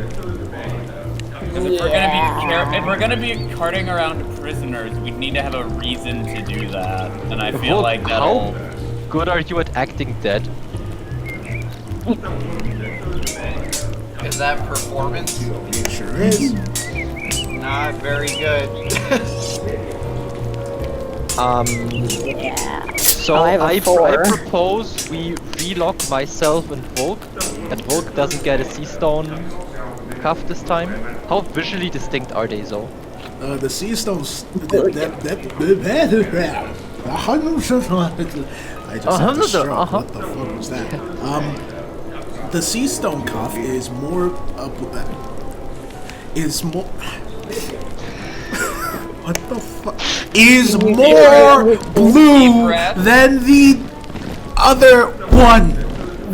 Because if we're gonna be carting around prisoners, we need to have a reason to do that, and I feel like that'll. How good are you at acting dead? Is that performance? It sure is. Not very good. Yeah. So I have a I 4. propose we relock myself and Volk, and Volk doesn't get a sea stone cuff this time. How visually distinct are they though? The sea stones. I just had to stroke. What the fuck was that? The sea stone cuff is more. What the fuck? Is more blue than the other one.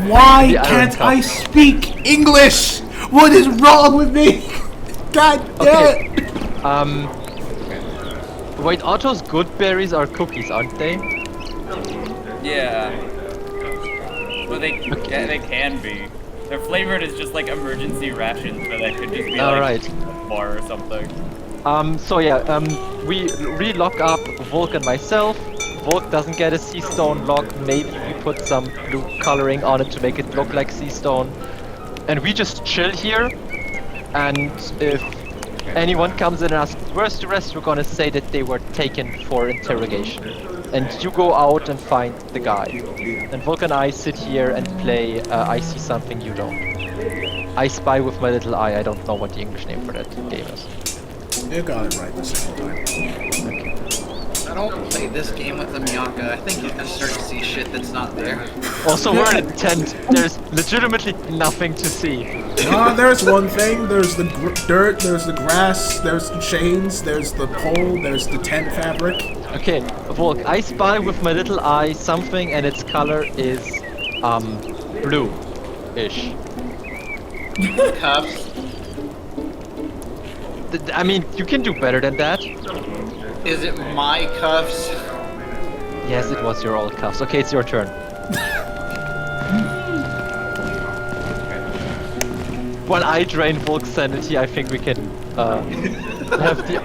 Why The iron can't cup. I speak English? What is wrong with me? God damn it! Wait, Otto's good berries are cookies, aren't they? Yeah. Well, they can be. They're flavored as just like emergency rations, but that could just be like a bar or something. So yeah, we re-lock up Volk and myself. Volk doesn't get a sea stone lock. Maybe we put some blue coloring on it to make it look like sea stone. And we just chill here. And if anyone comes in and asks, where's the rest? We're gonna say that they were taken for interrogation. And you go out and find the guy. And Volk and I sit here and play I See Something You Don't. I Spy With My Little Eye. I don't know what the English name for that game is. You got it right the second time. I don't play this game with Amyaka. I think you can start to see shit that's not there. Also, we're in a tent. There's legitimately nothing to see. There's one thing. There's the dirt, there's the grass, there's the chains, there's the pole, there's the tent fabric. Okay, Volk, I spy with my little eye something and its color is, blue-ish. Cuffs. I mean, you can do better than that. Is it my cuffs? Yes, it was your old cuffs. Okay, it's your turn. While I drain Volk's sanity, I think we can have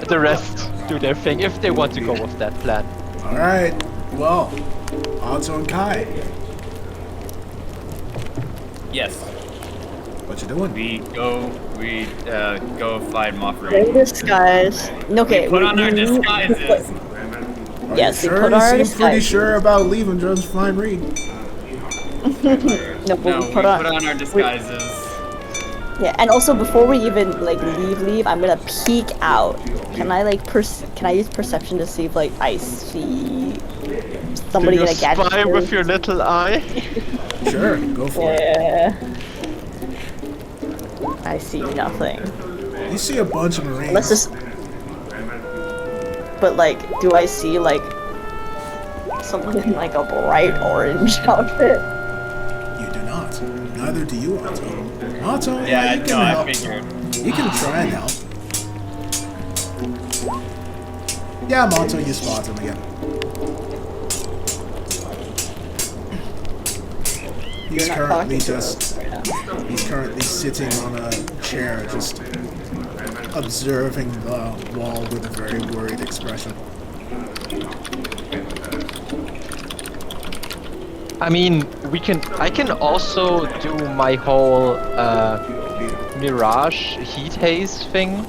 the rest do their thing if they want to go with that plan. Alright, well, Otto and Kai, Yes. what you doing? We go find Moff They Reed. disguise. Okay. Put on our disguises. Are Yes, you we sure? put You our seem pretty disguises. sure about leaving just fine read. No, but No, we put on. our disguises. Yeah, and also before we even like leave, I'm gonna peek out. Can I like can I use perception to see if like I see somebody Do you in a gadget? spy with your little eye? Sure, go for it. Yeah. I see nothing. You see a bunch of Marines. Let's just. But like, do I see like someone in like a bright orange outfit? You do not. Neither do you, Otto. Otto, Yeah, you can no, I help. figured. You can try and help. Yeah, Monto, you spot him again. He's You're not currently talking to just. us right now. He's currently sitting on a chair, just observing the wall with a very worried expression. I mean, I can also do my whole mirage heat haze thing.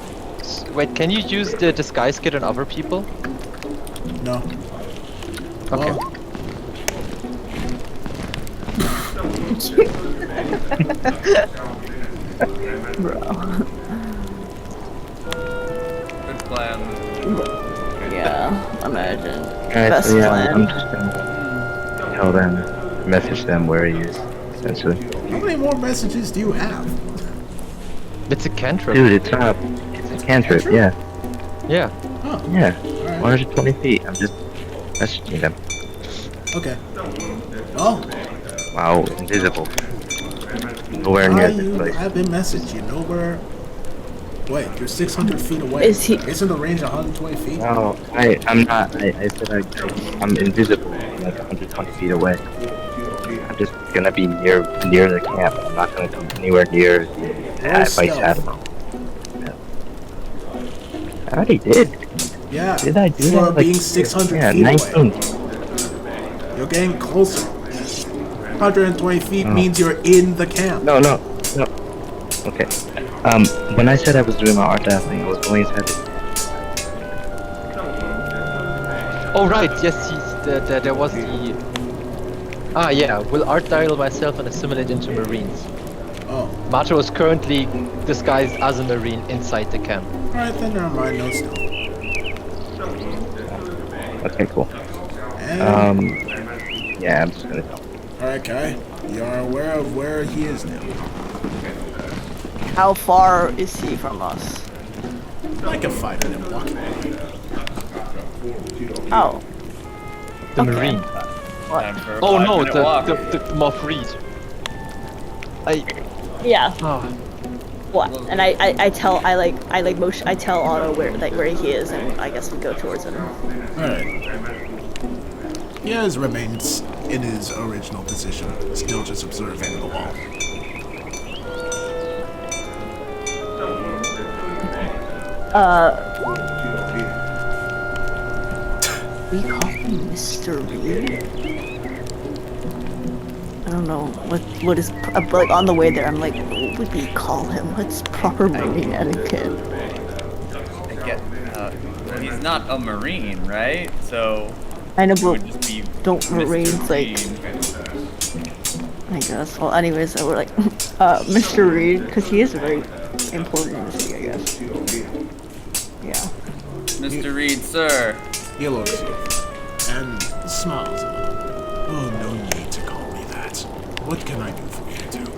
Wait, can you use the disguise kit on other people? No. Okay. Well, Bro. Good plan. Yeah, imagine. Alright, Best so yeah, plan. I'm just gonna tell them, message them where he is, essentially. how many more messages do you have? It's a cantrip. Dude, it's a cantrip, yeah. Yeah. Oh, Yeah, alright. 120 feet. I'm just messaging them. Okay. Oh, Wow, invisible. Nowhere near this you place. have been messaged. You know where. Wait, you're 600 feet away. Is he- Isn't the range 120 feet? No, I'm not. I said I'm invisible. I'm like 120 feet away. I'm just gonna be near the camp. I'm not gonna come anywhere near the stealth. saddle. I already did. Yeah. Did I do For that? being 600 yeah, feet 19. away. You're getting closer. 120 feet Oh. means you're in the camp. No. Okay. When I said I was doing my art dazzling, I was going inside the. Oh right, yes, there was the... Ah yeah, will art dial myself and assimilate into Marines. Oh, Mato is currently disguised as a Marine inside the camp. alright then, never mind. No stealth. Okay, cool. And, Yeah, I'm just gonna tell. alright, Kai. You are aware of where he is now. How far is he from us? Like a 5-minute walk. Oh. The Okay. Marine. Time for a Oh no, 5-minute walk. the Moff Reed. Yeah. Oh, What? And I tell Otto where he is, and I guess we go towards him. Alright. He has remained in his original position, still just observing the wall. We call him Mr. Reed. I don't know what is like on the way there. I'm like, what would we call him? What's proper Marine etiquette? I get, well, he's not a Marine, right? So I know, it would but just be don't Mr. Marines like? Reed. I guess. Well, anyways, we're like, Mr. Reed, because he is very important in the city, I guess. Yeah. Mr. Reed, sir. He looks and smiles a little. Oh, no need to call me that. What can I do for you two?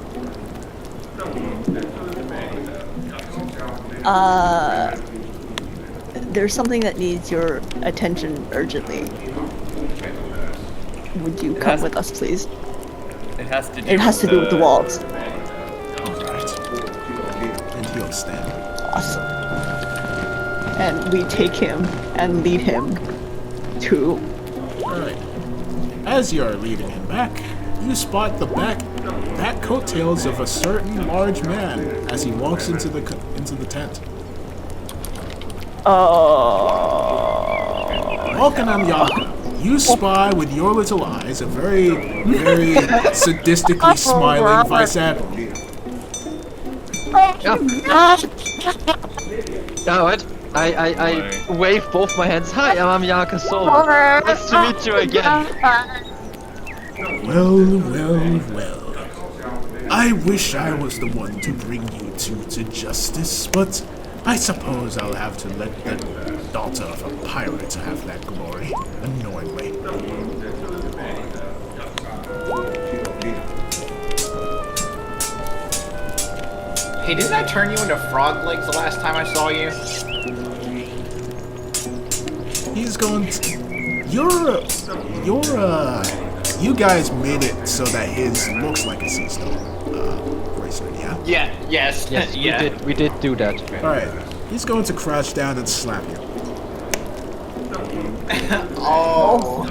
There's something that needs your attention urgently. Would you come with us, please? It has to do. It has to do with the walls. Alright. And he'll stand. Awesome. And we take him and lead him to. Alright. As you are leading him back, you spot the back coattails of a certain large man as he walks into the tent. Walking on Yaka, you spy with your little eyes a very, very sadistically smiling Vice Admiral. yeah, what? I wave both my hands. Hi, I'm Yaka Solo. Nice to meet you again. Well. I wish I was the one to bring you two to justice, but I suppose I'll have to let the daughter of a pirate have that glory, unknowingly. Hey, didn't I turn you into frog legs the last time I saw you? He's going to... You guys made it so that his looks like a sea stone bracelet, yeah? Yes, Yes, we did do that. Alright, he's going to crouch down and slap you. Oh.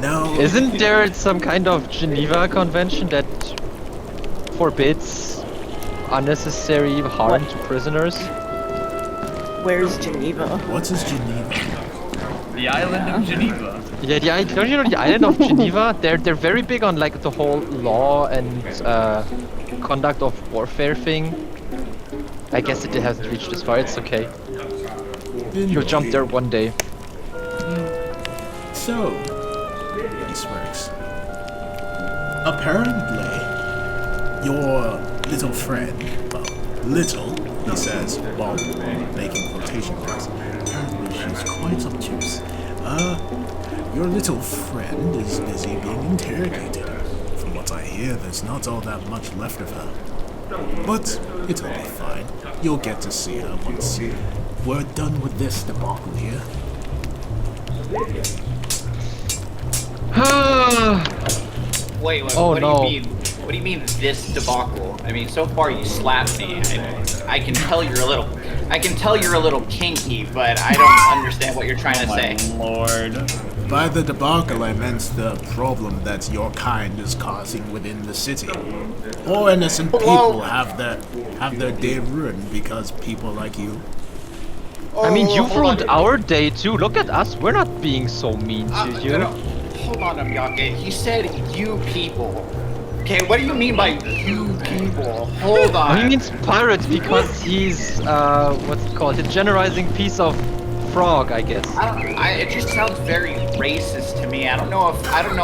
Now... Isn't there some kind of Geneva Convention that forbids unnecessary harm to prisoners? Where's Geneva? What is Geneva? The island of Geneva. Yeah, don't you know the island of Geneva? They're very big on like the whole law and conduct of warfare thing. I guess it hasn't reached this far. It's okay. You'll jump there one day. So, he smirks. Apparently, your little friend, little, he says, while making quotation marks. Apparently she's quite obtuse. Your little friend is busy being interrogated. From what I hear, there's not all that much left of her. But it'll be fine. You'll get to see her once we're done with this debacle here. Wait, Oh, what no. do you mean? What do you mean this debacle? I mean, so far you slapped me. I can tell you're a little kinky, but I don't understand what you're trying to say. Lord. By the debacle, I meant the problem that your kind is causing within the city. All innocent people have their day ruined because people like you. I mean, you've hold ruined on. our day too. Look at us. We're not being so mean to you. No, hold on, Amyake. He said you people. Okay, what do you mean by you people? Hold on. He means pirate because he's what's it called? A generalizing piece of frog, I guess. It just sounds very racist to me. I don't know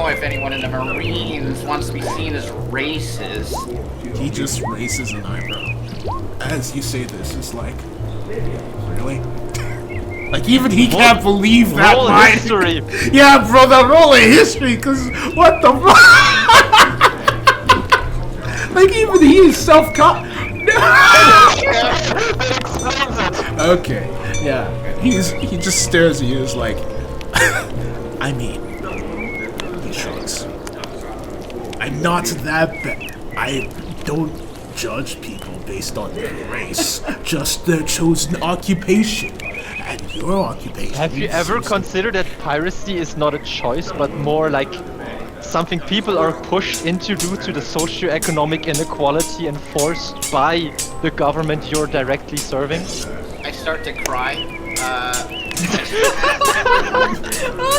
if anyone in the Marines wants to be seen as racist. He just raises an eyebrow. As you say this, it's like, really? Like, even he can't believe that Roll line. history. Yeah, brother, roll a history, cause what the fuck? Like, even he is self-caught. Okay, yeah. He just stares at you as like, I mean, he shrugs. I'm not that bad. I don't judge people based on their race, just their chosen occupation. And your occupation. Have you ever considered that piracy is not a choice, but more like something people are pushed into due to the socio-economic inequality enforced by the government you're directly serving? I start to cry.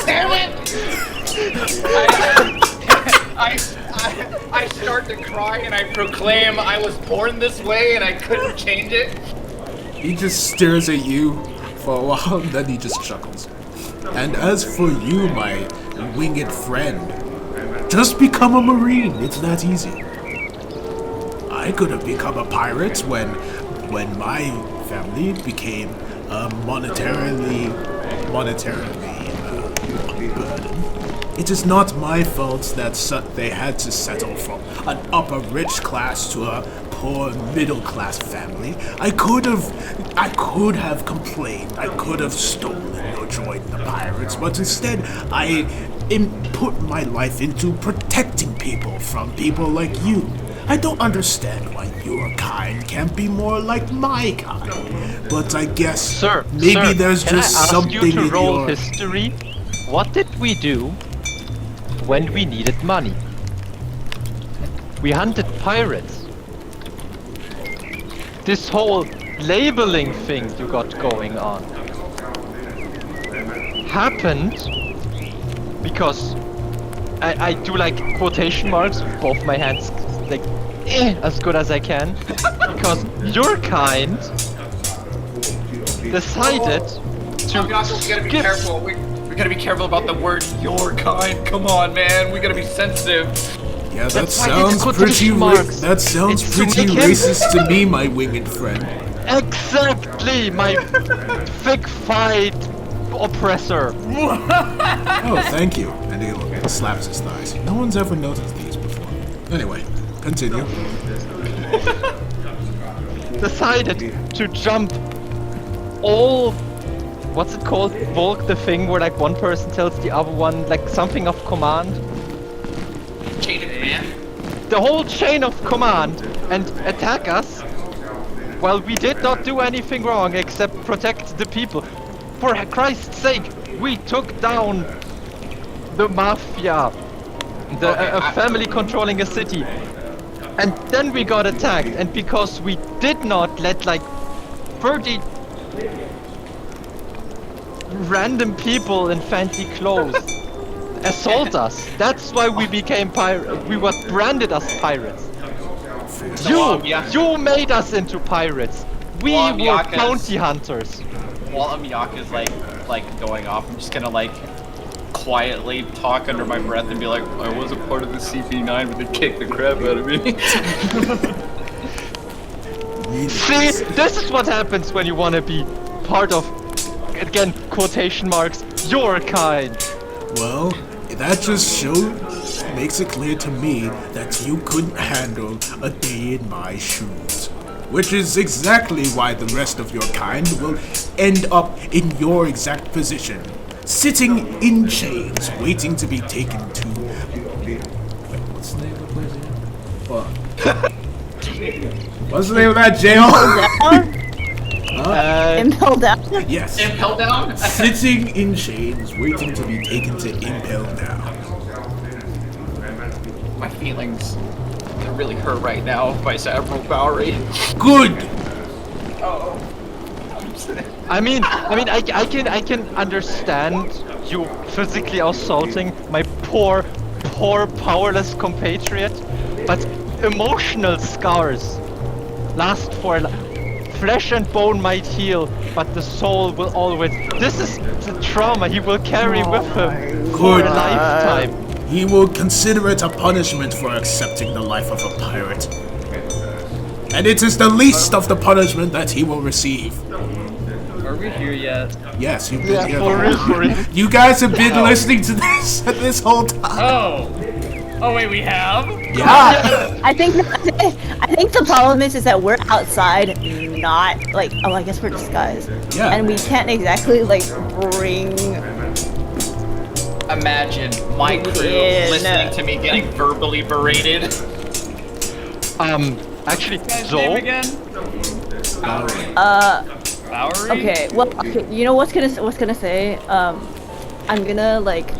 Damn it! I start to cry and I proclaim I was born this way and I couldn't change it. He just stares at you for a while, and then he just chuckles. And as for you, my winged friend, just become a Marine. It's that easy. I could have become a pirate when my family became monetarily burdened. It is not my fault that they had to settle from an upper rich class to a poor middle class family. I could have complained. I could have stolen or joined the pirates, but instead I put my life into protecting people from people like you. I don't understand why your kind can't be more like my kind. But I guess Sir, maybe there's can just I ask something you to in roll your... history? What did we do when we needed money? We hunted pirates. This whole labeling thing you got going on happened because I do like quotation marks with both my hands, like as good as I can, because your kind decided to We gotta be skip. careful. We gotta be careful about the word "your kind." Come on, man. We gotta be sensitive. Yeah, that That's why it's sounds pretty quotation marks. that sounds It's to pretty make him- racist to me, my winged friend. Exactly, my thick fight oppressor. Oh, thank you. And he slaps his thighs. No one's ever noticed these before. Anyway, continue. Decided to jump all. What's it called? Volk, the thing where like one person tells the other one like something of command. Chain of command. The whole chain of command and attack us. Well, we did not do anything wrong except protect the people. For Christ's sake, we took down the mafia, a family controlling a city, and then we got attacked. And because we did not let like 30 random people in fancy clothes assault us, that's why we became pirates. We were branded as pirates. You made us into pirates. We Well, were Miyaka's- bounty hunters. While Miyaka's like going off, I'm just gonna like quietly talk under my breath and be like, I was a part of the CP9, but they kicked the crap out of me. See, this is what happens when you want to be part of, again, quotation marks, your kind. Well, that just makes it clear to me that you couldn't handle a day in my shoes. Which is exactly why the rest of your kind will end up in your exact position. Sitting in chains, waiting to be taken to... Wait, what's the name of the place again? What's the name of that jail? Impel down. Yes. Impel down? Sitting in chains, waiting to be taken to Impel Down. My feelings are really hurt right now, Vice Admiral Bowery. Good! I mean, I can understand you physically assaulting my poor, powerless compatriot, but emotional scars last for flesh and bone might heal, but the soul will always. This is the trauma he will carry with him for Good. a lifetime. He will consider it a punishment for accepting the life of a pirate. And it is the least of the punishment that he will receive. Are we here yet? Yes, you've been here. For real. You guys have been listening to this whole time. Oh! Oh wait, we have? Yeah. I think the problem is that we're outside, not like I guess we're disguised, Yeah. and we can't exactly like bring. Imagine my crew Yeah, listening no. to me getting verbally berated. Actually, Name Zoe, again? Bowery. Okay, well, okay, you know what's gonna say? I'm gonna like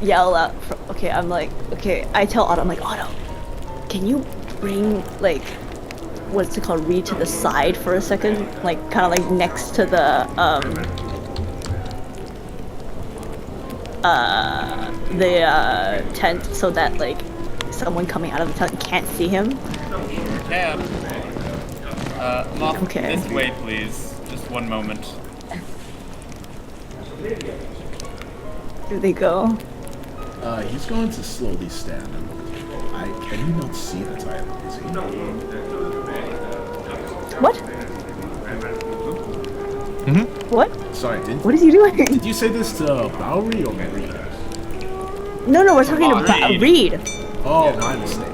yell out. Okay, I'm like, okay, I tell Otto, I'm like, Otto, can you bring like what's it called? Read to the side for a second, like kind of like next to the tent, so that like someone coming out of the tent can't see him. Cab. Moth, Okay. this way, please. Just one moment. Do they go? He's going to slowly stand and look at the boat. Can you not see the title? Is he? What? What? Sorry, What is he doing? did you say this to Bowery or Reed? No, we're talking about Reed. Reed. Oh, my mistake.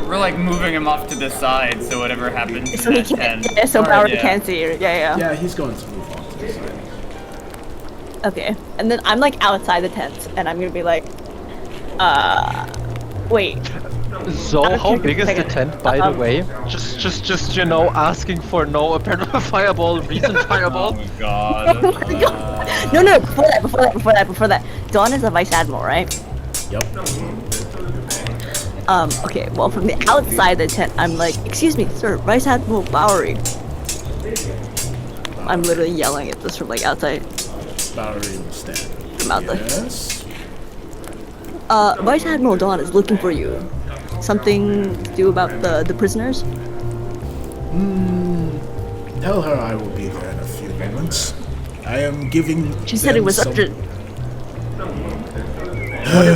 We're like moving him off to the side, so whatever happens So in he that can't. tent. Yeah, so Bowery Yeah. can't see. Yeah. Yeah, he's going to move on to the side. Okay, and then I'm like outside the tent, and I'm gonna be like, wait. Zoe, how Okay, big is the second. tent, by the way? Just you know, asking for no apparent fireball, recent Oh fireball. my god. No, before that. Dawn is a vice admiral, right? Yep. Okay, well, from the outside the tent, I'm like, excuse me, sir, Vice Admiral Bowery. I'm literally yelling at this from like outside. Bowery will stand. From out there. Yes. Vice Admiral Dawn is looking for you. Something to do about the prisoners? Tell her I will be there in a few moments. I am giving. She said it them was some... up to.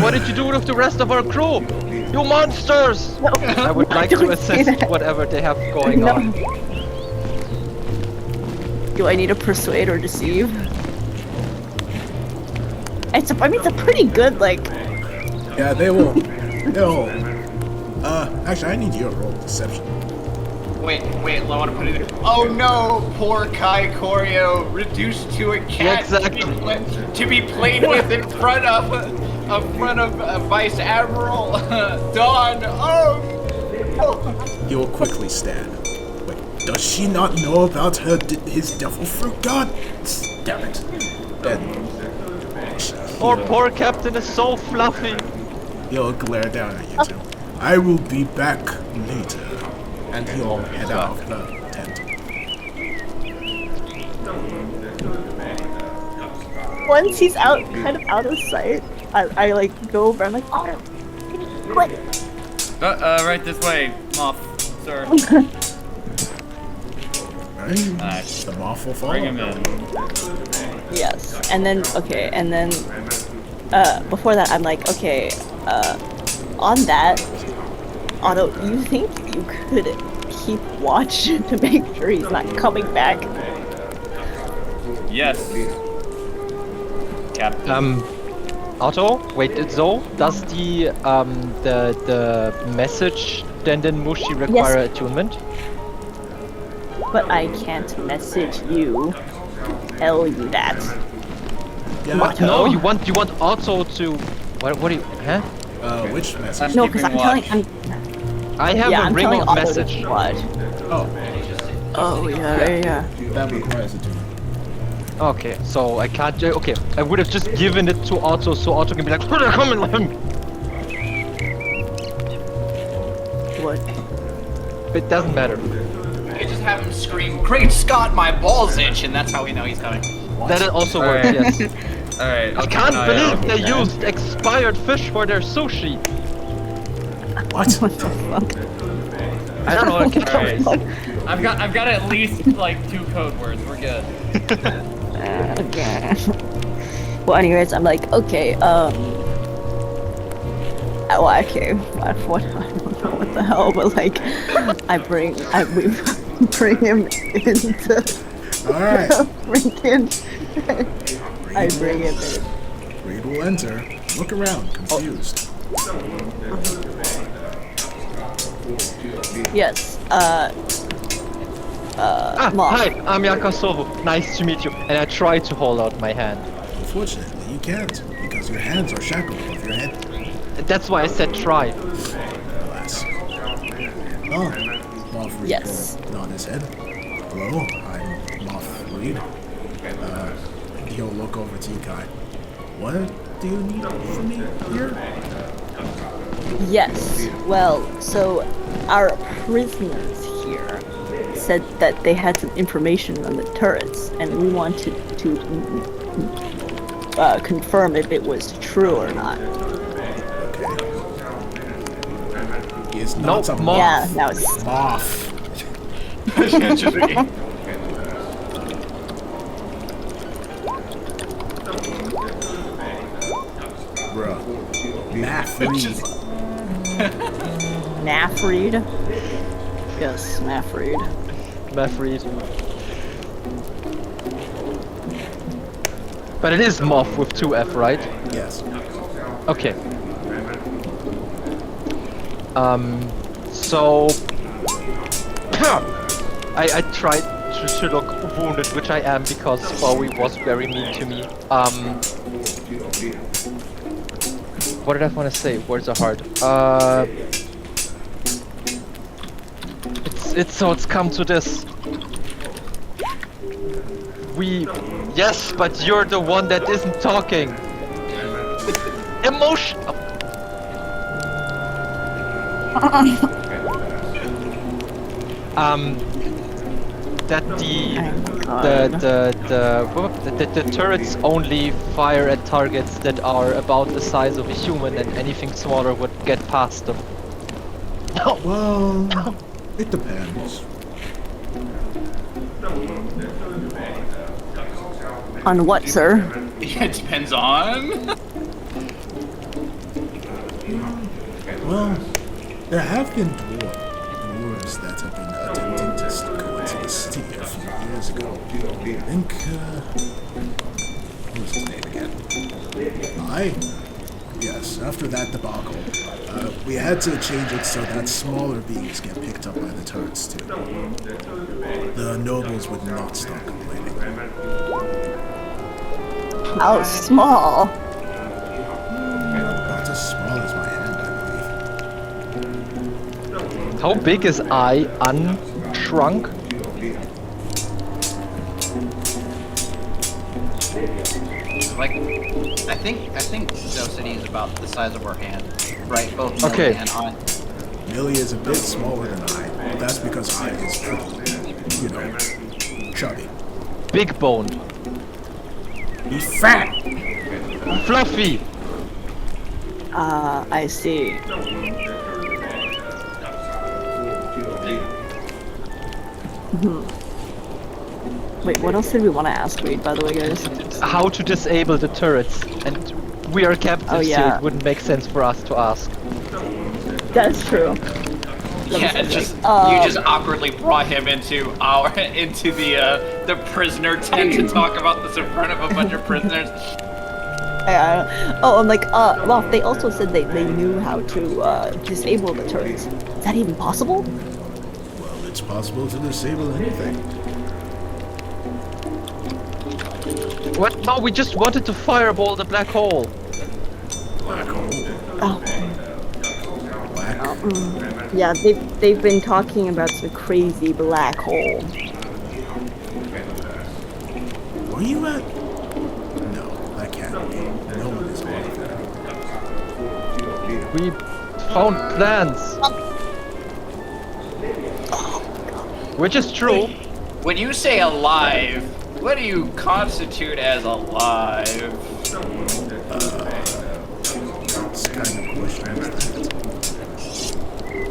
What did you do with the rest of our crew? You monsters! No, I would like to don't say assist that. whatever they have going No. on. Do I need to persuade or deceive? I mean, it's a pretty good, like. Yeah, they will. They'll. Actually, I need your roll deception. Wait, I want to put it in. Oh no, poor Kai Koryo, reduced to a cat Exactly. to be played with in front of Vice Admiral Dawn. Oh no. He will quickly stand. Wait, does she not know about his devil fruit god? Damn it. Then Our poor captain is so fluffy. he'll glare down at you two. I will be back later. And he'll head out of the tent. Once he's out, kind of out of sight, I like go over. I'm like, Otter, quick! Right this way, Moth, sir. Right? Nice. The moth will follow. Bring him in. Yes, and then before that, I'm like, okay, on that, Otto, you think you could keep watch to make sure he's not coming back? Yes. Captain. Otto, wait, so does the message Denden Mushi require attunement? But I can't message you, tell you that. Yeah. What? No, you want Otto to. What do you? Huh? Which message? No, because I'm telling, I have yeah, a I'm ring telling of Otto message. to watch. Oh, Oh yeah. that requires it to. Okay, so I can't. Okay, I would have just given it to Otto, so Otto can be like, come and let him. What? It doesn't matter. You just have him scream, "Great Scott, my balls itch," and that's how we know he's coming. That also works. Alright. Yes. Alright. I can't believe they used expired fish for their sushi. What? What the fuck? I don't know. I can't. Alright. I've got at least like 2 code words. We're good. Okay. Well, anyways, I'm like, okay, well, okay, what, I don't know what the hell, but like, we bring him into Alright. freaking, I bring him in. Reed will enter. Look around, confused. Yes, Moth. Hi, I'm Yakasovu. Nice to meet you. And I try to hold out my hand. Unfortunately, you can't, because your hands are shackled above your head. That's why I said try. Alas. Oh, Moth Reed Yes. will nod his head. Hello, I'm Moth Reed. He'll look over to Ikai. What do you need from me here? Yes, well, so our prisoners here said that they had some information on the turrets, and we wanted to confirm if it was true or not. Okay. He is not Nope, a Moth. Yeah, now it's Moth. Bruh. Math Reed. Nafreed. Yes, Nafreed. Mafreed. But it is Moth with 2F, right? Yes. Okay. So I tried to look wounded, which I am because Bowie was very mean to me. What did I want to say? Words are hard. It's come to this. Yes, but you're the one that isn't talking. Emotion. That the turrets only fire at targets that are about the size of a human, and anything smaller would get past them. Well, it depends. On what, sir? It depends on. Well, there have been dwarves that have been attempting to go into the city a few years ago. I think, what was his name again? Yes, after that debacle, we had to change it so that smaller beings get picked up by the turrets too. The nobles would not stop complaining. How small? About as small as my hand, I believe. How big is I unshrunk? Like, I think Zoe City is about the size of our hand, right? Both Millie Okay. and I. Millie is a bit smaller than I, but that's because I is pretty, chubby. Big boned. He's fat! Fluffy. I see. Wait, what else did we want to ask Reed, by the way, guys? How to disable the turrets. And we are captives, Oh, so yeah. it wouldn't make sense for us to ask. That's true. Yeah, it's just you just awkwardly brought him into the prisoner tent to talk about this in front of a bunch of prisoners. I'm like, well, they also said they knew how to disable the turrets. Is that even possible? Well, it's possible to disable anything. What? No, we just wanted to fireball the black hole. Black hole. Oh, Black. yeah, they've been talking about some crazy black hole. Were you at? No, that can't be. No one is alive there. We found plans. Which is true. When you say alive, what do you constitute as alive? It's kind of question is that.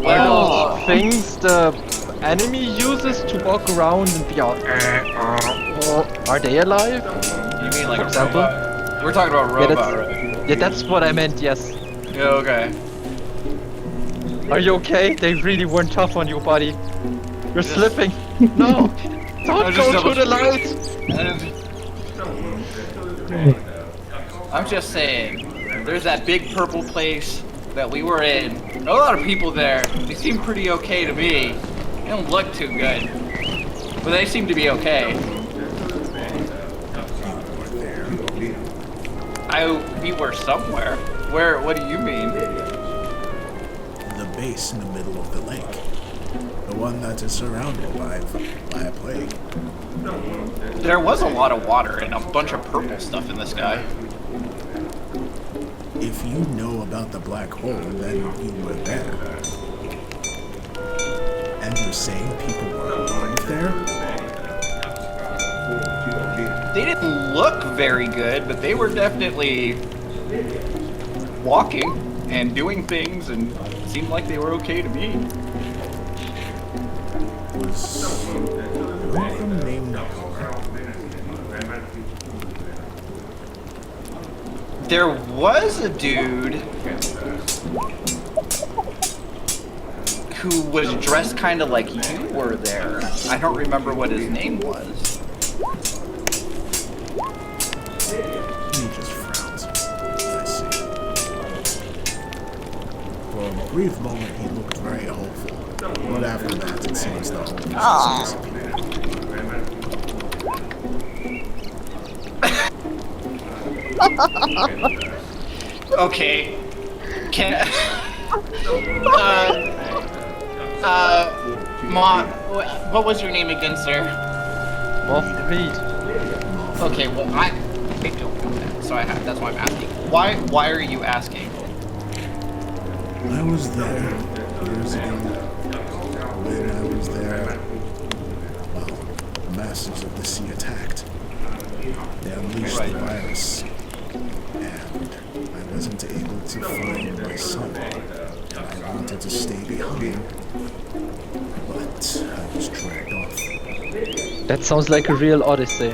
Are those things the enemy uses to walk around and be all are they alive? You mean like For a example? robot? We're talking about Yeah, robot, that's- right? Yeah, that's what I meant, yes. Yeah, okay. Are you okay? They really weren't tough on you, buddy. You're slipping. No! Don't just go to the double- light! I'm just saying, there's that big purple place that we were in. A lot of people there. They seem pretty okay to me. They don't look too good, but they seem to be okay. We were somewhere. Where? What do you mean? The base in the middle of the lake. The one that is surrounded by a plague. There was a lot of water and a bunch of purple stuff in the sky. If you know about the black hole, then you were there. And you're saying people were alive there? They didn't look very good, but they were definitely walking and doing things and seemed like they were okay to me. Was one of them named There was a dude who was dressed kind of like you were there. I don't remember what his name was. He just frowns. I see. For a brief moment, he looked very hopeful. But after that, it seems the hope has just disappeared. Okay. Can what was your name again, sir? Off the read. Okay, well I don't know that, so that's why I'm asking. Why are you asking? I was there years ago. When I was there, well, the Masters of the Sea attacked. They unleashed the virus, and I wasn't able to find my son. I wanted to stay behind, but I was dragged off. That sounds like a real odyssey.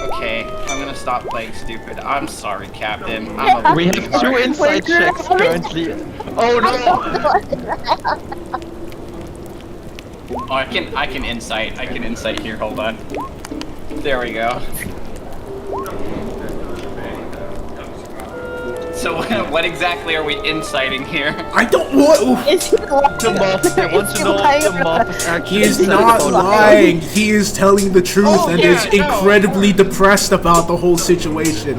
Okay, I'm gonna stop playing stupid. I'm sorry, Captain. We have 2 inside checks currently. Oh no! Oh, I can insight. I can insight here. Hold on. There we go. So what exactly are we inciting here? I don't want. Is he lying? The moth. They want to know if the moth is actually He is excited not about lying. He is telling the truth Oh, and yeah, is no. incredibly depressed about the whole situation.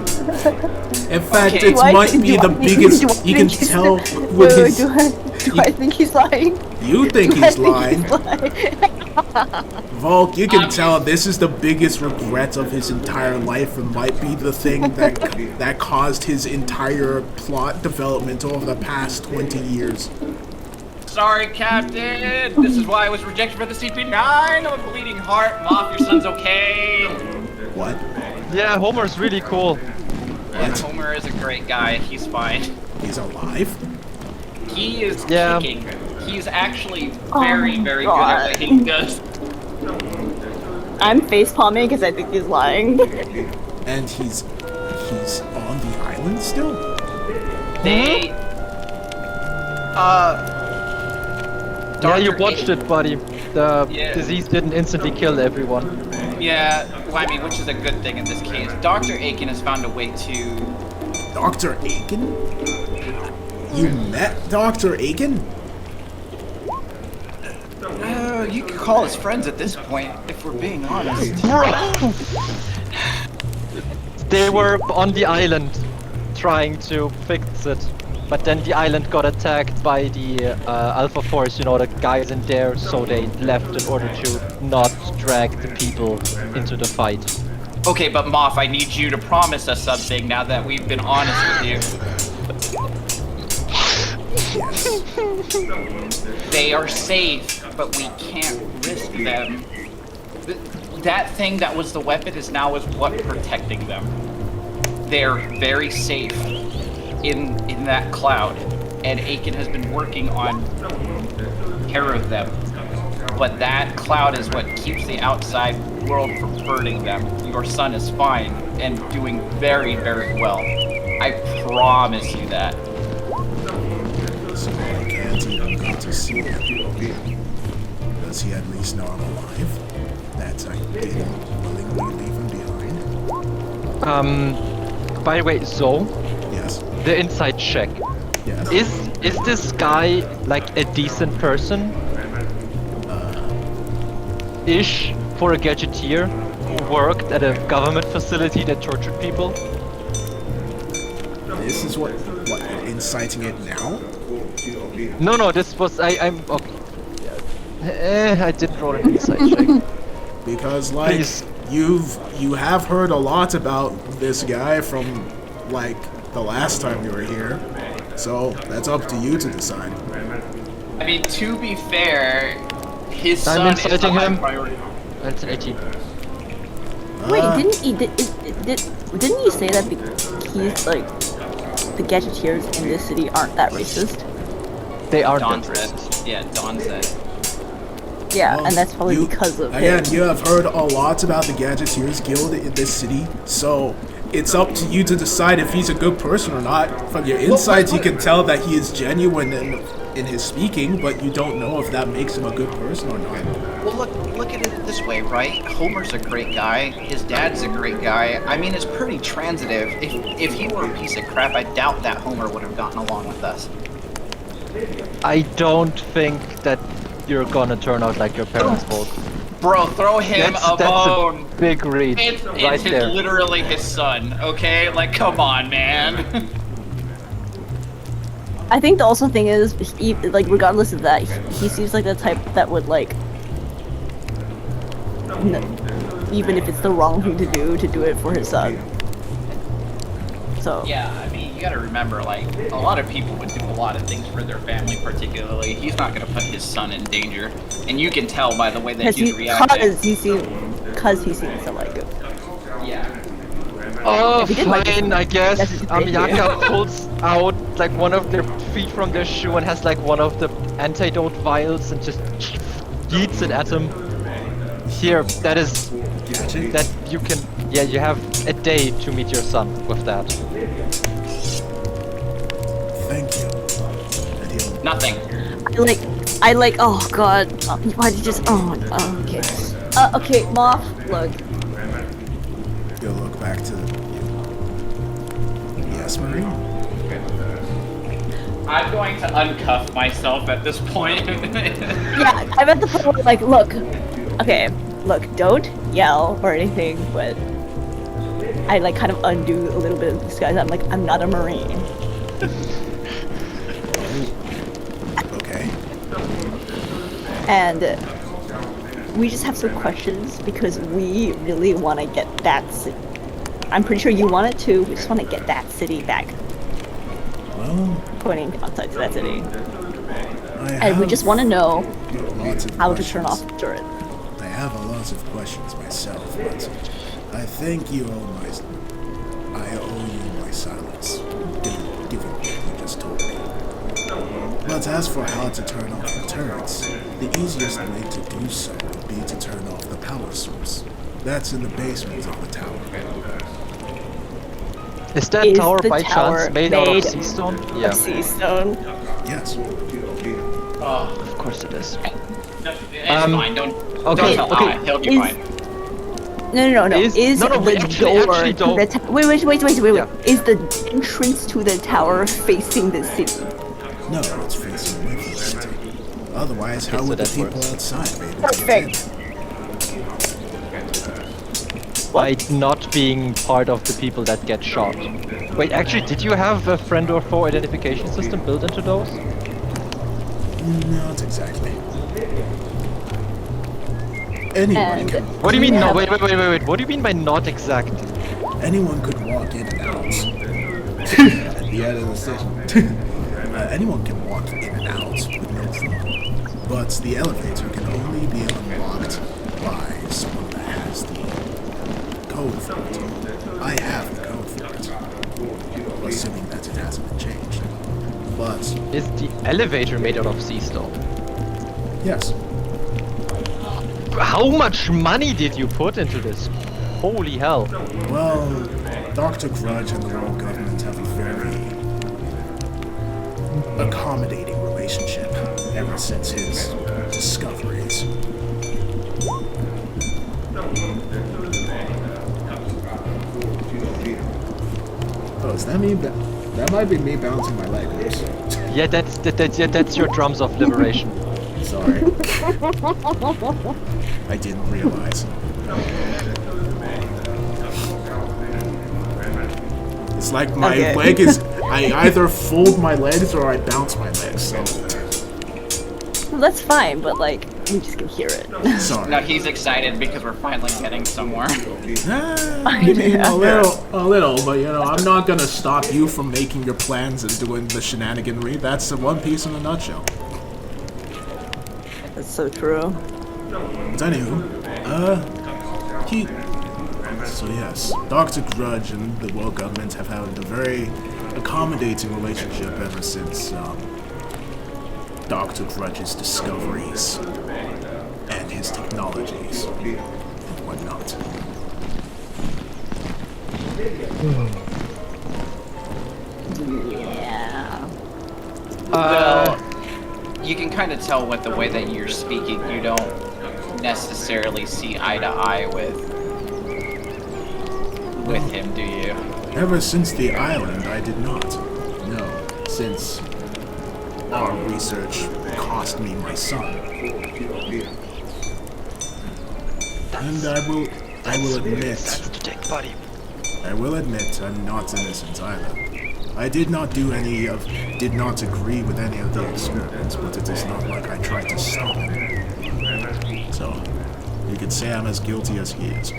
In fact, Okay. it might be the biggest. You can tell with his. Do I think he's lying? You think Do I he's think lying. he's lying? Volk, you can tell this is the biggest regret of his entire life and might be the thing that caused his entire plot development over the past 20 years. Sorry, Captain. This is why I was rejected for the CP9. I'm a bleeding heart. Moth, your son's okay. What? Yeah, Homer's really cool. And Homer is a great guy. He's fine. He's alive? He is Yeah. kicking. He's actually Oh very, my very good at what he does. I'm face palming because I think he's lying. And he's on the island still? They, Yeah, you Dr. watched it, buddy. The Yeah. disease didn't instantly kill everyone. Yeah, well, I mean, which is a good thing in this case. Dr. Aiken has found a way to. Dr. Aiken? You met Dr. Aiken? You could call us friends at this point, if we're being honest. They were on the island trying to fix it, but then the island got attacked by the Alpha Force, you know, the guys in there, so they left in order to not drag the people into the fight. Okay, but Moth, I need you to promise us something now that we've been honest with you. They are safe, but we can't risk them. That thing that was the weapon is now what protecting them. They're very safe in that cloud, and Aiken has been working on care of them. But that cloud is what keeps the outside world from hurting them. Your son is fine and doing very, very well. I promise you that. So I can't even go to see him. Does he at least know I'm alive? That I didn't willingly leave him behind? By the way, Zoe, Yes. the inside check. Yes. Is this guy like a decent person? Ish for a gadgeteer who worked at a government facility that tortured people? This is what you're inciting it now? No, this was I'm okay. I didn't roll an inside check. Because like Please. you have heard a lot about this guy from like the last time you were here. So that's up to you to decide. I mean, to be fair, his I'm son is the inciting high him. priority. That's an 18. Wait, Uh, didn't you say that he's like the gadgeteers in this city aren't that racist? They are Don dead. said. Yeah, Don said. Yeah, well, and that's probably you- because of again, him. you have heard a lot about the Gadgeteers Guild in this city, so it's up to you to decide if he's a good person or not. From your insights, you can tell that he is genuine in his speaking, but you don't know if that makes him a good person or not. Well, look at it this way, right? Homer's a great guy. His dad's a great guy. I mean, it's pretty transitive. If he were a piece of crap, I doubt that Homer would have gotten along with us. I don't think that you're gonna turn out like your parents both. Bro, throw him a bone. a big reach It's right there. literally his son, okay? Like, come on, man. I think the also thing is, like, regardless of that, he seems like the type that would like, even if it's the wrong thing to do it for his son. So Yeah, I mean, you gotta remember, like, a lot of people would do a lot of things for their family, particularly. He's not gonna put his son in danger. And you can tell by the way that he's reacting. because he seems to like it. Yeah. Oh, If he did like fine, I guess. that's his idea. Amiyaka pulls out like one of their feet from their shoe and has like one of the antidote vials and just yeets it at him. Here, that is that you can. Yeah, you have a day to meet your son with that. Thank you. And he'll Nothing. I like, oh god, why did you just, okay. Okay, Moth, look. He'll look back to you. Yes, Marie? I'm going to uncuff myself at this point. Yeah, I'm at the point where, like, look. Okay, look, don't yell or anything, but I, like, kind of undo a little bit of disguise. I'm like, I'm not a Marine. Okay. And we just have some questions because we really want to get that city. I'm pretty sure you want it too. We just want to get that city back. Well, Pointing outside to that city. I And we just want to know lots of how to turn questions. off the turret. I have a lot of questions myself, but I think I owe you my silence, given what you just told me. But as for how to turn off the turrets, the easiest way to do so would be to turn off the power source. That's in the basement of the tower. Is that Is tower the by tower chance made out of made sea stone? Of Yeah, sea stone. Yes. of course it is. It's fine. Don't okay, tell okay. I. He'll be Is- fine. No. Is- Is no, the we actually door to don't- the wait. Yeah. Is the entrance to the tower facing the city? No, it's facing away from the city. Otherwise, how Okay, so would the that people works. outside be able to get Perfect. in? By not being part of the people that get shot. Wait, actually, did you have a friend or foe identification system built into those? Not exactly. Anyone And- can. What do you mean? No, Yeah. wait. What do you mean by not exactly? Anyone could walk in and out. At the end of the station. Anyone can walk in and out with no problem. But the elevator can only be unlocked by someone that has the code for it. I have the code for it. Assuming that it hasn't been changed. But, Is the elevator made out of sea stone? yes. How much money did you put into this? Holy hell. Well, Dr. Grudge and the world government have a very accommodating relationship ever since his discoveries. Oh, is that me? That might be me bouncing my leg. Oops. Yeah, that's your drums of liberation. Sorry. I didn't realize. It's like my Okay. leg is. I either fold my legs or I bounce my legs. So Well, that's fine, but like we just can hear it. sorry. No, he's excited because we're finally getting somewhere. I mean, a little, but you know, I'm not gonna stop you from making your plans and doing the shenaniganry. That's the One Piece in a nutshell. That's so true. But anywho, so yes, Dr. Grudge and the world government have had a very accommodating relationship ever since Dr. Grudge's discoveries and his technologies and whatnot. Yeah. Well, you can kind of tell with the way that you're speaking, you don't necessarily see eye to eye with him, do you? Ever since the island, I did not. No, since our research cost me my son. And I will admit, I will admit I'm not innocent either. I did not agree with any of the experiments, but it is not like I tried to stop him. So, you could say I'm as guilty as he is.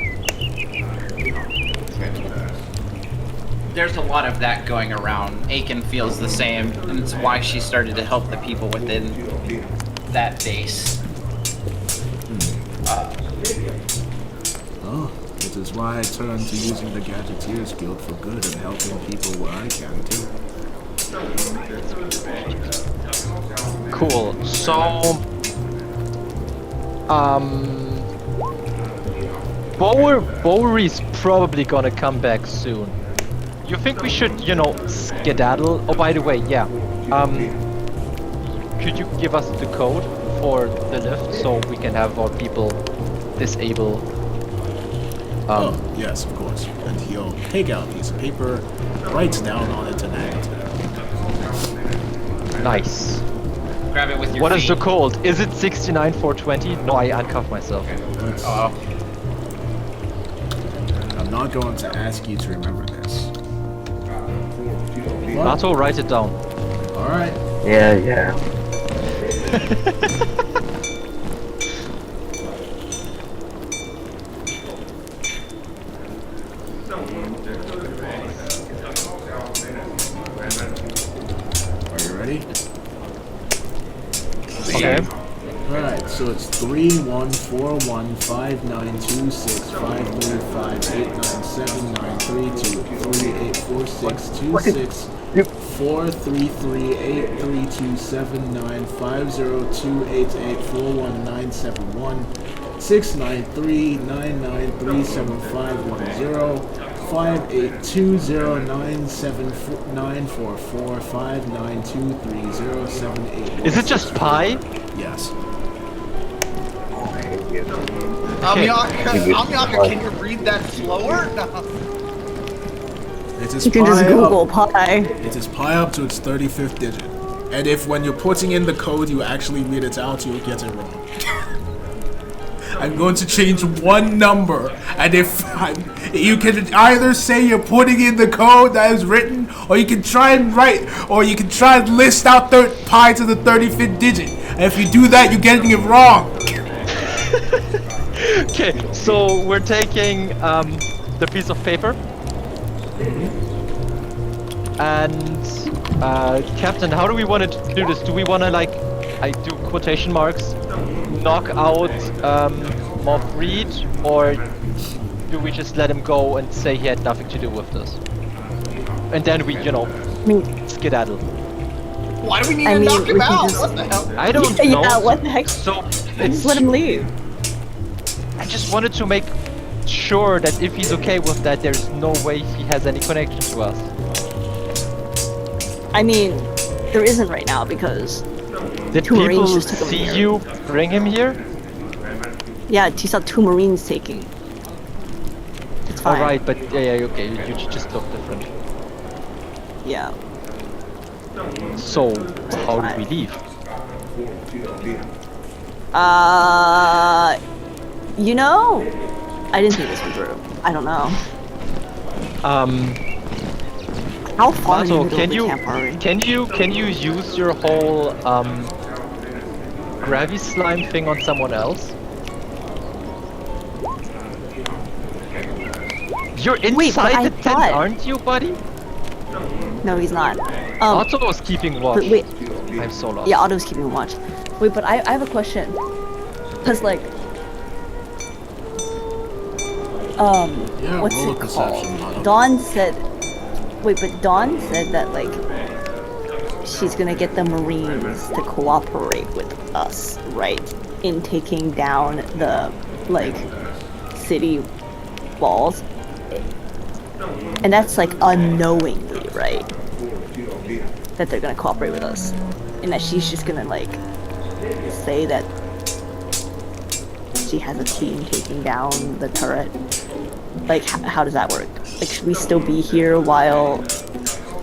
There's a lot of that going around. Aiken feels the same, and it's why she started to help the people within that base. Oh, it is why I turned to using the Gadgeteers Guild for good and helping people where I can too. Cool. So, Bowery's probably gonna come back soon. You think we should, skedaddle? Oh, by the way, yeah. Could you give us the code for the lift so we can have our people disable? Oh, yes, of course. And he'll take out a piece of paper, writes down on it, and hand it to her. Nice. Grab it with your What feet. is the code? Is it 69420? No, I uncuffed myself. Let's- Oh, I'm not going to ask you to remember this. What? Nato, write it down. Alright. Yeah. Are you ready? Okay. Alright, so it's 3, 1, 4, 1, 5, 9, 2, 6, 5, 3, 8, 3, 2, 7, 9, 3, 7, 5, 0, 2, 8, 8, 4, 1, 9, 7, 1, 6, 9, 3, 9, 3, 7, 5, 1, 0, 5, 8, 2, 0, 9, 7, 9, 4, 4, 5, 9, 2, 3, 0, 7, 8, Amyaka, can you read that slower? No. It is You can just pi Google up. pi. It is pi up to its 35th digit. And if when you're putting in the code you actually read it out, you'll get it wrong. I'm going to change one number, and you can either say you're putting in the code that is written, or you can try and list out pi to the 35th digit. And if you do that, you're getting it wrong. Okay, so we're taking the piece of paper. And Captain, how do we want to do this? Do we want to I do quotation marks, knock out Mob Reed, or do we just let him go and say he had nothing to do with this? And then we, skedaddle. Why do we need I to mean, knock we him can out? just- What the hell? I don't know. Yeah, what the heck? So Just let him leave. I just wanted to make sure that if he's okay with that, there's no way he has any connection to us. I mean, there isn't right now because Did Two Marines people just took him see here. you bring him here? yeah, he saw 2 Marines taking. It's fine. Alright, but yeah, okay, you just look different. Yeah. So, how do we leave? I didn't think this one through. I don't know. How far Mato, into can the you camp are we? can you use your whole gravity slime thing on someone else? You're Wait, but inside I the tent, thought- aren't you, buddy? No, he's not. Otto was keeping watch. But wait, I'm so lost. yeah, Otto's keeping watch. Wait, but I have a question. Cause Yeah, what's roll a it perception, called? Otto. Dawn said. Wait, but Dawn said that she's gonna get the Marines to cooperate with us, right? In taking down the city walls. And that's unknowingly, right? That they're gonna cooperate with us. And that she's just gonna say that she has a team taking down the turret. How does that work? Should we still be here while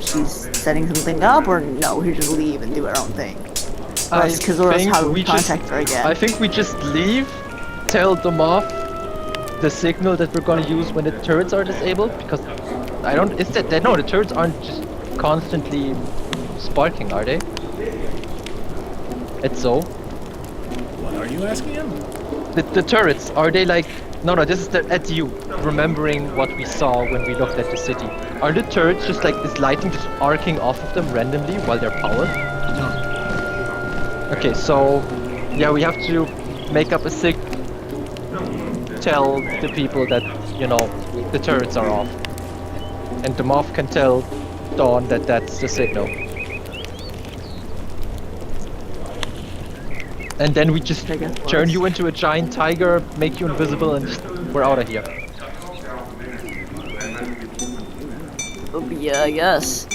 she's setting something up, or no, we just leave and do our own thing? Because or else think how do we we just- contact her again? I think we just leave, tell them off the signal that we're gonna use when the turrets are disabled, because I don't. Is that no? The turrets aren't just constantly sparking, are they? It's so. What are you asking him? The turrets, are they no, this is at you, remembering what we saw when we looked at the city. Are the turrets just is lighting just arcing off of them randomly while they're powered? No. Okay, so yeah, we have to make up a tell the people that, the turrets are off. And the moth can tell Dawn that that's the signal. And then we just I guess turn was. you into a giant tiger, make you invisible, and we're out of here. Oh, yeah, I guess.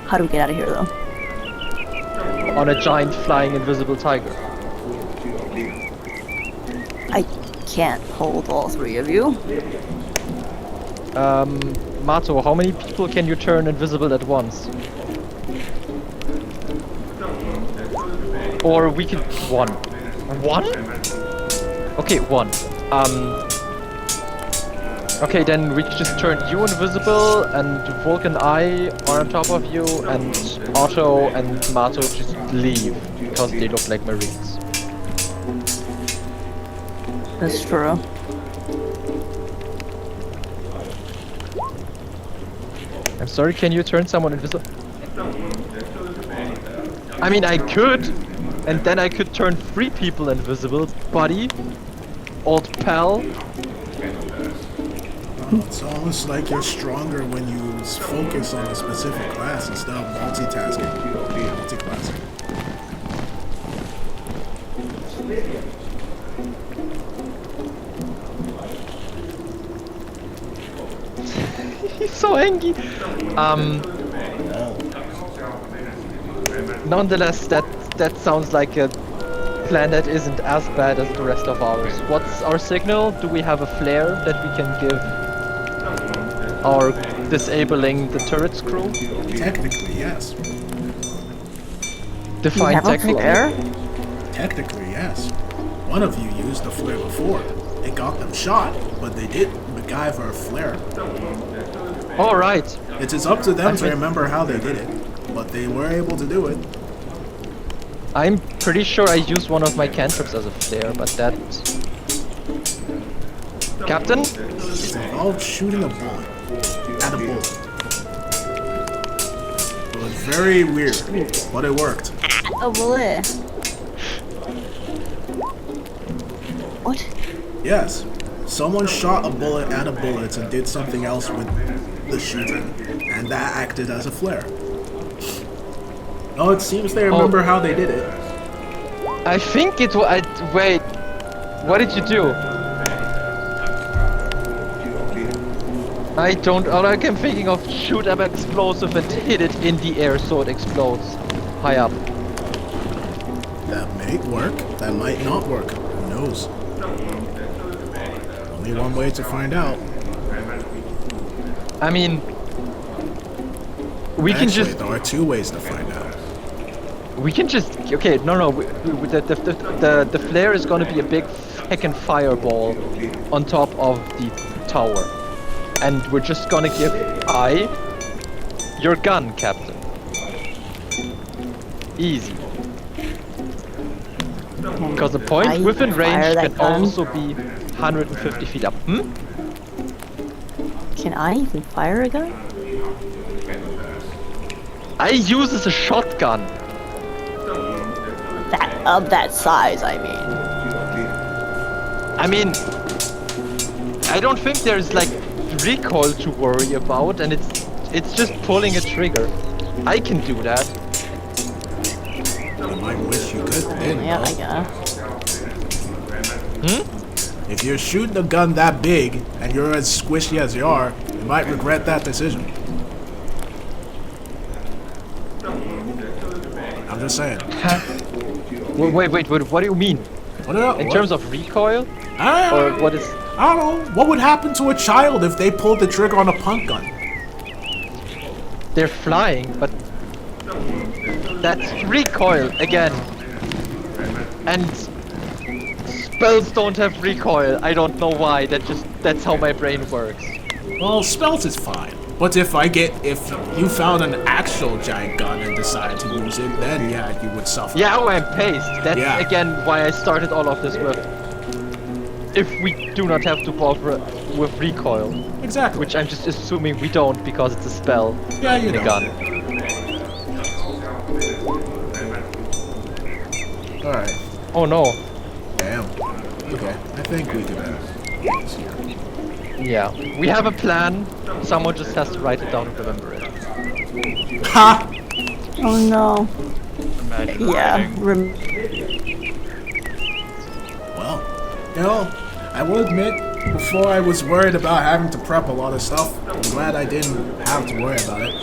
How do we get out of here, though? On a giant flying invisible tiger. I can't hold all three of you. Mato, how many people can you turn invisible at once? Or we could... one. One? Okay, one. Okay, then we could just turn you invisible, and Volk and I are on top of you, and Otto and Mato just leave, because they look like Marines. That's true. I'm sorry, can you turn someone invisible? I mean, I could, and then I could turn 3 people invisible. Buddy, old pal. It's almost like you're stronger when you focus on a specific class instead of multitasking. Multi-classing. He's so angry. Nonetheless, that sounds like a plan that isn't as bad as the rest of ours. What's our signal? Do we have a flare that we can give our disabling the turret's crew? Technically, yes. Define have a technically. flare? Technically, yes. One of you used the flare before. It got them shot, but they did MacGyver a flare. All right. It is up to them to Okay. remember how they did it, but they were able to do it. I'm pretty sure I used one of my cantrips as a flare, but that... Captain? It involved shooting a bullet at a bullet. It was very weird, but it worked. Oh, bullet. What? Yes, someone shot a bullet at a bullet and did something else with the shooting, and that acted as a flare. Oh, it seems they remember how they did it. I think it was... Wait. What did you do? I don't... All I am thinking of shoot an explosive and hit it in the air so it explodes. High up. That may work, that might not work. Who knows? Only one way to find out. I mean... We can Actually, just... there are 2 ways to find out. We can just... Okay, no. The flare is gonna be a big heckin' fireball on top of the tower. And we're just gonna give your gun, Captain. Easy. Because the point I within fire range that can gun? also be 150 feet up. Can I even fire a gun? I use as a shotgun. That of that size, I mean. I don't think there's like recoil to worry about, and it's just pulling a trigger. I can do that. You might wish you could then, Yeah, I though. guess. If you're shooting a gun that big, and you're as squishy as you are, you might regret that decision. I'm just saying. Wait, what do you mean? In What? terms of recoil? I Or what is... don't know. What would happen to a child if they pulled the trigger on a punk gun? They're flying, but... That's recoil, again. And... Spells don't have recoil. I don't know why, that's how my brain works. Well, spells is fine. But if you found an actual giant gun and decided to use it, then yeah, you would suffer. Yeah, I'm paced. That's Yeah. again why I started all of this with... If we do not have to bother with recoil. Exactly. Which I'm just assuming we don't because it's a spell Yeah, you in a don't. gun. Alright. Oh no. Damn. Okay. I think we can this here. Yeah. We have a plan. Someone just has to write it down and remember it. Ha! Oh no. Imagine Yeah. hiding. Well, you know, I will admit, before I was worried about having to prep a lot of stuff. I'm glad I didn't have to worry about it.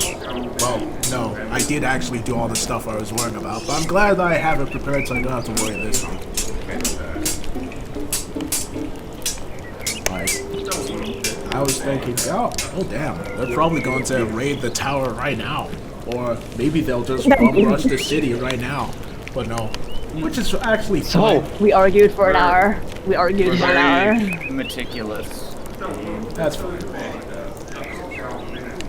Well, no, I did actually do all the stuff I was worrying about, but I'm glad that I have it prepared so I don't have to worry this week. Like, I was thinking, oh damn, they're probably going to raid the tower right now. Or maybe they'll just bum rush the city right now. But no, which is actually fine. We argued for an hour. We argued We're for an hour. very meticulous. That's fine.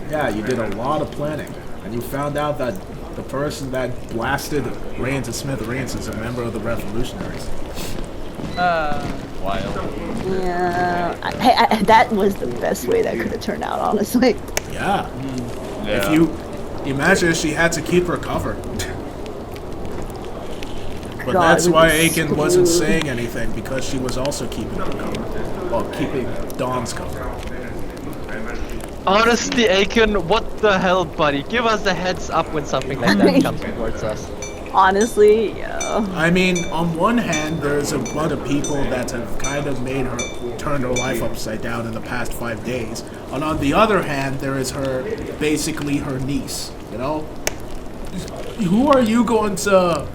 Yeah, you did a lot of planning. And you found out that the person that blasted Rains and Smithereens is a member of the Revolutionaries. Wild. Yeah, that was the best way that could have turned out, honestly. Yeah. Yeah. If you imagine if she had to keep her cover. But God, that's we'd why be Aiken wasn't screwed. saying anything, because she was also keeping her cover. Well, keeping Dawn's cover. Honestly, Aiken, what the hell, buddy? Give us a heads up when something like that comes towards us. Honestly, yeah. I mean, on one hand, there's a lot of people that have kind of made her turn her life upside down in the past 5 days. And on the other hand, there is her, basically her niece, you know? Who are you going to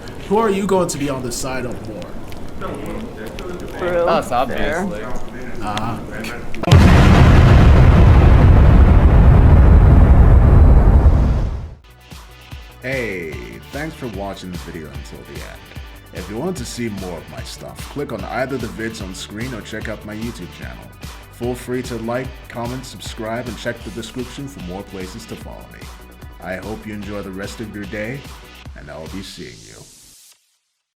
be on the side of war? True. Us, Fair. obviously. Hey, thanks for watching the video until the end. If you want to see more of my stuff, click on either the vids on screen or check out my YouTube channel. Feel free to like, comment, subscribe, and check the description for more places to follow me. I hope you enjoy the rest of your day, and I'll be seeing you.